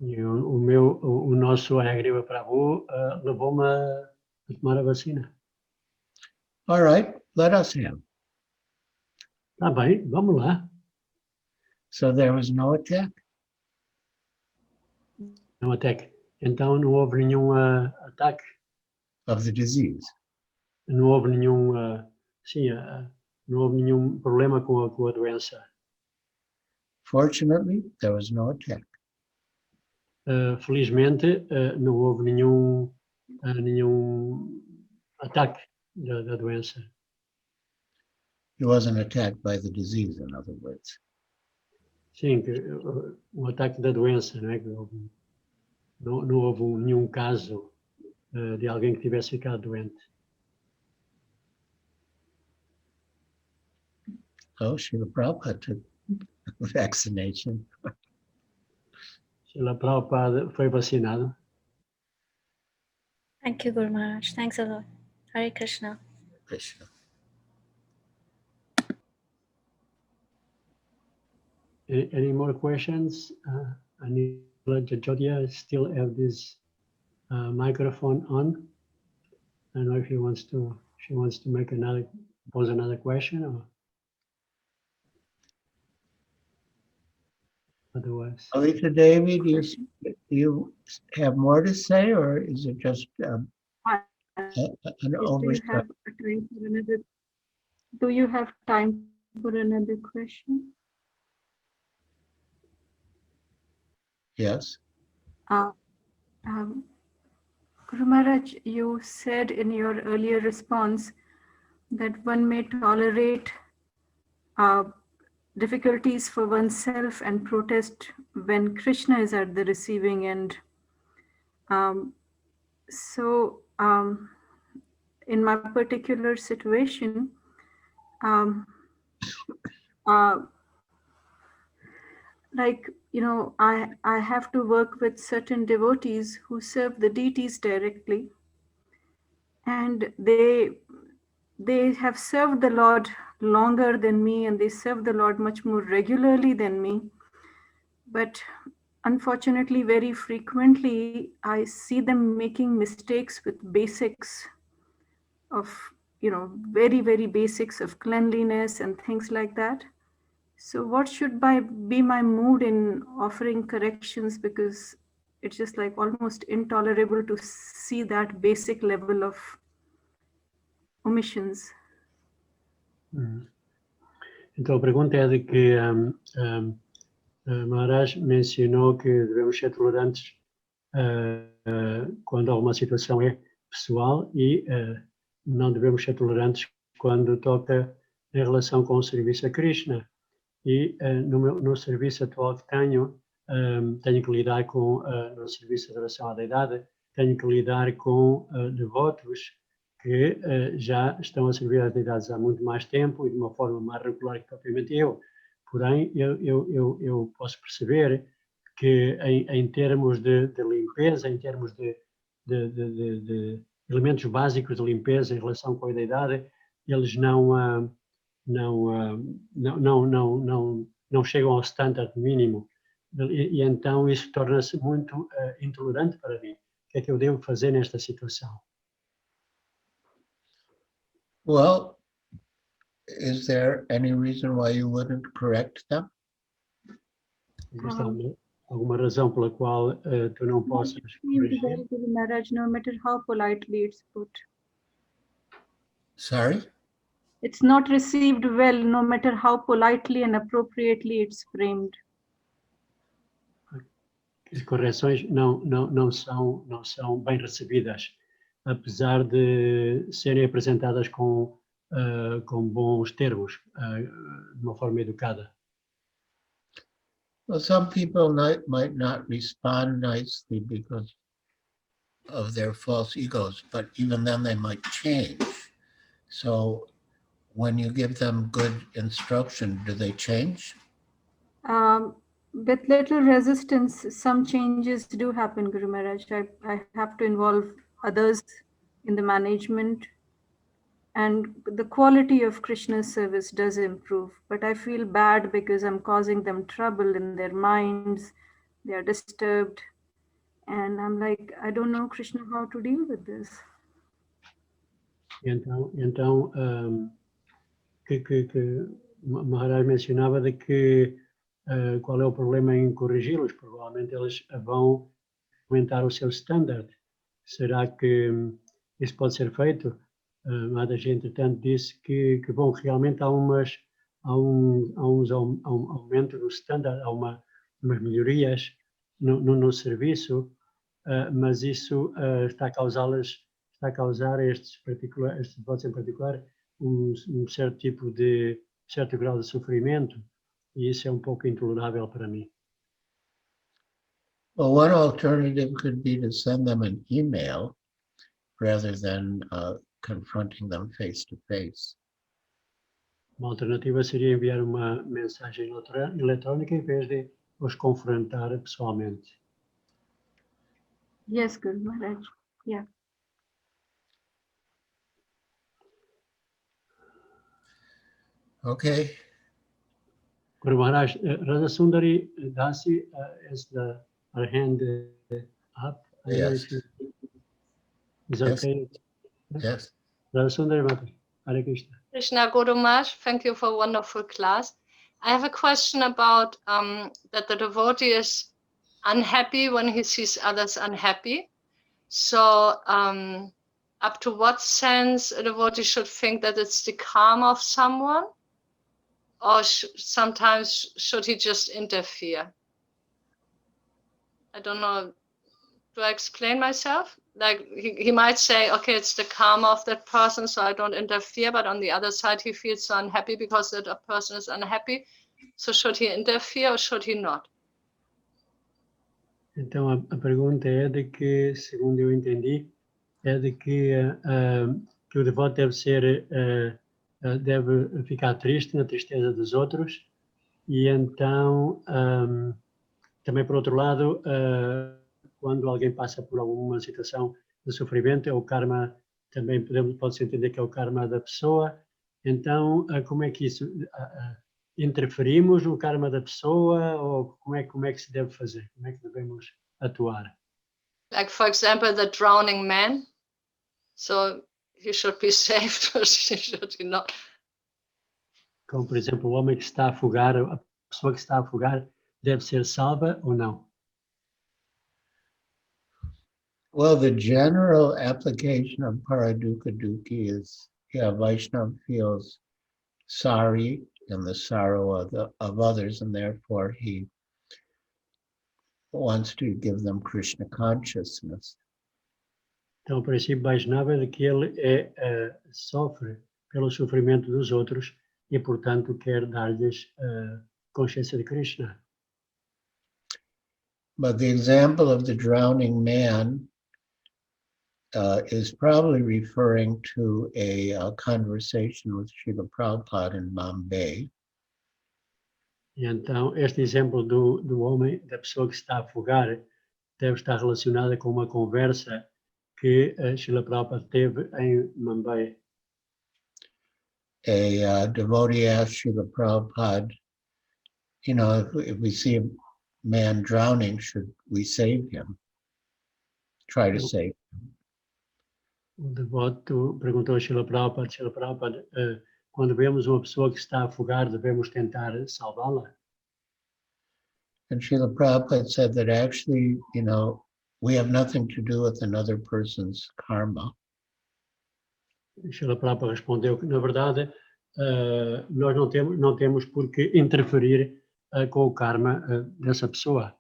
E o nosso Agriva Prabhu levou-me a tomar a vacina. All right, let us have. Tá bem, vamos lá. So there was no attack? No ataque. Então não houve nenhum ataque. Of the disease. Não houve nenhum, não houve nenhum problema com a doença. Fortunately, there was no attack. felizmente, não houve nenhum ataque da doença. He wasn't attacked by the disease, in other words. Sim, ataque da doença, não é? Não houve nenhum caso de alguém que tivesse ficado doente. Oh, Srila Prabhupada took vaccination. Srila Prabhupada foi vacinado. Thank you, Guru Maharaj. Thanks a lot. Hare Krishna. Krishna. Any more questions? Anila Jajodia still have this microphone on. I don't know if she wants to make pose another question, or otherwise. Alita Devi, do you have more to say, or is it just an oversight? Do you have time for another question? Yes. Guru Maharaj, you said in your earlier response that one may tolerate difficulties for oneself and protest when Krishna is at the receiving end. In my particular situation, I have to work with certain devotees who serve the deities directly, and they have served the Lord longer than me, and they serve the Lord much more regularly than me. But unfortunately, very frequently, I see them making mistakes with basics of, very, very basics of cleanliness and things like that. So what should be my mood in offering corrections? Because it's just like almost intolerable to see that basic level of omissions. Então a pergunta é de que Maharaj mencionou que devemos ser tolerantes quando alguma situação é pessoal e não devemos ser tolerantes quando toca em relação com o serviço a Krishna. E no serviço atual que tenho que lidar com, no serviço de adoração à deidade, tenho que lidar com devotos que já estão a servir às deidades há muito mais tempo e de uma forma mais regular que propriamente eu. Porém, eu posso perceber que em termos de limpeza, em termos de elementos básicos de limpeza em relação com a deidade, eles não chegam ao standard mínimo. E então isso torna-se muito intolerante para mim. O que é que eu devo fazer nesta situação? Well, is there any reason why you wouldn't correct them? Existe alguma razão pela qual tu não possas corrigir? No matter how politely it's put. Sorry? It's not received well, no matter how politely and appropriately it's framed. As correções não são bem recebidas, apesar de serem apresentadas com bons termos, de uma forma educada. Well, some people might not respond nicely because of their false egos, but even then they might change. So when you give them good instruction, do they change? With little resistance, some changes do happen, Guru Maharaj. I have to involve others in the management, and the quality of Krishna's service does improve. But I feel bad because I'm causing them trouble in their minds. They are disturbed. And I'm like, I don't know, Krishna, how to deal with this. Então Maharaj mencionava de que qual é o problema em corrigi-los? Provavelmente eles vão aumentar o seu standard. Será que isso pode ser feito? Maharaj, entretanto, disse que bom, realmente há um aumento do standard, há umas melhorias no serviço, mas isso está a causar estes devotos em particular certo grau de sofrimento, e isso é um pouco intolerável para mim. Well, one alternative could be to send them an email rather than confronting them face to face. Uma alternativa seria enviar uma mensagem eletrónica em vez de os confrontar pessoalmente. Yes, Guru Maharaj. Yeah. Okay. Guru Maharaj, Radha Sundari Dasi has her hand up. I don't know Yes. if you- Is Yes. okay? Yes. Radha Sundari Mata. Hare Krishna. Krishna Guru Maharaj, thank you for a wonderful class. I have a question about that the devotee is unhappy when he sees others unhappy. So up to what sense a devotee should think that it's the karma of someone? Or sometimes should he just interfere? I don't know. Do I explain myself? Like he might say, okay, it's the karma of that person, so I don't interfere. But on the other side, he feels so unhappy because that person is unhappy. So should he interfere or should he not? Então a pergunta é de que, segundo eu entendi, é de que o devoto deve ficar triste na tristeza dos outros, e então também por outro lado, quando alguém passa por alguma situação de sofrimento, é o karma, também pode-se entender que é o karma da pessoa. Então como é que isso interferimos no karma da pessoa, ou como é que se deve fazer? Como é que devemos atuar? Like, for example, the drowning man. So he should be saved or should he not? Como, por exemplo, o homem que está a afogar, a pessoa que está a afogar, deve ser salva ou não? Well, the general application of Paraduka Dukkhi is, Vaishnava feels sorry in the sorrow of others, and therefore he wants to give them Krishna consciousness. Então, o princípio Vaishnava é de que ele sofre pelo sofrimento dos outros e, portanto, quer dar-lhes consciência de Krishna. But the example of the drowning man is probably referring to a conversation with Srila Prabhupada in Bombay. E então, este exemplo do homem, da pessoa que está a afogar, deve estar relacionada com uma conversa que Srila Prabhupada teve em Mumbai. A devotee asked Srila Prabhupada, if we see a man drowning, should we save him? Try to save him. O devoto perguntou a Srila Prabhupada, quando vemos uma pessoa que está a afogar, devemos tentar salvá-la? And Srila Prabhupada said that actually, we have nothing to do with another person's karma. Srila Prabhupada respondeu que, na verdade, nós não temos por que interferir com o karma dessa pessoa.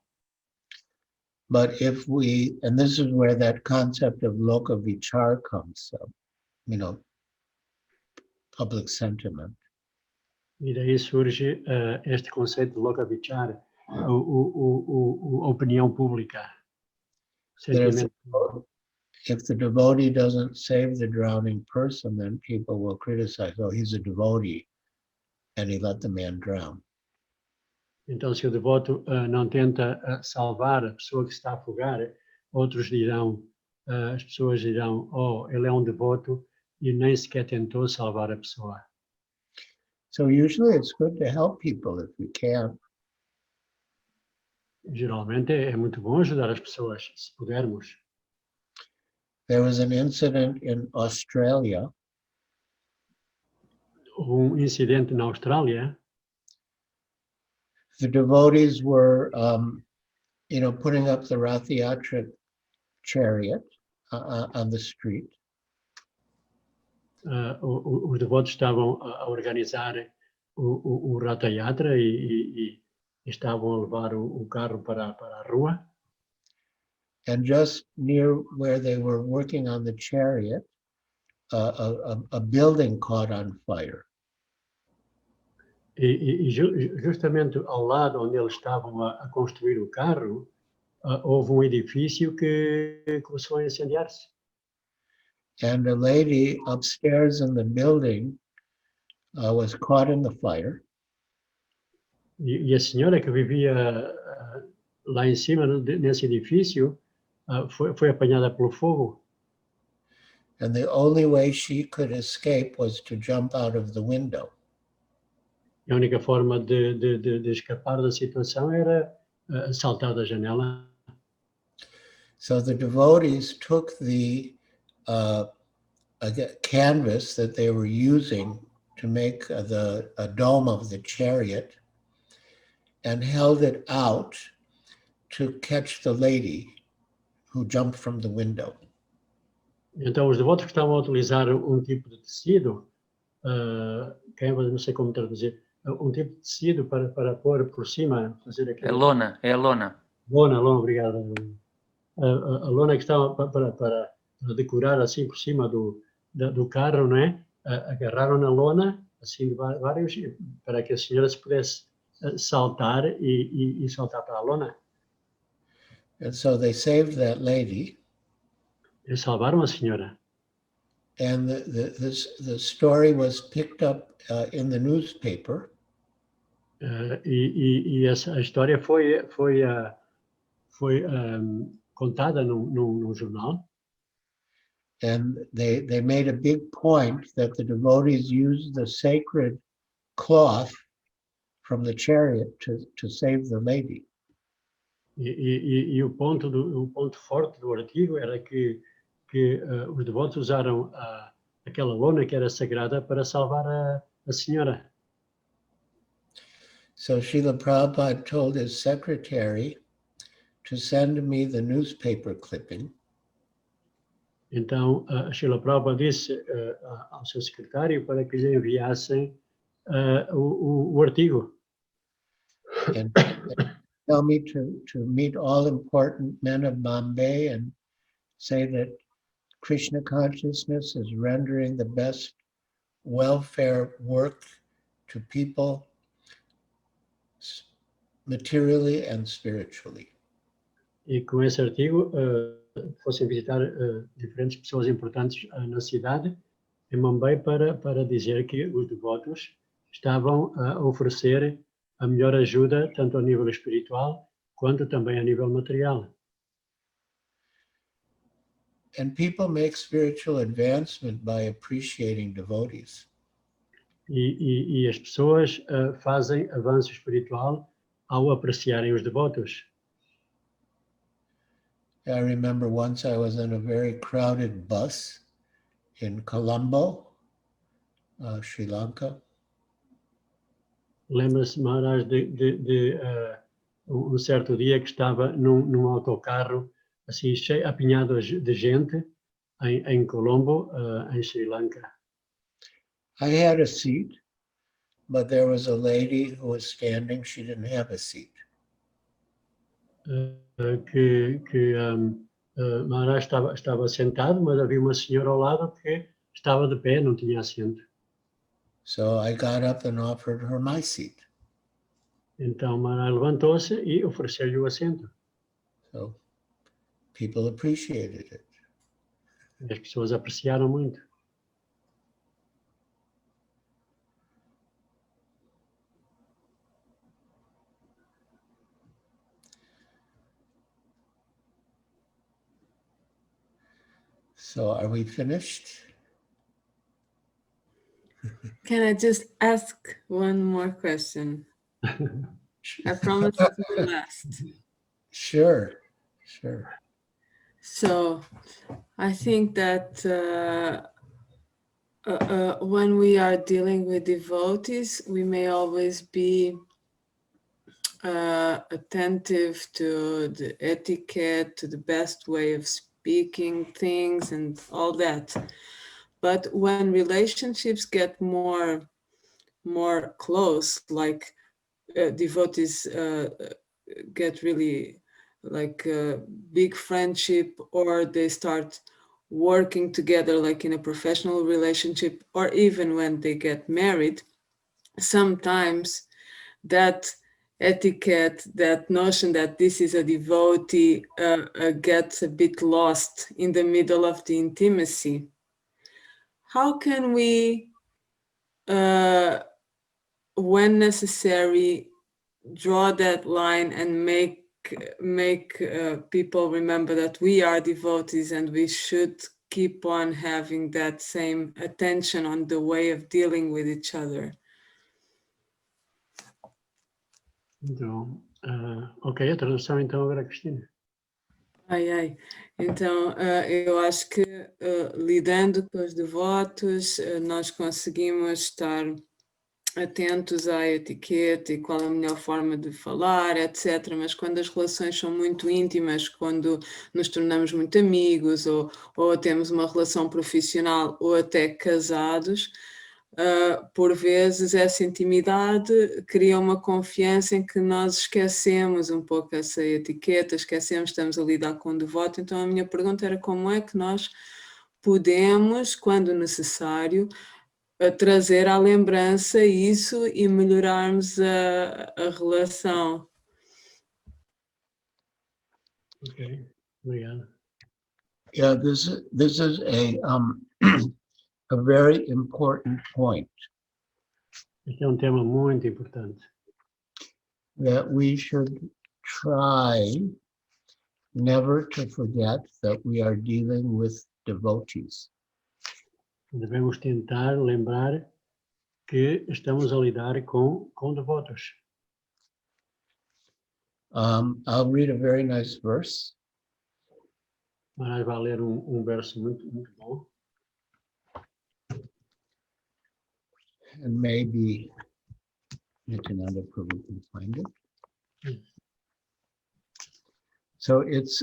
But if we, and this is where that concept of loka vichar comes up, public sentiment. E daí surge este conceito de loka vichar, a opinião pública. If the devotee doesn't save the drowning person, then people will criticize, oh, he's a devotee, and he let the man drown. Então, se o devoto não tenta salvar a pessoa que está a afogar, as pessoas dirão, oh, ele é um devoto e nem sequer tentou salvar a pessoa. So usually it's good to help people if we can. Geralmente é muito bom ajudar as pessoas, se pudermos. There was an incident in Australia. Incidente na Austrália. The devotees were, putting up the Rath Yatra chariot on the street. Os devotos estavam a organizar o Ratha Yatra e estavam a levar o carro para a rua. And just near where they were working on the chariot, a building caught on fire. Justamente ao lado onde eles estavam a construir o carro, houve um edifício que começou a incendiar-se. And a lady upstairs in the building was caught in the fire. E a senhora que vivia lá em cima, nesse edifício, foi apanhada pelo fogo. And the only way she could escape was to jump out of the window. A única forma de escapar da situação era saltar da janela. So the devotees took the canvas that they were using to make a dome of the chariot and held it out to catch the lady who jumped from the window. Então, os devotos que estavam a utilizar um tipo de tecido, não sei como traduzir, um tipo de tecido para pôr por cima, fazer aquilo. É a lona. Lona, obrigado. A lona que estava para decorar assim por cima do carro, não é? Agarraram na lona, assim, vários, para que a senhora se pudesse saltar e saltar para a lona. And so they saved that lady. Eles salvaram a senhora. And the story was picked up in the newspaper. A história foi contada num jornal. And they made a big point that the devotees used the sacred cloth from the chariot to save the lady. E o ponto forte do artigo era que os devotos usaram aquela lona que era sagrada para salvar a senhora. So Srila Prabhupada told his secretary to send me the newspaper clipping. Então, Srila Prabhupada disse ao seu secretário para que lhe enviassem o artigo. And tell me to meet all important men of Bombay and say that Krishna consciousness is rendering the best welfare work to people materially and spiritually. E com esse artigo fossem visitar diferentes pessoas importantes na cidade, em Mumbai, para dizer que os devotos estavam a oferecer a melhor ajuda, tanto a nível espiritual, quanto também a nível material. And people make spiritual advancement by appreciating devotees. E as pessoas fazem avanço espiritual ao apreciarem os devotos. I remember once I was in a very crowded bus in Colombo, Sri Lanka. Lembra-se, Maharaj, de certo dia que estava num autocarro assim cheio, apinhado de gente em Colombo, em Sri Lanka. I had a seat, but there was a lady who was standing. She didn't have a seat. Maharaj estava sentado, mas havia uma senhora ao lado que estava de pé, não tinha assento. So I got up and offered her my seat. Então Maharaj levantou-se e ofereceu-lhe o assento. So people appreciated it. As pessoas apreciaram muito. So are we finished? Can I just ask one more question? I promise it's the last. Sure. So I think that when we are dealing with devotees, we may always be attentive to the etiquette, to the best way of speaking things and all that. But when relationships get more close, like devotees get really like a big friendship, or they start working together like in a professional relationship, or even when they get married, sometimes that etiquette, that notion that this is a devotee gets a bit lost in the middle of the intimacy. How can we, when necessary, draw that line and make people remember that we are devotees and we should keep on having that same attention on the way of dealing with each other? Então, ok, a tradução então agora, Cristina. Ai. Então, eu acho que lidando com os devotos, nós conseguimos estar atentos à etiqueta e qual a melhor forma de falar, etc. Mas quando as relações são muito íntimas, quando nos tornamos muito amigos, ou temos uma relação profissional, ou até casados, por vezes essa intimidade cria uma confiança em que nós esquecemos um pouco essa etiqueta, esquecemos, estamos a lidar com um devoto. Então a minha pergunta era como é que nós podemos, quando necessário, trazer à lembrança isso e melhorarmos a relação. Ok, obrigado. Yeah, this is a very important point. Este é um tema muito importante. That we should try never to forget that we are dealing with devotees. Devemos tentar lembrar que estamos a lidar com devotos. I'll read a very nice verse. Mas vai ler verso muito bom. And maybe Nityananda Prabhu can find it. So it's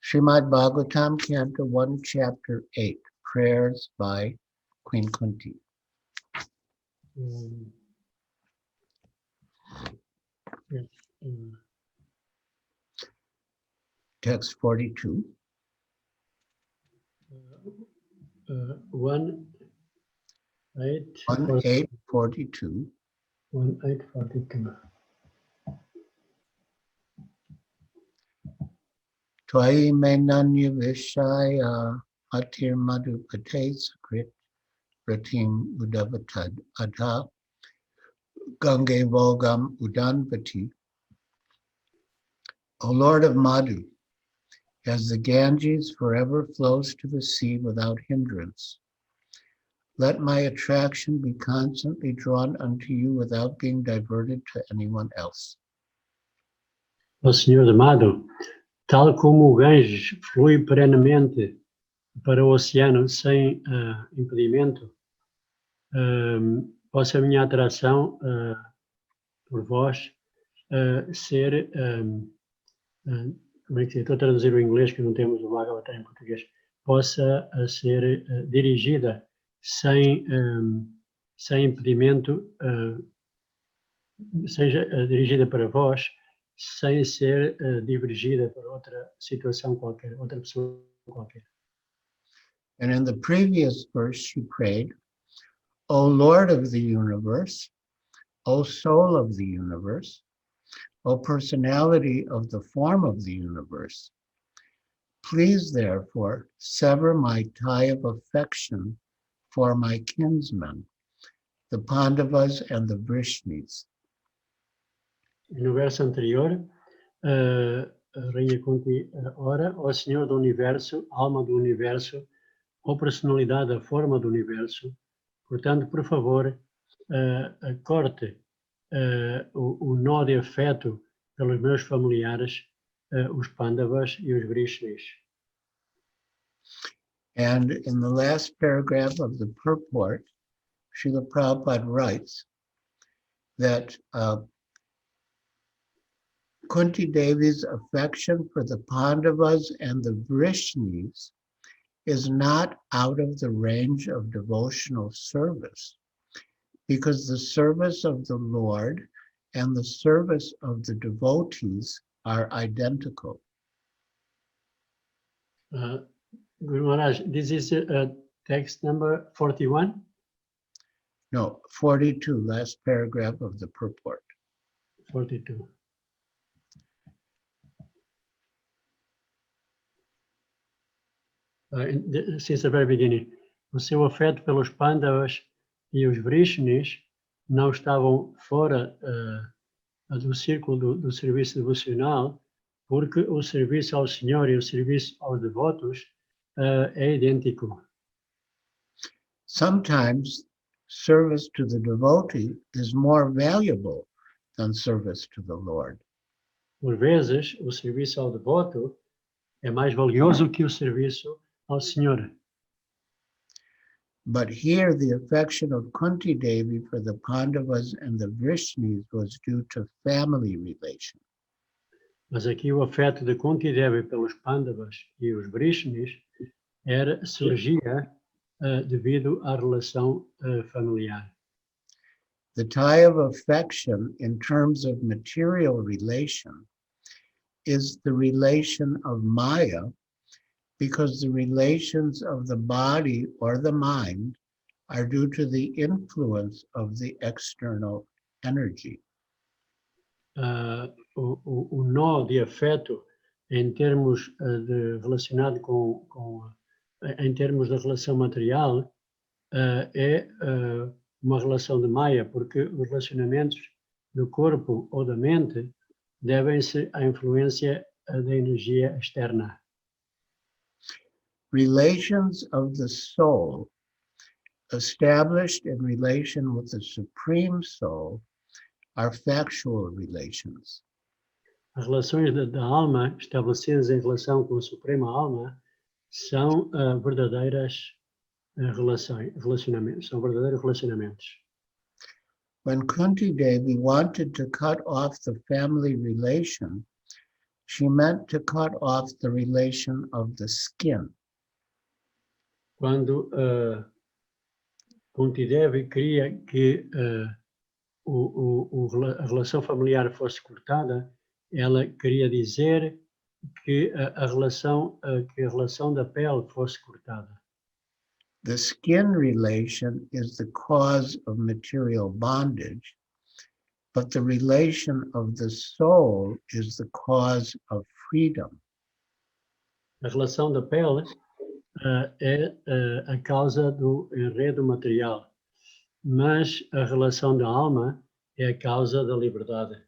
Srimad Bhagavatam, Canto 1, Chapter 8, Prayers by Queen Kunti. Text 42. 1842. 1842. Twai menanya vishaya atir madhupate sakrit pratim udavatad adha gange vogam udanpati. O Lord of Madhu, as the Ganges forever flows to the sea without hindrance, let my attraction be constantly drawn unto you without being diverted to anyone else. Ó Senhor amado, tal como o Ganges flui perenemente para o oceano sem impedimento, possa a minha atração por vós ser, como é que se estou a traduzir o inglês que não temos o Bhagavatam em português, possa ser dirigida sem impedimento, seja dirigida para vós, sem ser divergida para outra situação qualquer, outra pessoa qualquer. And in the previous verse, she prayed, O Lord of the universe, O soul of the universe, O personality of the form of the universe, please therefore sever my tie of affection for my kinsmen, the Pandavas and the Vrishnis. No verso anterior, Rainha Kunti ora, ó Senhor do Universo, alma do Universo, ó personalidade da forma do Universo, portanto, por favor, corte o nó de afeto pelos meus familiares, os Pandavas e os Vrishnis. And in the last paragraph of the purport, Srila Prabhupada writes that Kunti Devi's affection for the Pandavas and the Vrishnis is not out of the range of devotional service, because the service of the Lord and the service of the devotees are identical. Guru Maharaj, this is text number 41? No, 42, last paragraph of the purport. 42. Since the very beginning. O seu afeto pelos Pandavas e os Vrishnis não estavam fora do círculo do serviço devocional, porque o serviço ao Senhor e o serviço aos devotos é idêntico. Sometimes service to the devotee is more valuable than service to the Lord. Por vezes, o serviço ao devoto é mais valioso que o serviço ao Senhor. But here the affection of Kunti Devi for the Pandavas and the Vrishnis was due to family relation. Mas aqui o afeto de Kunti Devi pelos Pandavas e os Vrishnis surgia devido à relação familiar. The tie of affection in terms of material relation is the relation of Maya, because the relations of the body or the mind are due to the influence of the external energy. O nó de afeto em termos relacionado em termos da relação material é uma relação de Maya, porque os relacionamentos do corpo ou da mente devem-se à influência da energia externa. Relations of the soul established in relation with the Supreme Soul are factual relations. As relações da alma estabelecidas em relação com a Suprema Alma são verdadeiros relacionamentos. When Kunti Devi wanted to cut off the family relation, she meant to cut off the relation of the skin. Quando Kunti Devi queria que a relação familiar fosse cortada, ela queria dizer que a relação da pele fosse cortada. The skin relation is the cause of material bondage, but the relation of the soul is the cause of freedom. A relação da pele é a causa do enredo material, mas a relação da alma é a causa da liberdade.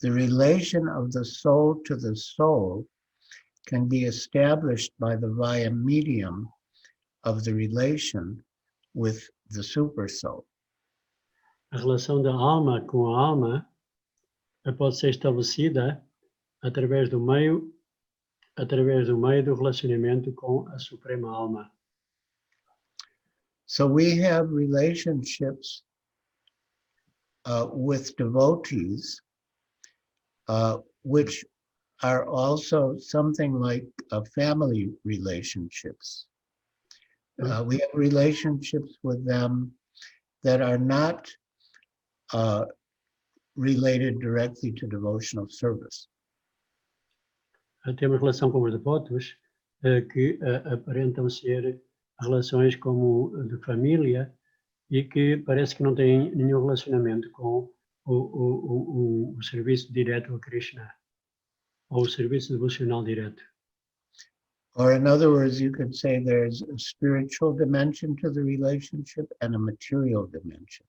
The relation of the soul to the soul can be established by the via medium of the relation with the super soul. A relação da alma com a alma pode ser estabelecida através do meio do relacionamento com a Suprema Alma. So we have relationships with devotees, which are also something like family relationships. We have relationships with them that are not related directly to devotional service. Temos relação com os devotos que aparentam ser relações como de família e que parece que não têm nenhum relacionamento com o serviço direto a Krishna ou o serviço devocional direto. Or in other words, you could say there's a spiritual dimension to the relationship and a material dimension.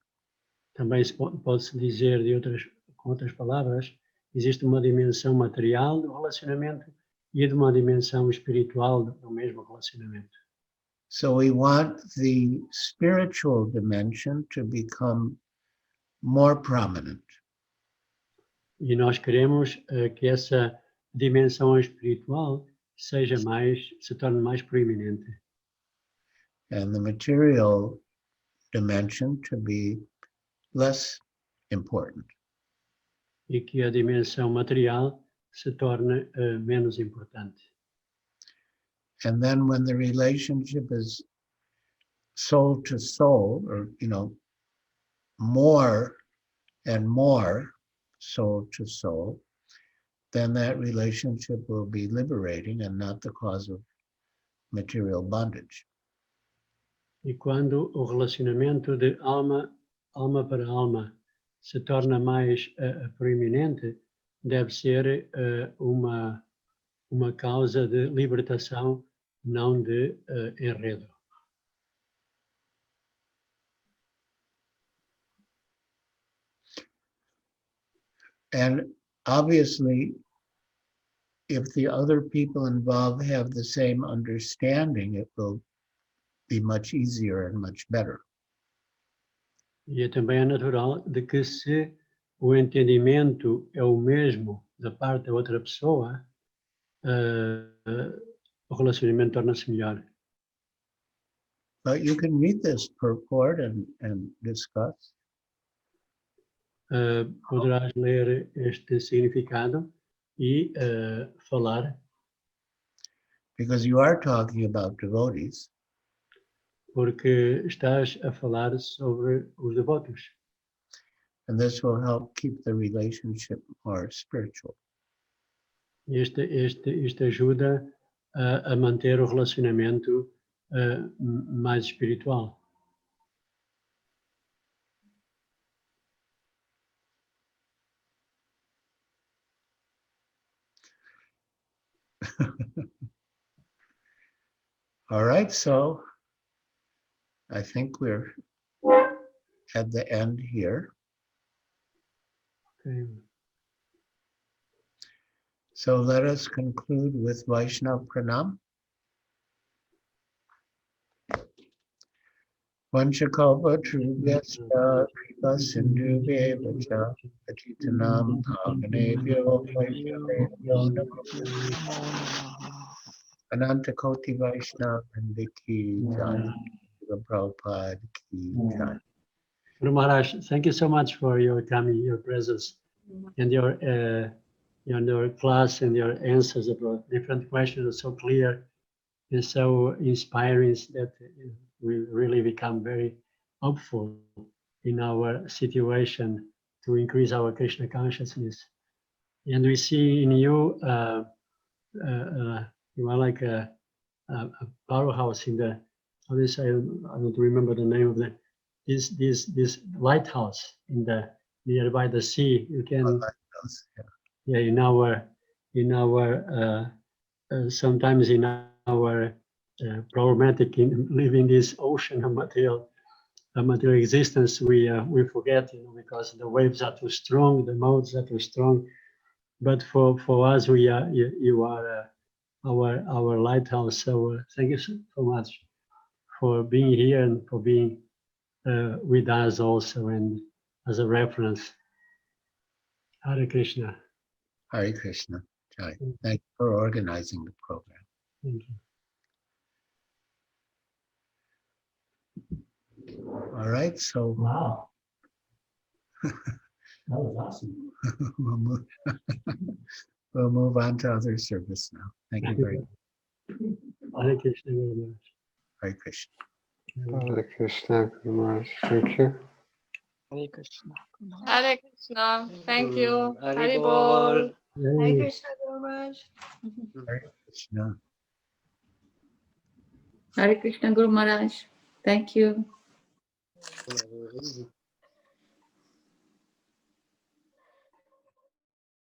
Também pode-se dizer com outras palavras, existe uma dimensão material do relacionamento e de uma dimensão espiritual do mesmo relacionamento. So we want the spiritual dimension to become more prominent. E nós queremos que essa dimensão espiritual se torne mais proeminente. And the material dimension to be less important. E que a dimensão material se torne menos importante. And then when the relationship is soul to soul, or, more and more soul to soul, then that relationship will be liberating and not the cause of material bondage. E quando o relacionamento de alma para alma se torna mais proeminente, deve ser uma causa de libertação, não de enredo. And obviously, if the other people involved have the same understanding, it will be much easier and much better. E também é natural de que se o entendimento é o mesmo da parte da outra pessoa, o relacionamento torna-se melhor. But you can read this purport and discuss. Poderás ler este significado e falar, Because you are talking about devotees. porque estás a falar sobre os devotos. And this will help keep the relationship more spiritual. Isto ajuda a manter o relacionamento mais espiritual. All right, so I think we're at the end here. Okay. So let us conclude with Vaishnav Pranam. Vanchakalpa Trubhyascha Kripa Sindhubheva Cha Patitanam Pavanebhyo Vaishnavebhyo Namo Anantakoti Vaishnav Ki Jai, Prabhupada Ki Jai. Guru Maharaj, thank you so much for your coming, your presence, and your class and your answers about different questions are so clear and so inspiring that we really become very hopeful in our situation to increase our Krishna consciousness. And we see in you, you are like a powerhouse in the, how do you say, I don't remember the name of this lighthouse in the nearby the sea. You can, yeah, in our sometimes in our problematic in living this ocean of material existence, we forget, because the waves are too strong, the modes are too strong. But for us, you are our lighthouse. So thank you so much for being here and for being with us also and as a reference. Hare Krishna. Hare Krishna. Jai. Thank you for organizing the program. Thank you. All right, so Wow. That was awesome. we'll move on to other service now. Thank you very much. Hare Krishna very much. Hare Krishna. Hare Krishna, Guru Maharaj. Thank you. Hare Krishna. Hare Krishna. Thank you. Hare Hari Bol. Bol. Hare Krishna, Guru Maharaj. Hare Krishna. Hare Krishna, Guru Maharaj. Thank you.